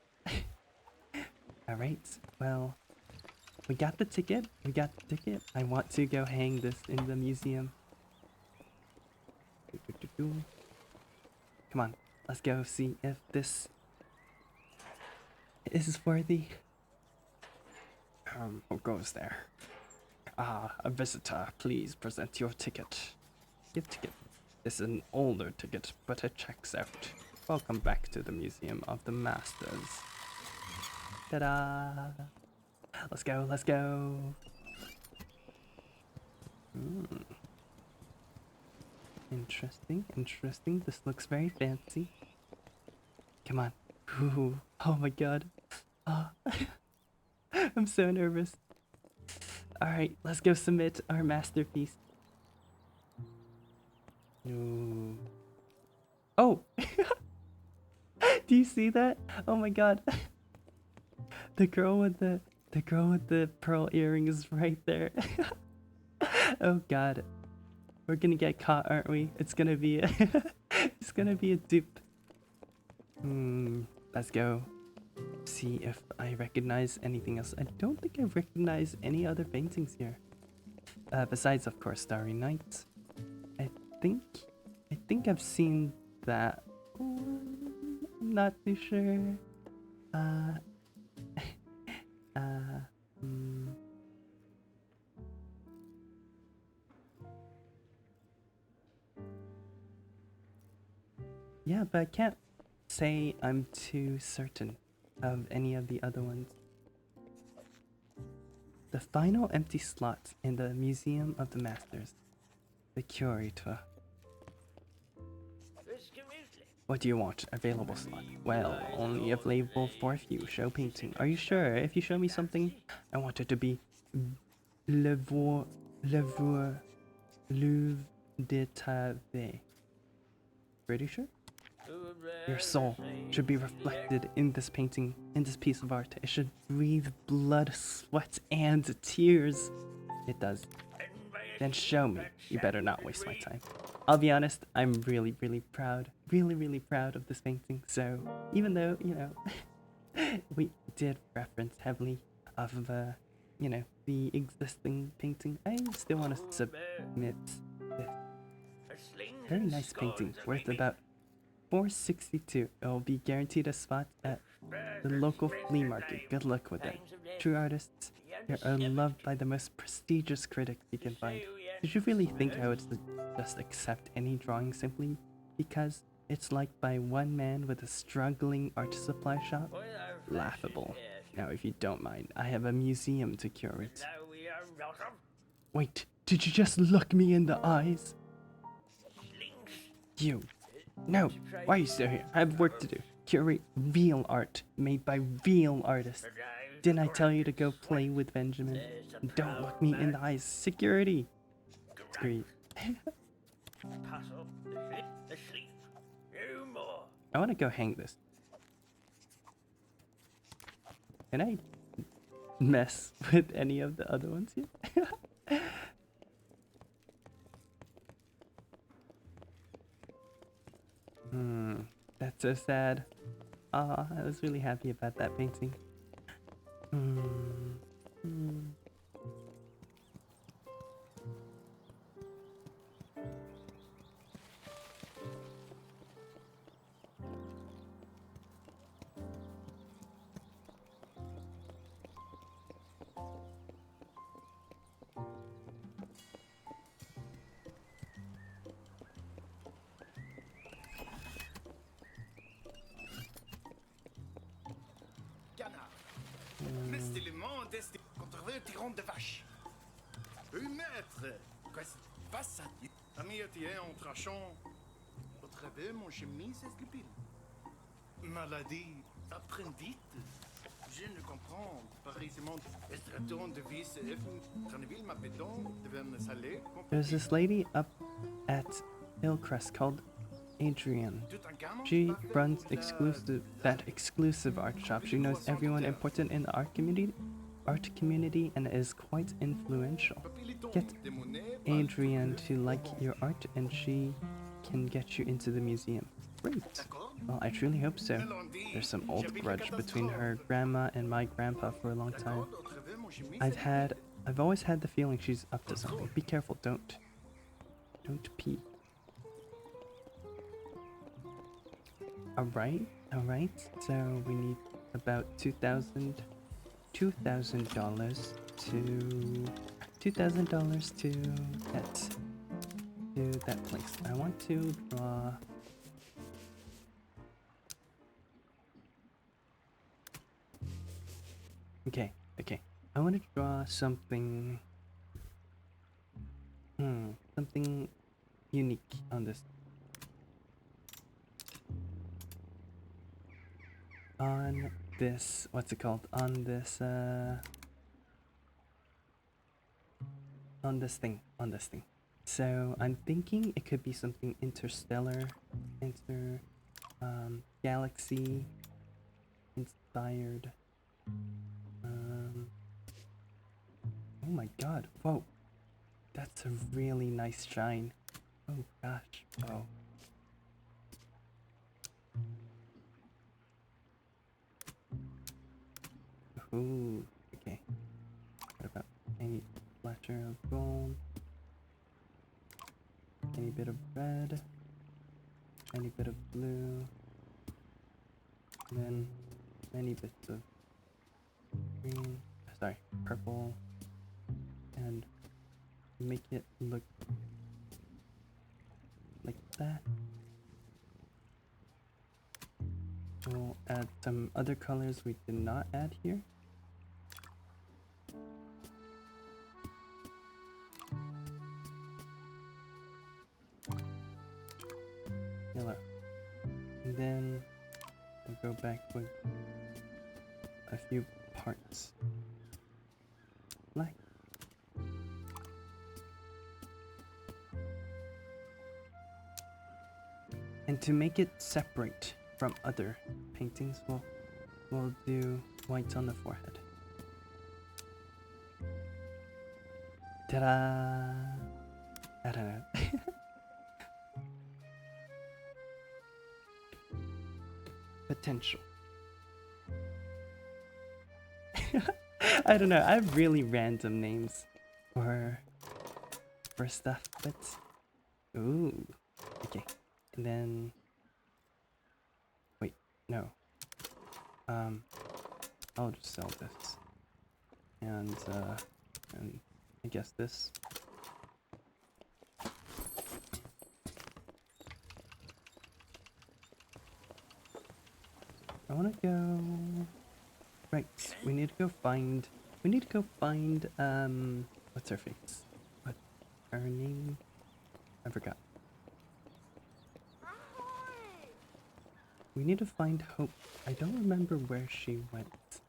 Alright, well, we got the ticket. I want to go hang this in the museum. Come on, let's go see if this is worthy. Who goes there? Ah, a visitor. Please present your ticket. Give ticket. This is an older ticket, but it checks out. Welcome back to the Museum of the Masters. Ta-da! Let's go, let's go! Interesting, interesting. This looks very fancy. Come on. Ooh, oh my god. I'm so nervous. Alright, let's go submit our masterpiece. Ooh. Oh! Do you see that? Oh my god. The girl with the pearl earrings right there. Oh god. We're gonna get caught, aren't we? It's gonna be a it's gonna be a dupe. Let's go. See if I recognize anything else. I don't think I recognize any other paintings here. Besides of course Starry Night. I think I've seen that. I'm not too sure. Yeah, but I can't say I'm too certain of any of the other ones. The final empty slot in the Museum of the Masters. The curator. What do you want? Available slot. Well, only available for a few. Show painting. Are you sure? If you show me something, I want it to be Louvre d'État. Pretty sure? Your soul should be reflected in this painting, in this piece of art. It should breathe blood, sweat, and tears. It does. Then show me. You better not waste my time. I'll be honest, I'm really proud. Really proud of this painting. So, even though, you know, we did reference heavily of, you know, the existing painting, I still want to submit this. Very nice painting, worth about $462. It will be guaranteed a spot at the local flea market. Good luck with it. True artists here are loved by the most prestigious critics you can find. Did you really think I would just accept any drawing simply because it's liked by one man with a struggling art supply shop? Laughable. Now, if you don't mind, I have a museum to curate. Wait, did you just look me in the eyes? You. No, why are you still here? I have work to do. Curate real art made by real artists. Didn't I tell you to go play with Benjamin? Don't look me in the eyes. Security. Agreed. I want to go hang this. Can I mess with any of the other ones here? That's so sad. I was really happy about that painting. Contrôler un tyran de vache. Maître, quoi c'est pas ça? Ami tien en trachant au travers mon chemise escupile. Maladie apprendite. Je ne comprends pas récemment. Estraton de vis Carneville m'appétant devant salé. There's this lady up at Hillcrest called Adrian. She runs that exclusive art shop. She knows everyone important in the art community and is quite influential. Get Adrian to like your art and she can get you into the museum. Great. Well, I truly hope so. There's some old grudge between her grandma and my grandpa for a long time. I've always had the feeling she's up to something. Be careful, don't pee. Alright, so we need about $2,000 to that place. I want to draw okay. I want to draw something something unique on this. On this, what's it called? On this thing. So I'm thinking it could be something interstellar, galaxy inspired. Oh my god, whoa. That's a really nice shine. Oh gosh, whoa. Ooh, okay. What about any flasher of gold? Any bit of red? Any bit of blue? And then many bits of green, sorry, purple, and make it look like that. We'll add some other colors we did not add here. Yellow. And then we'll go back with a few parts. Black. And to make it separate from other paintings, we'll do white on the forehead. Ta-da! I don't know. Potential. I don't know. I have really random names for stuff, but ooh, okay. And then wait, no. I'll just sell this. And I guess this. I wanna go... Right, we need to go find... what's her face? What's her name? I forgot. We need to find Hope. I don't remember where she went.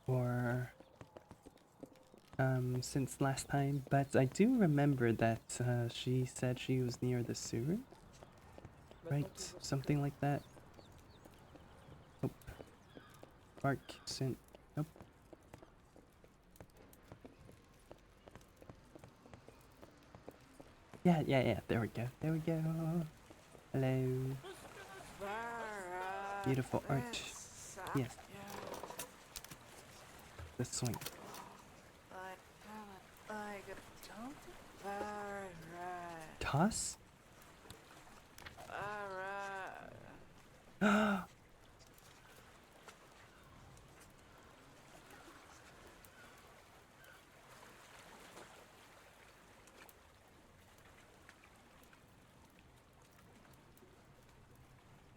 Or... since last time, but I do remember that she said she was near the sewer. Right? Something like that. Nope. Bark, Sin. Nope. Yeah, there we go. Hello. Beautiful art. Yes. The swing. Toss?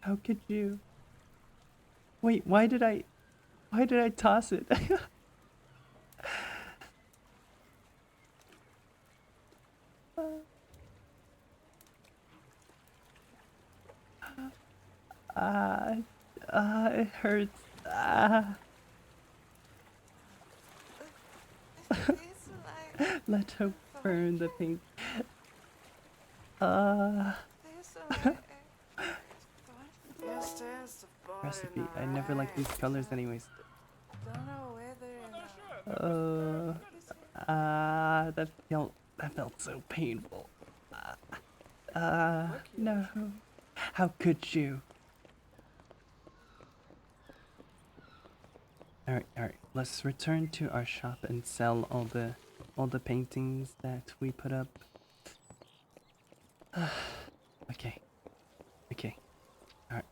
How could you? Wait, why did I toss it? It hurts. Let hope burn the paint. Recipe. I never liked these colors anyways. That felt so painful. No. How could you? Alright. Let's return to our shop and sell all the paintings that we put up. Okay. Alright.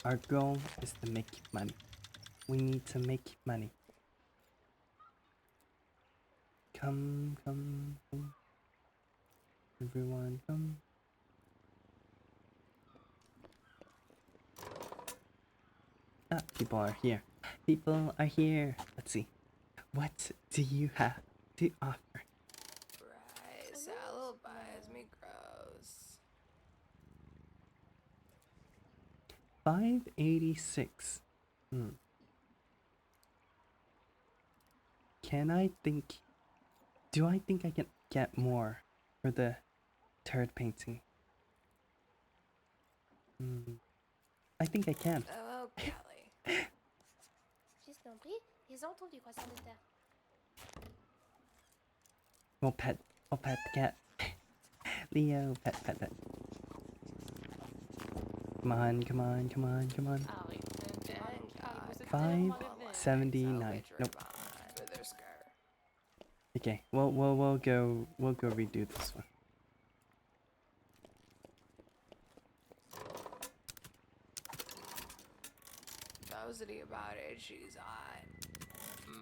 Our goal is to make money. We need to make money. Come. Everyone, come. People are here. Let's see. What do you have to offer? Right, salad buys me gross. 586. Do I think I can get more for the third painting? I think I can. Oh, Kelly. Je t'en prie, ils ont du croissant de terre. I'll pet the cat. Leo, pet. Come on. 579. Nope. Okay, we'll go redo this one. Nosity about it, she's hot.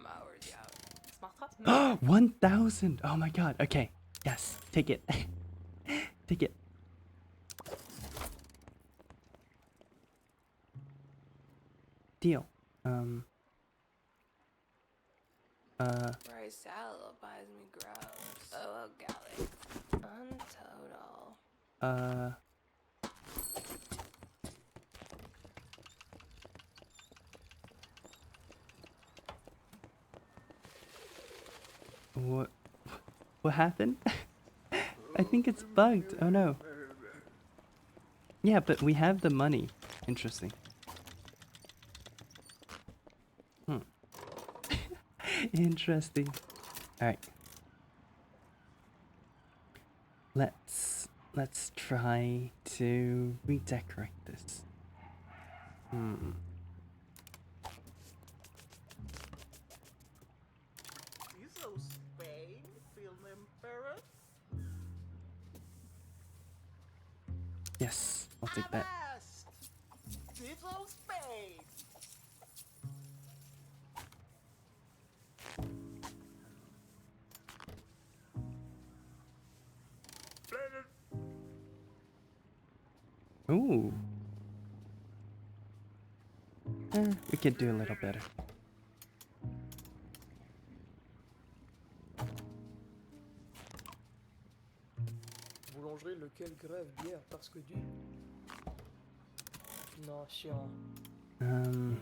Mowers out. 1,000! Oh my god, okay. Yes, take it. Take it. Deal. Right, salad buys me gross. Oh, golly. Total. What happened? I think it's bugged. Oh no. Yeah, but we have the money. Interesting. Interesting. Alright. Let's try to redecorate this. Yes, I'll take that. Ooh. We could do a little better. Boulangerie, lequel grève bière parce que du. Non, chiant. Hmm.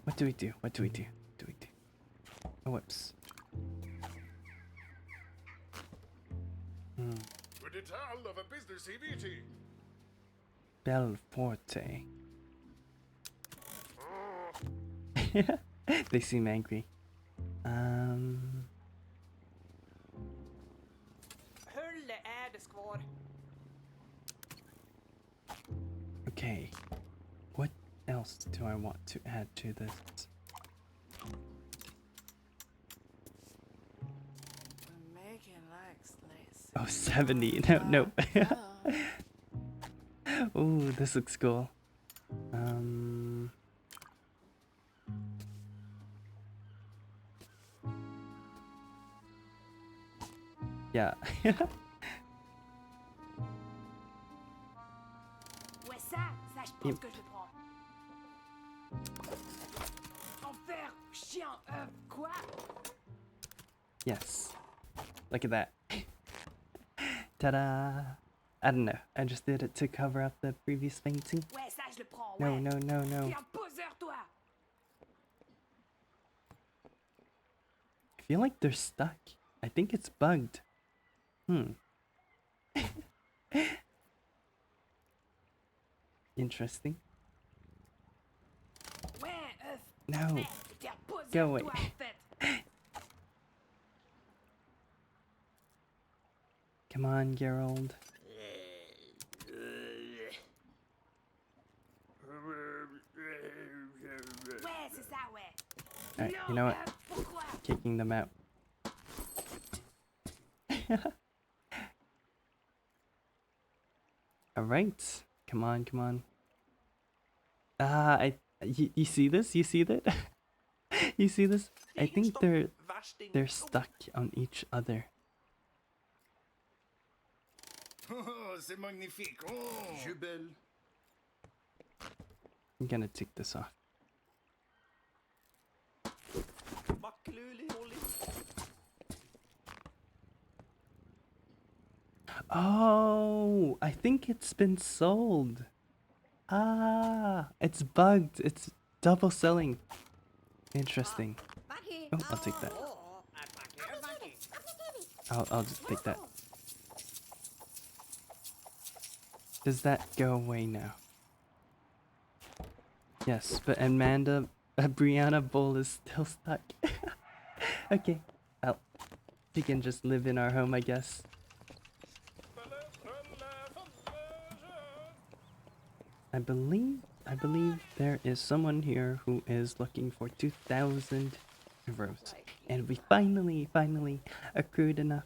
What do we do? What do we do? What do we do? Oh, whoops. With the tale of a business EVT. Belforte. They seem angry. Hölle är det skvar. Okay. What else do I want to add to this? Making like slices. Oh, 70. No, no. Ooh, this looks cool. Yeah. Ouais, ça je pense que je le prends. Enfer, chien, quoi? Yes. Look at that. Ta-da! I don't know. I just did it to cover up the previous painting. Ouais, ça je le prends, No, ouais. no, no, no. T'es un poseur, toi. I feel like they're stuck. I think it's bugged. Interesting. Ouais, No. t'es un poseur, Go away. toi, en fait. Come on, Gerald. Ouais, c'est ça, ouais. Alright, Non, you know what? pourquoi? Kicking them out. Alright. Come on, come on. You see this? You see that? You see this? I think they're stuck on each other. Oh, c'est magnifique. Oh. Jubel. I'm gonna take this off. Oh, I think it's been sold. Ah, it's bugged. It's double selling. Interesting. Oh, I'll take that. I'll just take that. Does that go away now? Yes, but Amanda, Brianna Bull is still stuck. Okay, well, she can just live in our home, I guess. I believe there is someone here who is looking for 2,000 euros, and we finally accrued enough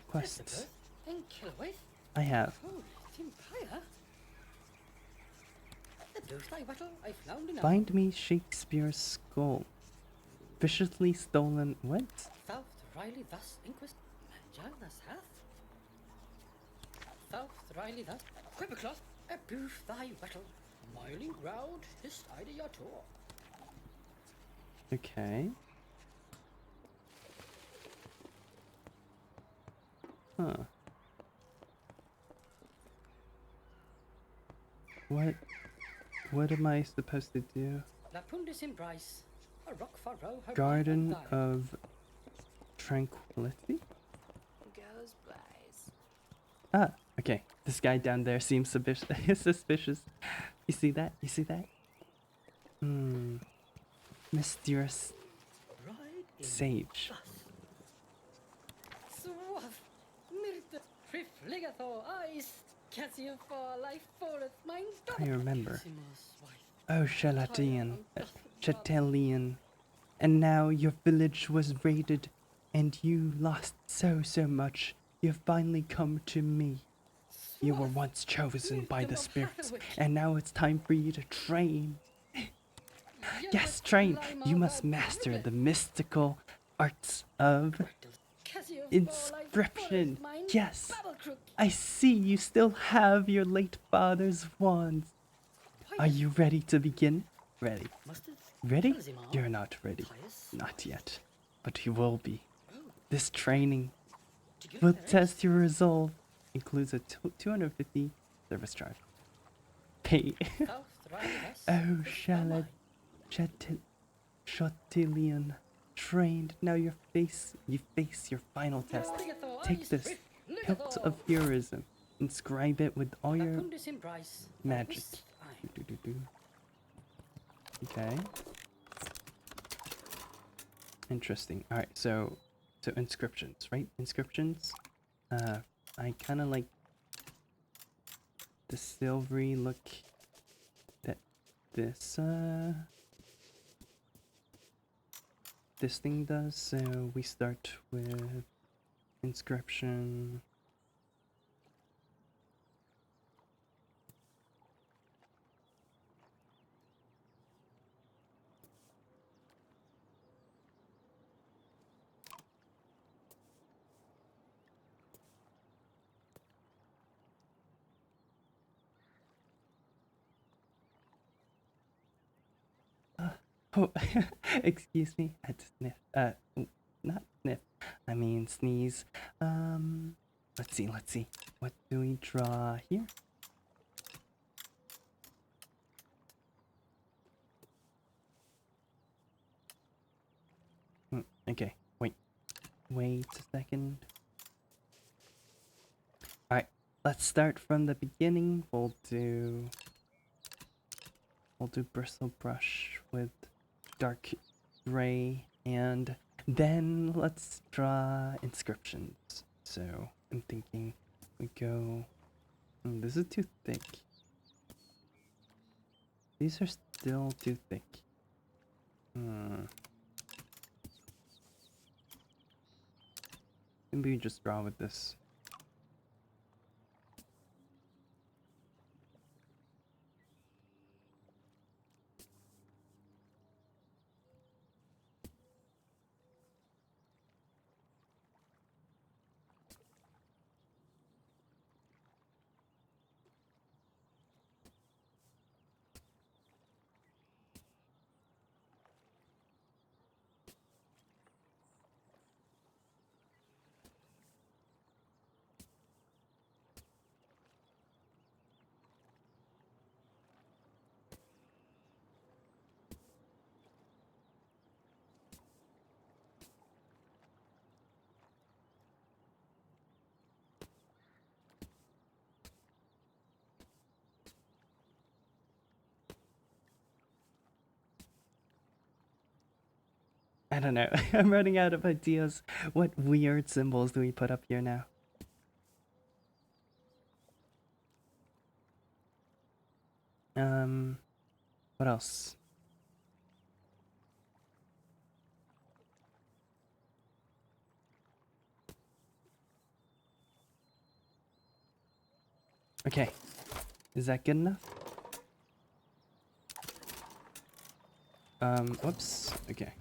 quests. I have. Find me Shakespeare's skull. Viciously stolen. What? South Riley thus inquest Janus hath. South Riley thus Quivercloth abuse thy wettle. Miling ground his idea tour. Okay. Huh. What am I supposed to do? Lapundis in Bryce. A rock furrow. Garden of Tranquility? Goes Blaze. Ah, okay. This guy down there seems suspicious. You see that? You see that? Hmm. Mysterious Right in sage. Suave, Mirte, Trifligathor, Ice, Cassia for life foreth mine. I remember. Casimus, wife. Oh, Chatelian. And now your village was raided, and you lost so much. You've finally come to me. You were once chosen by the spirits, and now it's time for you to train. Yes, train! You must master the mystical arts of inscription. Yes, I see you still have your late father's wands. Are you ready to begin? Ready. Ready? You're not ready. Not yet. But you will be. This training will test your resolve. Includes a 250 service charge. Pay. Oh, Chatilian. Trained. Now you face your final test. Take this. Hilt of heroism. Inscribe it with all your magic. Okay. Interesting. Alright, so inscriptions, right? Inscriptions. I kinda like the silvery look that this thing does, so we start with inscription. Oh, excuse me. I had to sniff. Not sniff. I mean sneeze. Let's see. What do we draw here? Okay. Wait a second. Alright. Let's start from the beginning. We'll do bristle brush with dark gray, and then let's draw inscriptions. So I'm thinking we go. This is too thick. These are still too thick. Maybe we just draw with this. I don't know. I'm running out of ideas. What weird symbols do we put up here now? What else? Okay. Is that good enough? Whoops. Okay.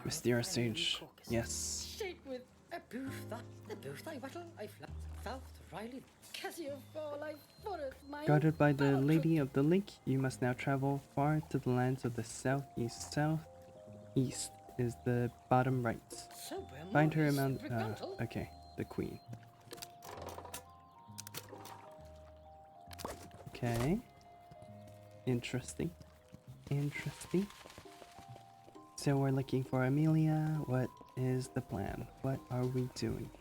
Mysterious Sage. Yes. Shake with a booth that the booth I wattle, I south Riley, Cassia for life foreth mine. Guarded by the Lady of the Lake, you must now travel far to the lands of the southeast. Southeast is the bottom right. Find her among. Okay, the Queen. Okay. Interesting. So we're looking for Amelia. What is the plan? What are we doing?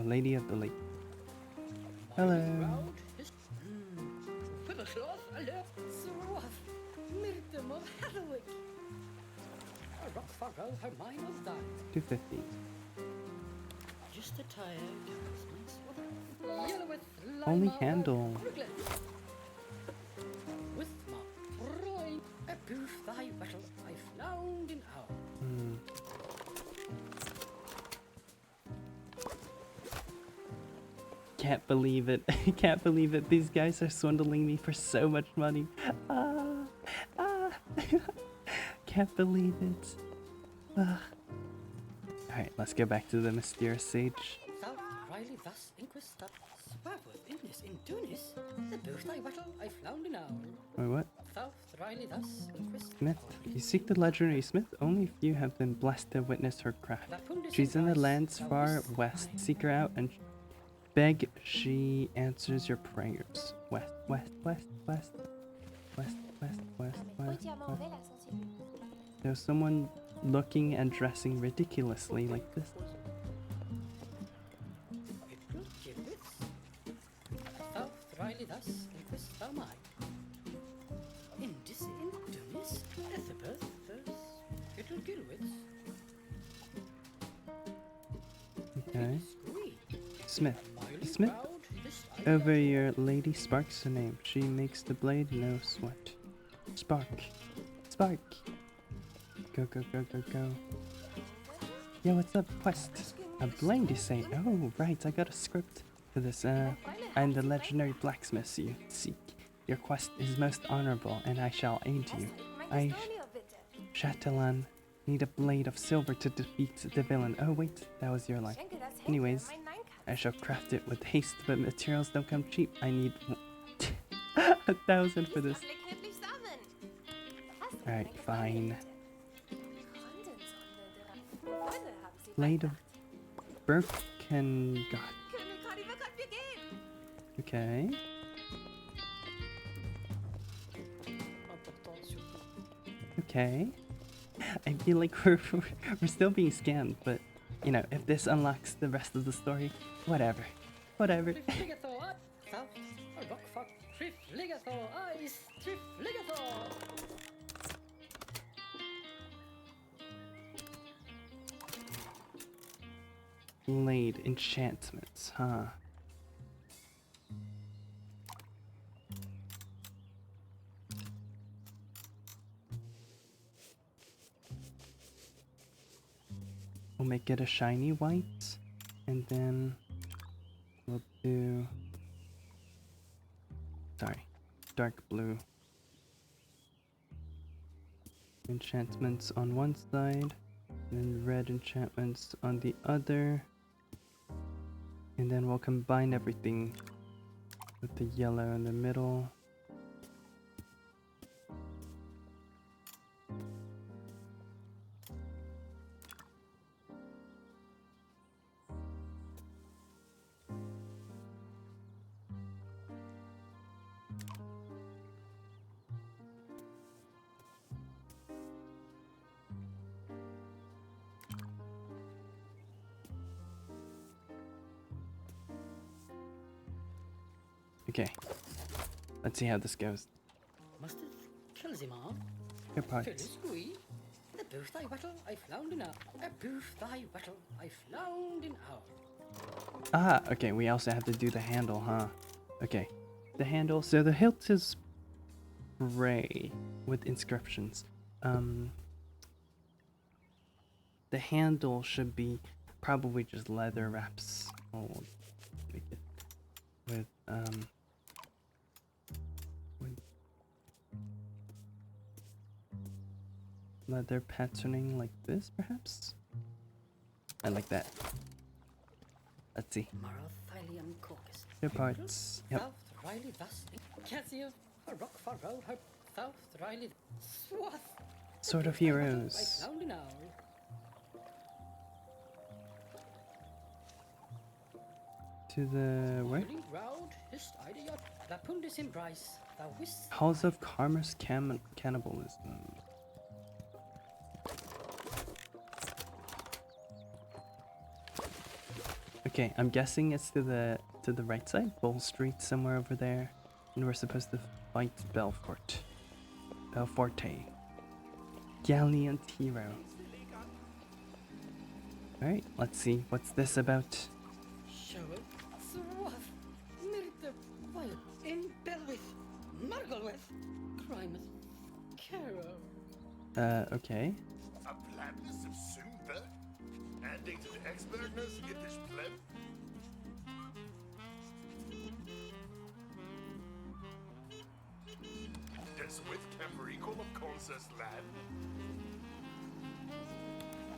Lady of the Lake. Hello. Whipplecloth, alert, Swath, Myrtum of Hathaway. A rock furrow, her mind was done. 250. Just a tired, yellow with Only lime handle. With my brine, a boof thy battle, I found in our. Can't believe it. Can't believe it. These guys are swindling me for so much money. Can't believe it. Alright, let's go back to the mysterious sage. Thou Riley thus inquisitor, Swabworth in this in Tunis, the boof thy battle, I found in our. Wait, what? Thou Riley thus inquisitor. Smith. You seek the legendary Smith? Only few have been blessed to witness her craft. She's in the lands far west. Seek her out and beg she answers your prayers. West, west, west, west, west, west, west, west, Entièrement west. vrai, la sensibilité. There's someone looking and dressing ridiculously like this. Thou Riley thus inquisitor mine. In this in Tunis, Elizabeth, it'll Gilwitz. Okay. Squee. Smith. Miley Smith? proud, this I Over your lady Spark's her name. She makes the blade no sweat. Spark. Spark. Go, go, go, go, go. Yeah, what's up? Quest. A blade, you say? Oh, right. I got a script for this. I'm the legendary blacksmith you seek. Your quest is most honorable, and I shall aid you. I, Chatelain, need a blade of silver to defeat the villain. Oh, wait. That was your line. Anyways, I shall craft it with haste, but materials don't come cheap. I need 1,000 for this. Alright, fine. Blade of Birkengot. Okay. Okay. I feel like we're still being scammed, but you know, if this unlocks the rest of the story, whatever. Whatever. Trifligathor, thou a rock fuck. Trifligathor, ice, Trifligathor. Blade enchantments, huh? We'll make it a shiny white, and then we'll do, sorry, dark blue. Enchantments on one side, and red enchantments on the other. And then we'll combine everything with the yellow in the middle. Okay, let's see how this goes. Mustard Kelzimar, Your parts. Phyllis Squee, the boof thy battle, I found in our. A boof thy battle, I found in our. Ah, okay, we also have to do the handle, huh? Okay, the handle, so the hilt is gray with inscriptions. The handle should be probably just leather wraps. Oh, make it with leather patterning like this, perhaps? I like that. Let's see. Marothylium caucus. Your parts. Yep. South Riley thus. Cassia, a rock far road, her. South Riley. Swath. Sword of I Heroes. found in our. To the where? Holy round, his idea. The pundis in Bryce. The whist. Halls of Karma's Cannibalism. Okay, I'm guessing it's to the right side. Bull Street somewhere over there. And we're supposed to fight Belfort. Belforte. Gallant hero. Alright, let's see. What's this about? Show it. Suave. Mirte. Violet. In Belwith. Margalwith. Crimus. Caro. Okay. A plebs of Syphu? Ending to the expertness in this pleb? Des with camp recall of Concess land?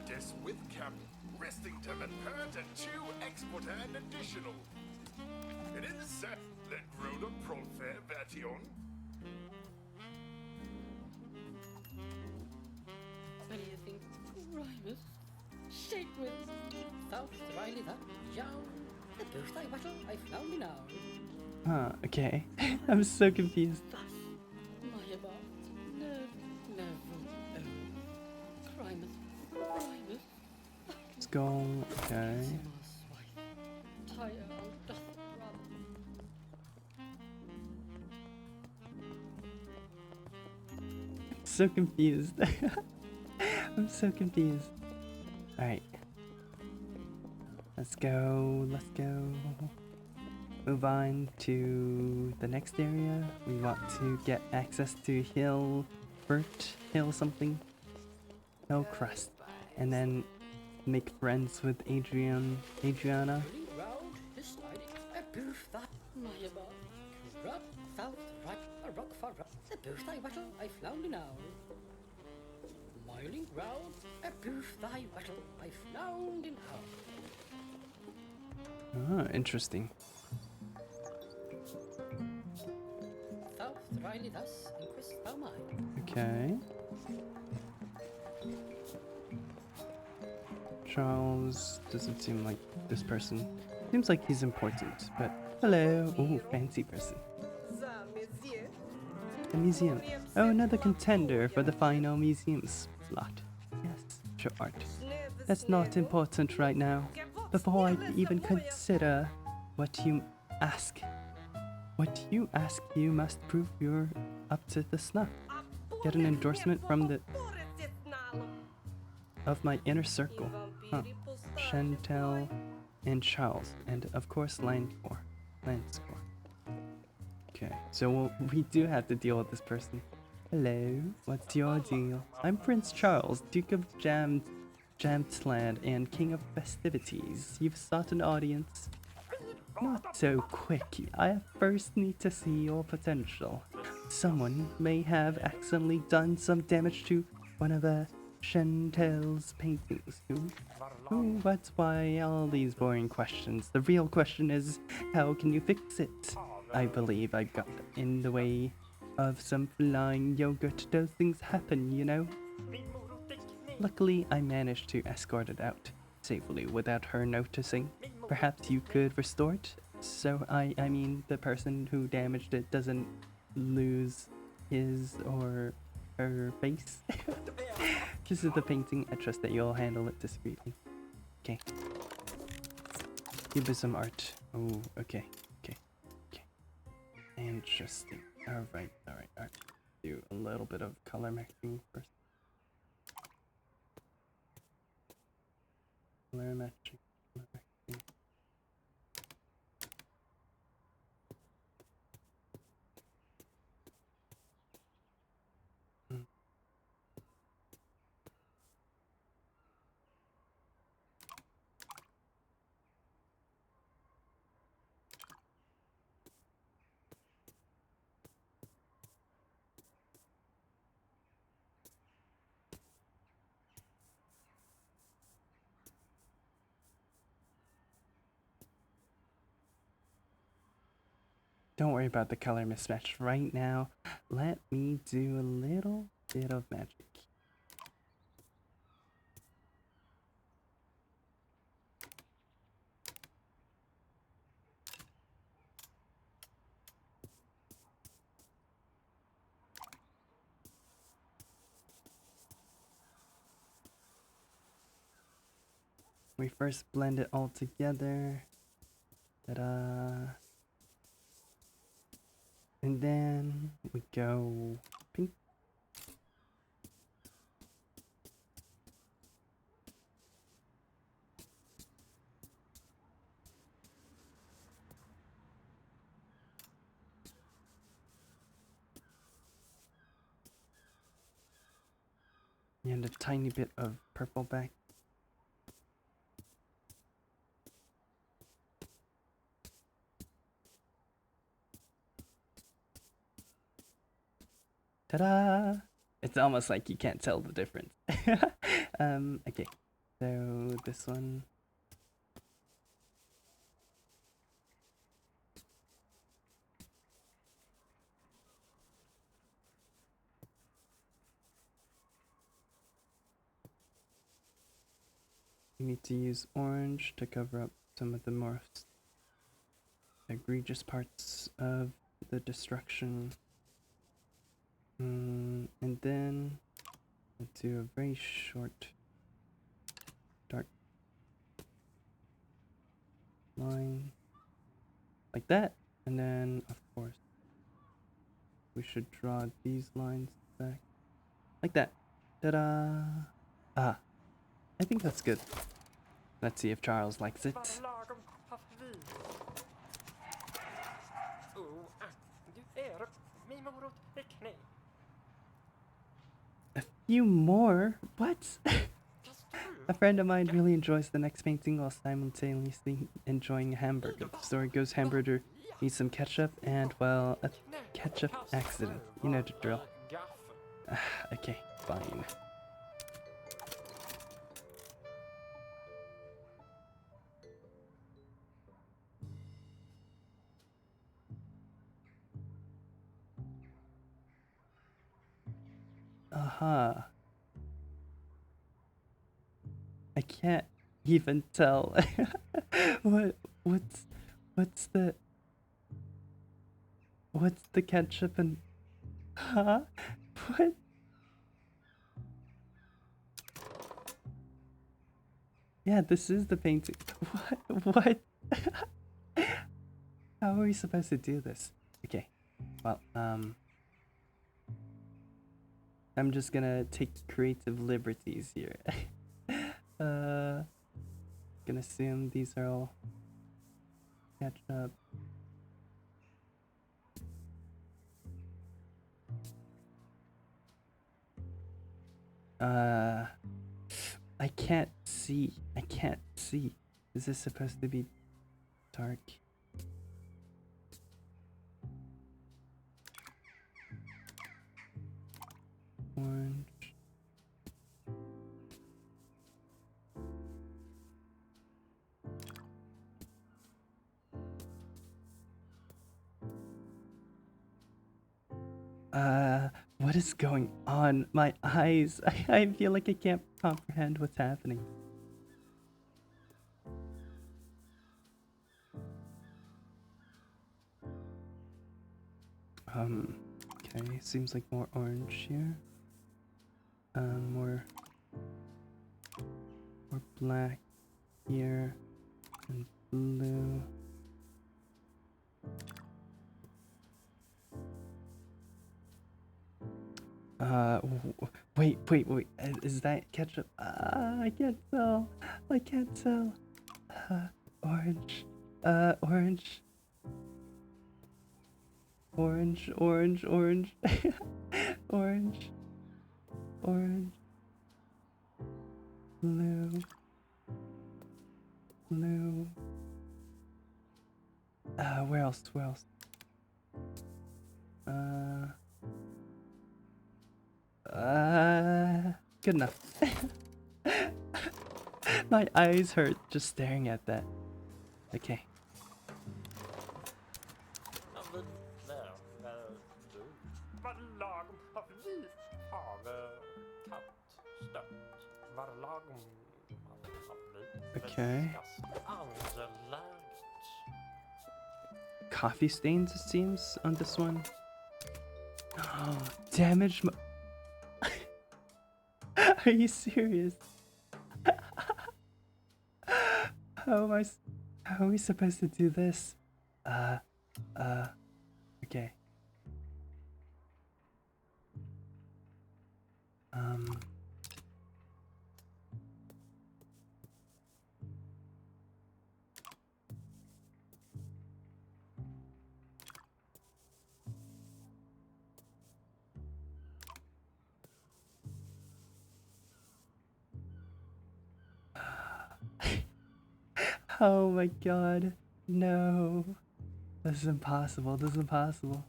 Des with camp resting term and parent and 2 export and additional. And in the set, let grown up Prolfair Vation. What do you think? Crimus. Shake with. South Riley that. Jow. The birthday battle I found me now. Huh, okay. I'm so confused. Thus. My about. Never. Crimus. Crimus. Let's go. Okay. Tire doth run. So confused. I'm so confused. Alright. Let's go. Let's go. Move on to the next area. We want to get access to Hill Hill something. Hill Crest. And then make friends with Adriana. Round this side. A birthday. My about. Rock, south, right, a rock for rock. The birthday battle I found now. Miling round, a birthday battle I found in house. Ah, interesting. South Riley thus in quest thou mine. Okay. Charles doesn't seem like this person. Seems like he's important, but hello. Ooh, fancy person. The museum. Oh, another contender for the final museum slot. Yes, sure. That's not important right now. Before I even consider what you ask, you must prove you're up to the snuff. Get an endorsement from of my inner circle. Huh. Chantel and Charles, and of course Lanscore. Okay, so we do have to deal with this person. Hello, what's your deal? I'm Prince Charles, Duke of Jamtland and King of Festivities. You've sought an audience. Not so quick. I first need to see your potential. Someone may have accidentally done some damage to one of Chantel's paintings. Who? That's why all these boring questions. The real question is, how can you fix it? I believe I got in the way of some flying yogurt. Those things happen, you know? Luckily, I managed to escort it out safely without her noticing. Perhaps you could restore it? So, I mean, the person who damaged it doesn't lose his or her face. This is the painting. I trust that you'll handle it discreetly. Okay. Give us some art. Oh, okay. Interesting. Alright. Do a little bit of color matching first. Color matching. Don't worry about the color mismatch right now. Let me do a little bit of magic. we first blend it all together. Ta-da! And then we go pink. And a tiny bit of purple back. Ta-da! It's almost like you can't tell the difference. Okay, so this one. You need to use orange to cover up some of the more egregious parts of the destruction. And then we'll do a very short dark line like that. And then, of course, we should draw these lines back like that. Ta-da! Ah, I think that's good. Let's see if Charles likes it. A few more? What? A friend of mine really enjoys the next painting while simultaneously enjoying a hamburger. The story goes hamburger needs some ketchup and, well, a ketchup accident. You know the drill. Okay, fine. Aha. I can't even tell. What's the ketchup and huh? What? Yeah, this is the painting. What? How are we supposed to do this? Okay. Well, I'm just gonna take creative liberties here. Gonna assume these are all ketchup. I can't see. I can't see. Is this supposed to be dark? Orange. What is going on? My eyes. I feel like I can't comprehend what's happening. Okay, seems like more orange here. More black here and blue. Wait. Is that ketchup? I can't tell. I can't tell. Orange. Orange. Orange. Orange. Blue. Where else? Good enough. My eyes hurt just staring at that. Okay. Okay. Coffee stains, it seems, on this one. Oh, damage. Are you serious? How are we supposed to do this? Okay. Oh my god. No. This is impossible. This is impossible.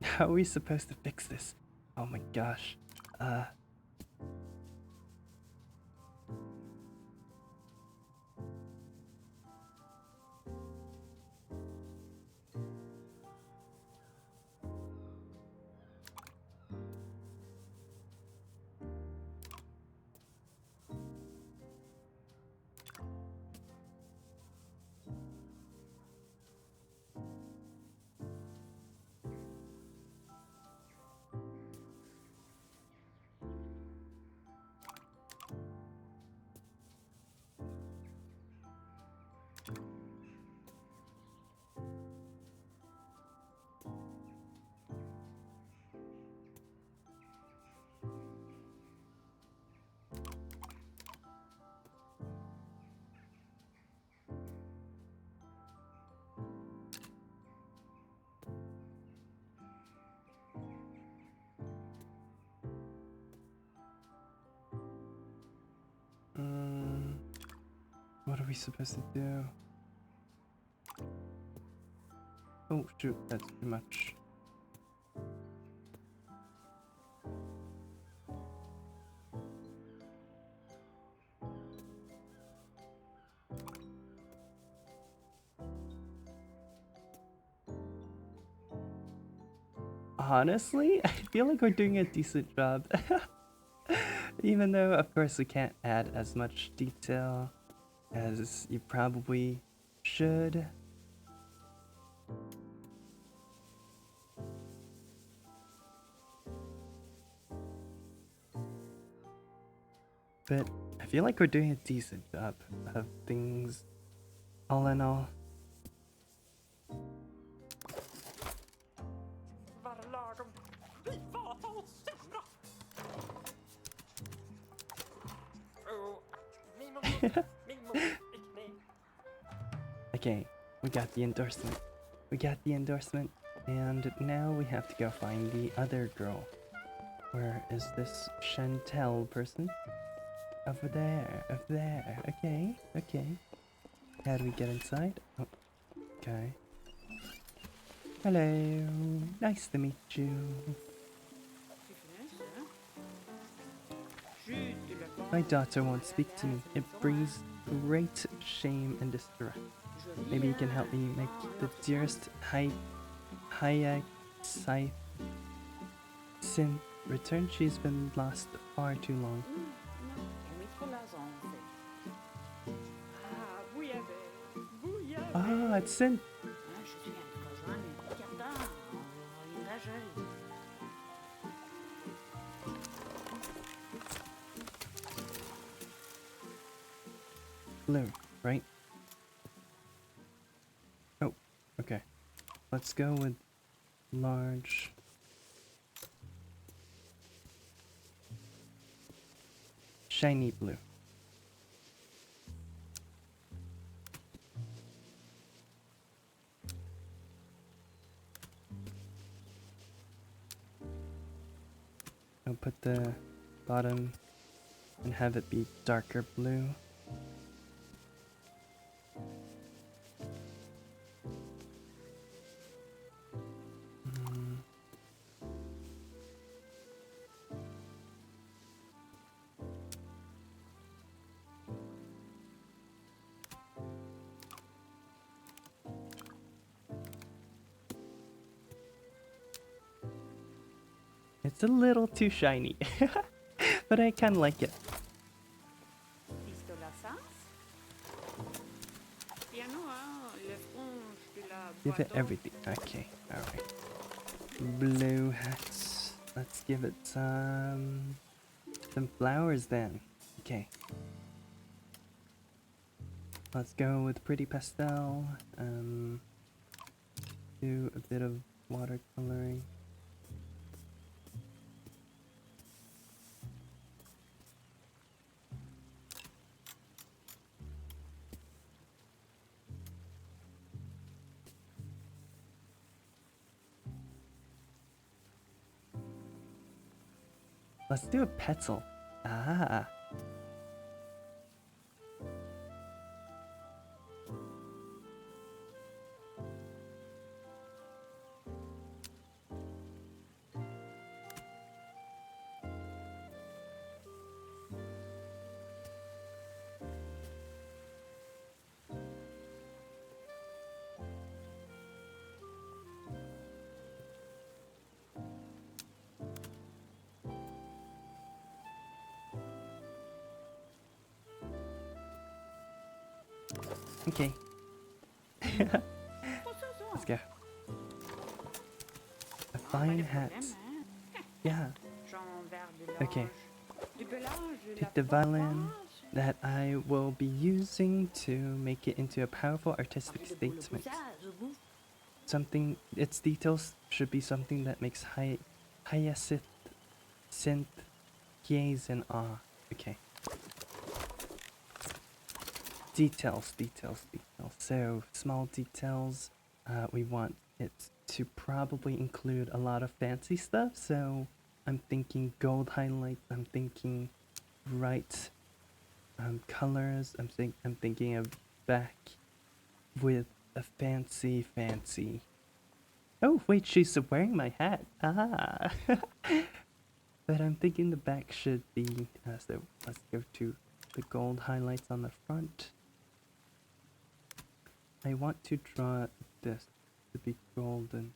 How are we supposed to fix this? Oh my gosh. What are we supposed to do? Oh shoot, that's too much. Honestly, I feel like we're doing a decent job. Even though, of course, we can't add as much detail as you probably should. But I feel like we're doing a decent job of things, all in all. Okay, we got the endorsement. We got the endorsement, and now we have to go find the other girl. Where is this Chantel person? Over there, over there. Okay, okay. How do we get inside? Oh, okay. Hello, nice to meet you. My daughter won't speak to me. It brings great shame and distress. Maybe you can help me make the dearest Scythe Sin return. She's been lost far too long. Ah, it's Sin. Blue, right? Oh, okay. Let's go with large. Shiny blue. I'll put the bottom and have it be darker blue. It's a little too shiny, but I kind of like it. Give it everything. Okay, alright. Blue hats. Let's give it some flowers then. Okay. Let's go with pretty pastel. Do a bit of watercoloring. Let's do a petal. Ah. Okay. Let's go. A fine hat. Yeah. Okay. Pick the violin that I will be using to make it into a powerful artistic statement. Something, its details should be something that makes Hyacinth gaze in awe. Okay. Details. So, small details. We want it to probably include a lot of fancy stuff. So, I'm thinking gold highlights. I'm thinking bright colors. I'm thinking of back with a fancy. Oh wait, she's wearing my hat. Ah. But I'm thinking the back should be. So let's go to the gold highlights on the front. I want to draw this to be golden.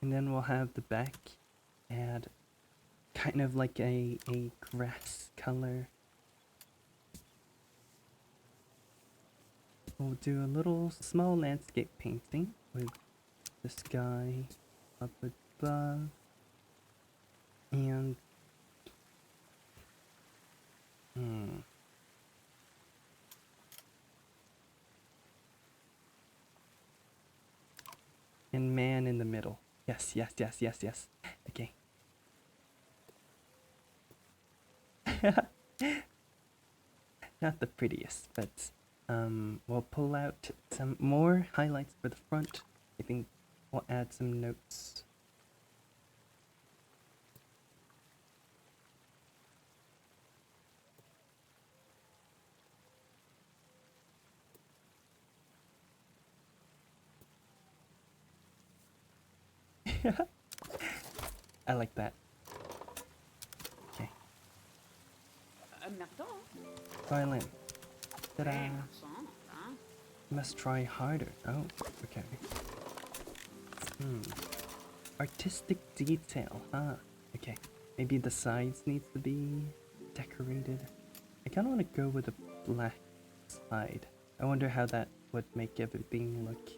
And then we'll have the back add kind of like a grass color. We'll do a little small landscape painting with the sky up above and and man in the middle. Yes. Okay. Not the prettiest, but we'll pull out some more highlights for the front. I think we'll add some notes. I like that. Okay. Violin. Ta-da! Must try harder. Oh, okay. Artistic detail, huh? Okay. Maybe the sides needs to be decorated. I kind of want to go with a black side. I wonder how that would make everything look.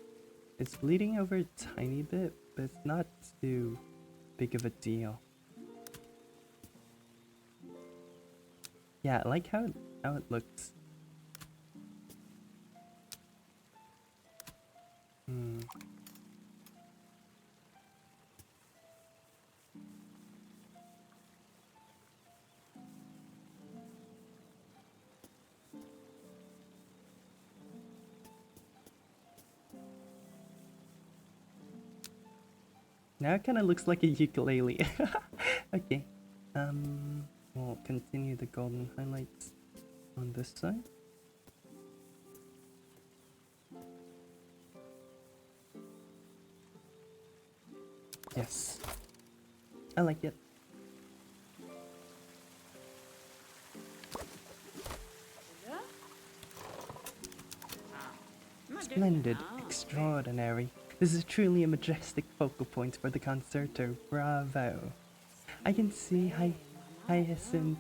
It's bleeding over a tiny bit, but it's not too big of a deal. Yeah, I like how it looks. Now it kind of looks like a ukulele. Okay. We'll continue the golden highlights on this side. Yes. I like it. Splendid, extraordinary. This is truly a majestic focal point for the concerto. Bravo. I can see Hyacinth's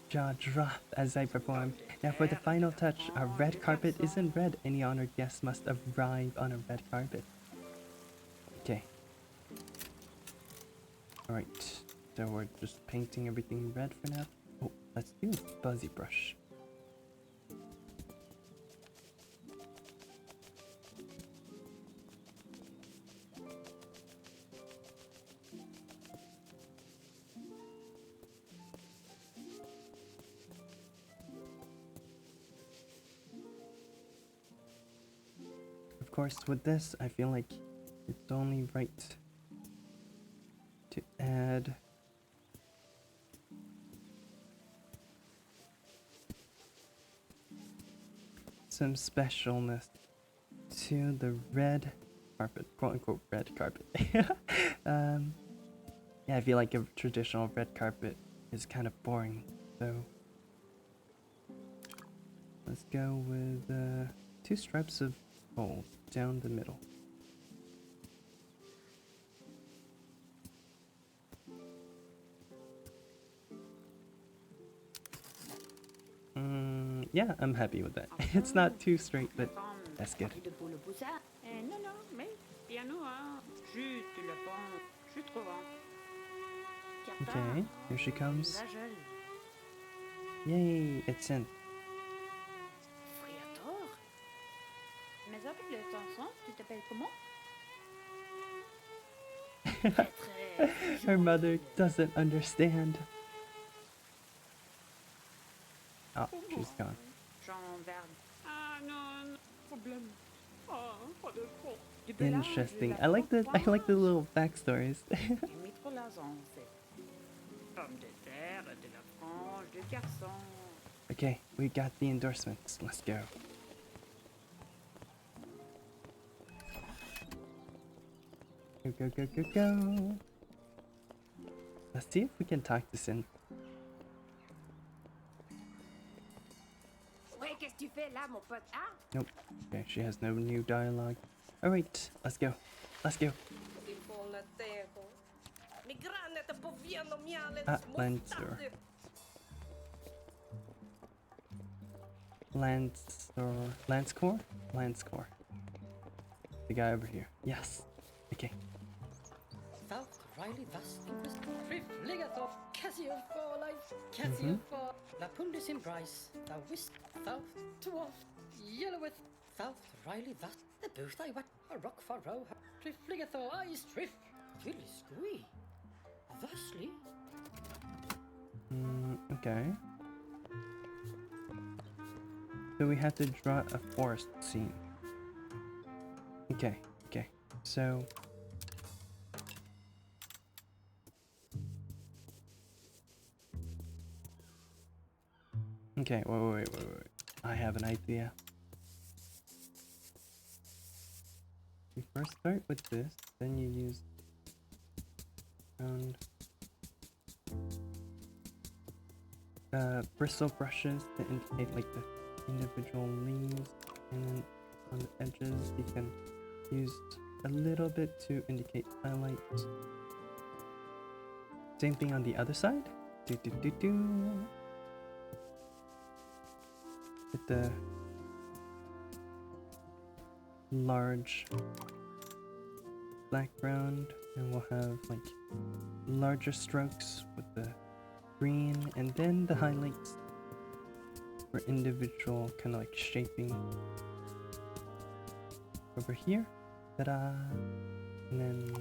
jaw drop as I perform. Now for the final touch, our red carpet isn't red. Any honored guest must arrive on a red carpet. Okay. Alright, so we're just painting everything red for now. Oh, let's do a fuzzy brush. Of course, with this, I feel like it's only right to add some specialness to the red carpet, quote unquote red carpet. Yeah, I feel like a traditional red carpet is kind of boring, so let's go with 2 stripes of gold down the middle. Yeah, I'm happy with that. It's not too straight, but that's good. Non, non, mais piano, hein. Juste le pont, juste trop. Okay, here she comes. Yay, it's in. Friator? Mais avec le chanson, tu t'appelles comment? Her mother doesn't understand. Oh, she's gone. Jean Verne. Ah non, problème. Ah, pas de fond. Interesting. I like the little backstories. Pomme de terre, de la frange, de garçon. Okay, we got the endorsements. Let's go. Go, go, go, go, go. Let's see if we can talk this in. Ouais, qu'est-ce que tu fais là, mon pote? Ah! Nope. Okay, she has no new dialogue. Alright, let's go. Let's go. Lancer. Lancecore? Lancecore. The guy over here. Yes. Okay. Thou Riley thus Ligathor, Cassio for life, Cassio for Lapundus in price, thou wist thou dwarf, yelloweth, thou Riley thus, the booth I wet, a rock for row, Trifligathor, I striff, Gilly squee, thusly. Okay. So we have to draw a forest scene. Okay, okay. So okay, wait. I have an idea. You first start with this, then you use bristle brushes to indicate like the individual leaves, and then on the edges you can use a little bit to indicate highlights. Same thing on the other side. With the large background, and we'll have like larger strokes with the green, and then the highlights for individual kind of like shaping over here. Ta-da! And then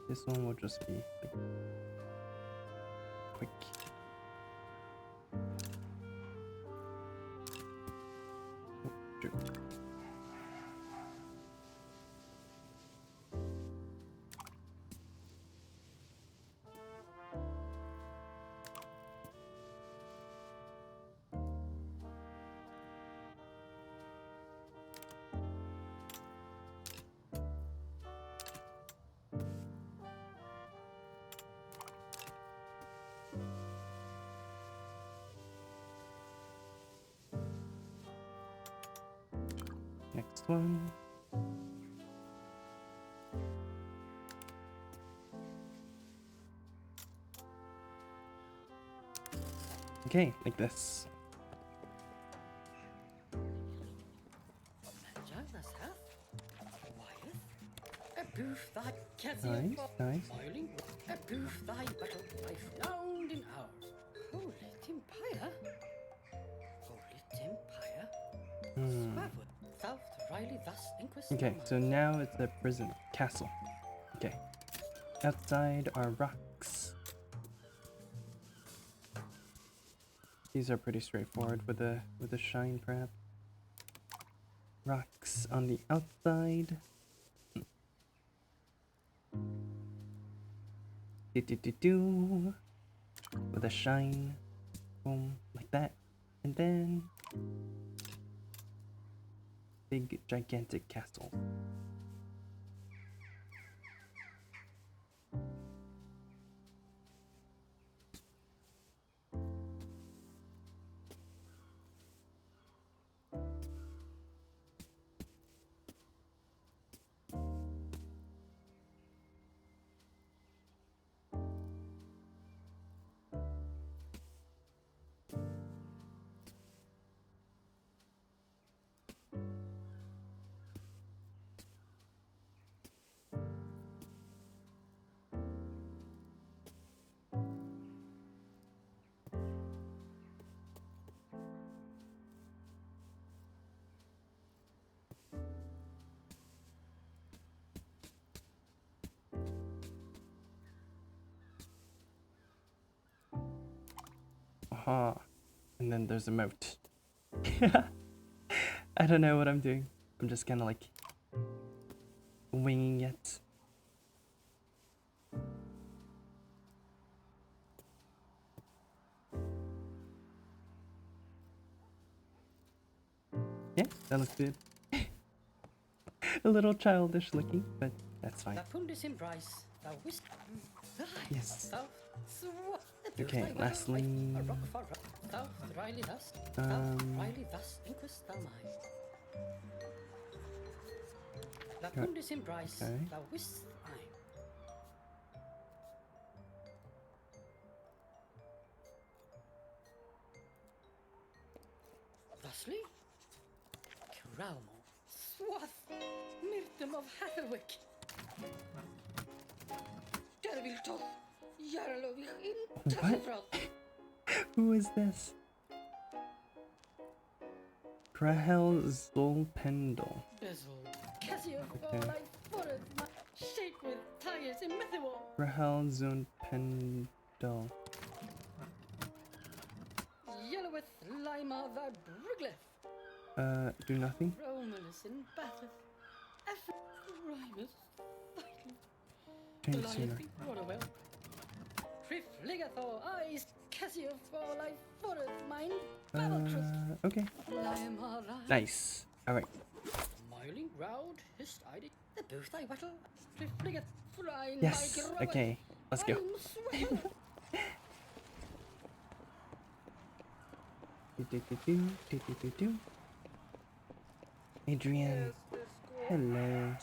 this one will just be like quick. Oh, shoot. last one. Okay, like this. Nice, nice. A booth thy battle life round in ours. Holy Empire. Holy Empire. Swabwood. South Riley thus inquest. Okay, so now it's a prison castle. Okay. Outside are rocks. These are pretty straightforward with a shine perhaps. Rocks on the outside. Do with a shine. Boom, like that. And then big gigantic castle. Aha. And then there's a moat. I don't know what I'm doing. I'm just kind of like winging it. Yeah, that looks good. A little childish looking, but that's fine. Yes. Okay, lastly. Okay. Thusly, Crowmore, Swath, Myrtum of Hatherwick, Derviltoth, Jarlovich in Passpartout. Who is this? Krahel Zolpendel. Bezel, Cassio, okay. Shake with tires in Methewall. Krahel Zolpendel. Yelloweth, Lima, thy Brigleth. Do nothing. Romulus in Batheth, Ephraim, Change sooner. Trifligathor, eyes, Cassio, for life, foreth mine, okay. Nice. Alright. Miling round, his ID, the booth I battle, Trifligath, flying. Yes, okay. Let's go. Adrian. Hello.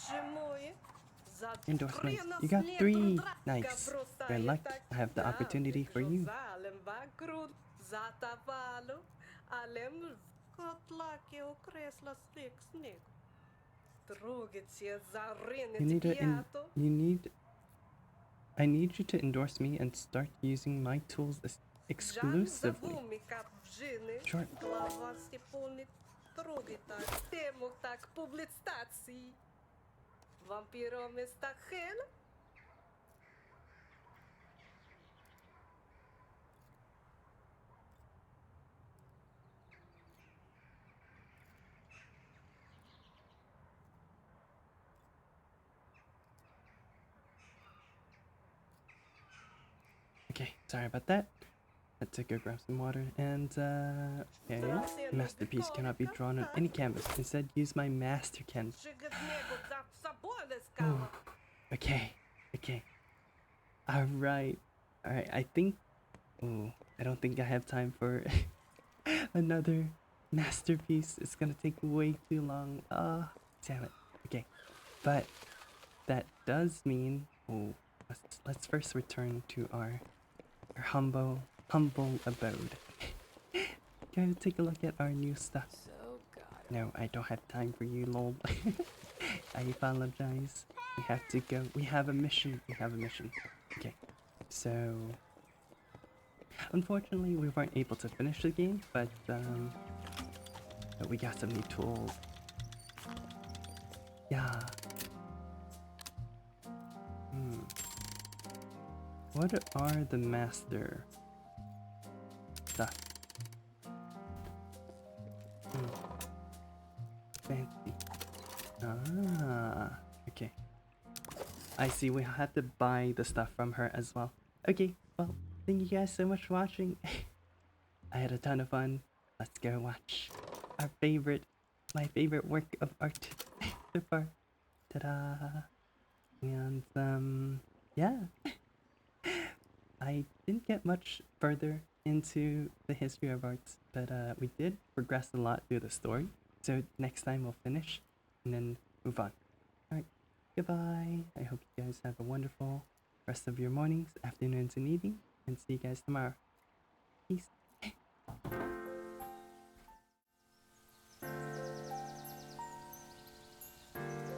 Endorsements. You got 3. Nice. Your luck. I have the opportunity for you. I need you to endorse me and start using my tools exclusively. Sure. Okay, sorry about that. Had to go grab some water and okay. Masterpiece cannot be drawn on any canvas. Instead, use my master canvas. Ooh. Okay, okay. Alright. Alright, I think I don't think I have time for another masterpiece. It's gonna take way too long. Damn it. Okay. But that does mean, oh, let's first return to our humble abode. Go take a look at our new stuff. So God. No, I don't have time for you, lol. I apologize. We have to go. We have a mission. Okay. So, unfortunately, we weren't able to finish the game, but we got some new tools. Yeah. What are the master stuff? Fancy. Ah, okay. I see, we have to buy the stuff from her as well. Okay, well, thank you guys so much for watching. I had a ton of fun. Let's go watch my favorite work of art so far. Ta-da! And, yeah. I didn't get much further into the history of arts, but we did progress a lot through the story. So next time we'll finish and then move on. Alright, goodbye. I hope you guys have a wonderful rest of your mornings, afternoons, and evening, and see you guys tomorrow. Peace.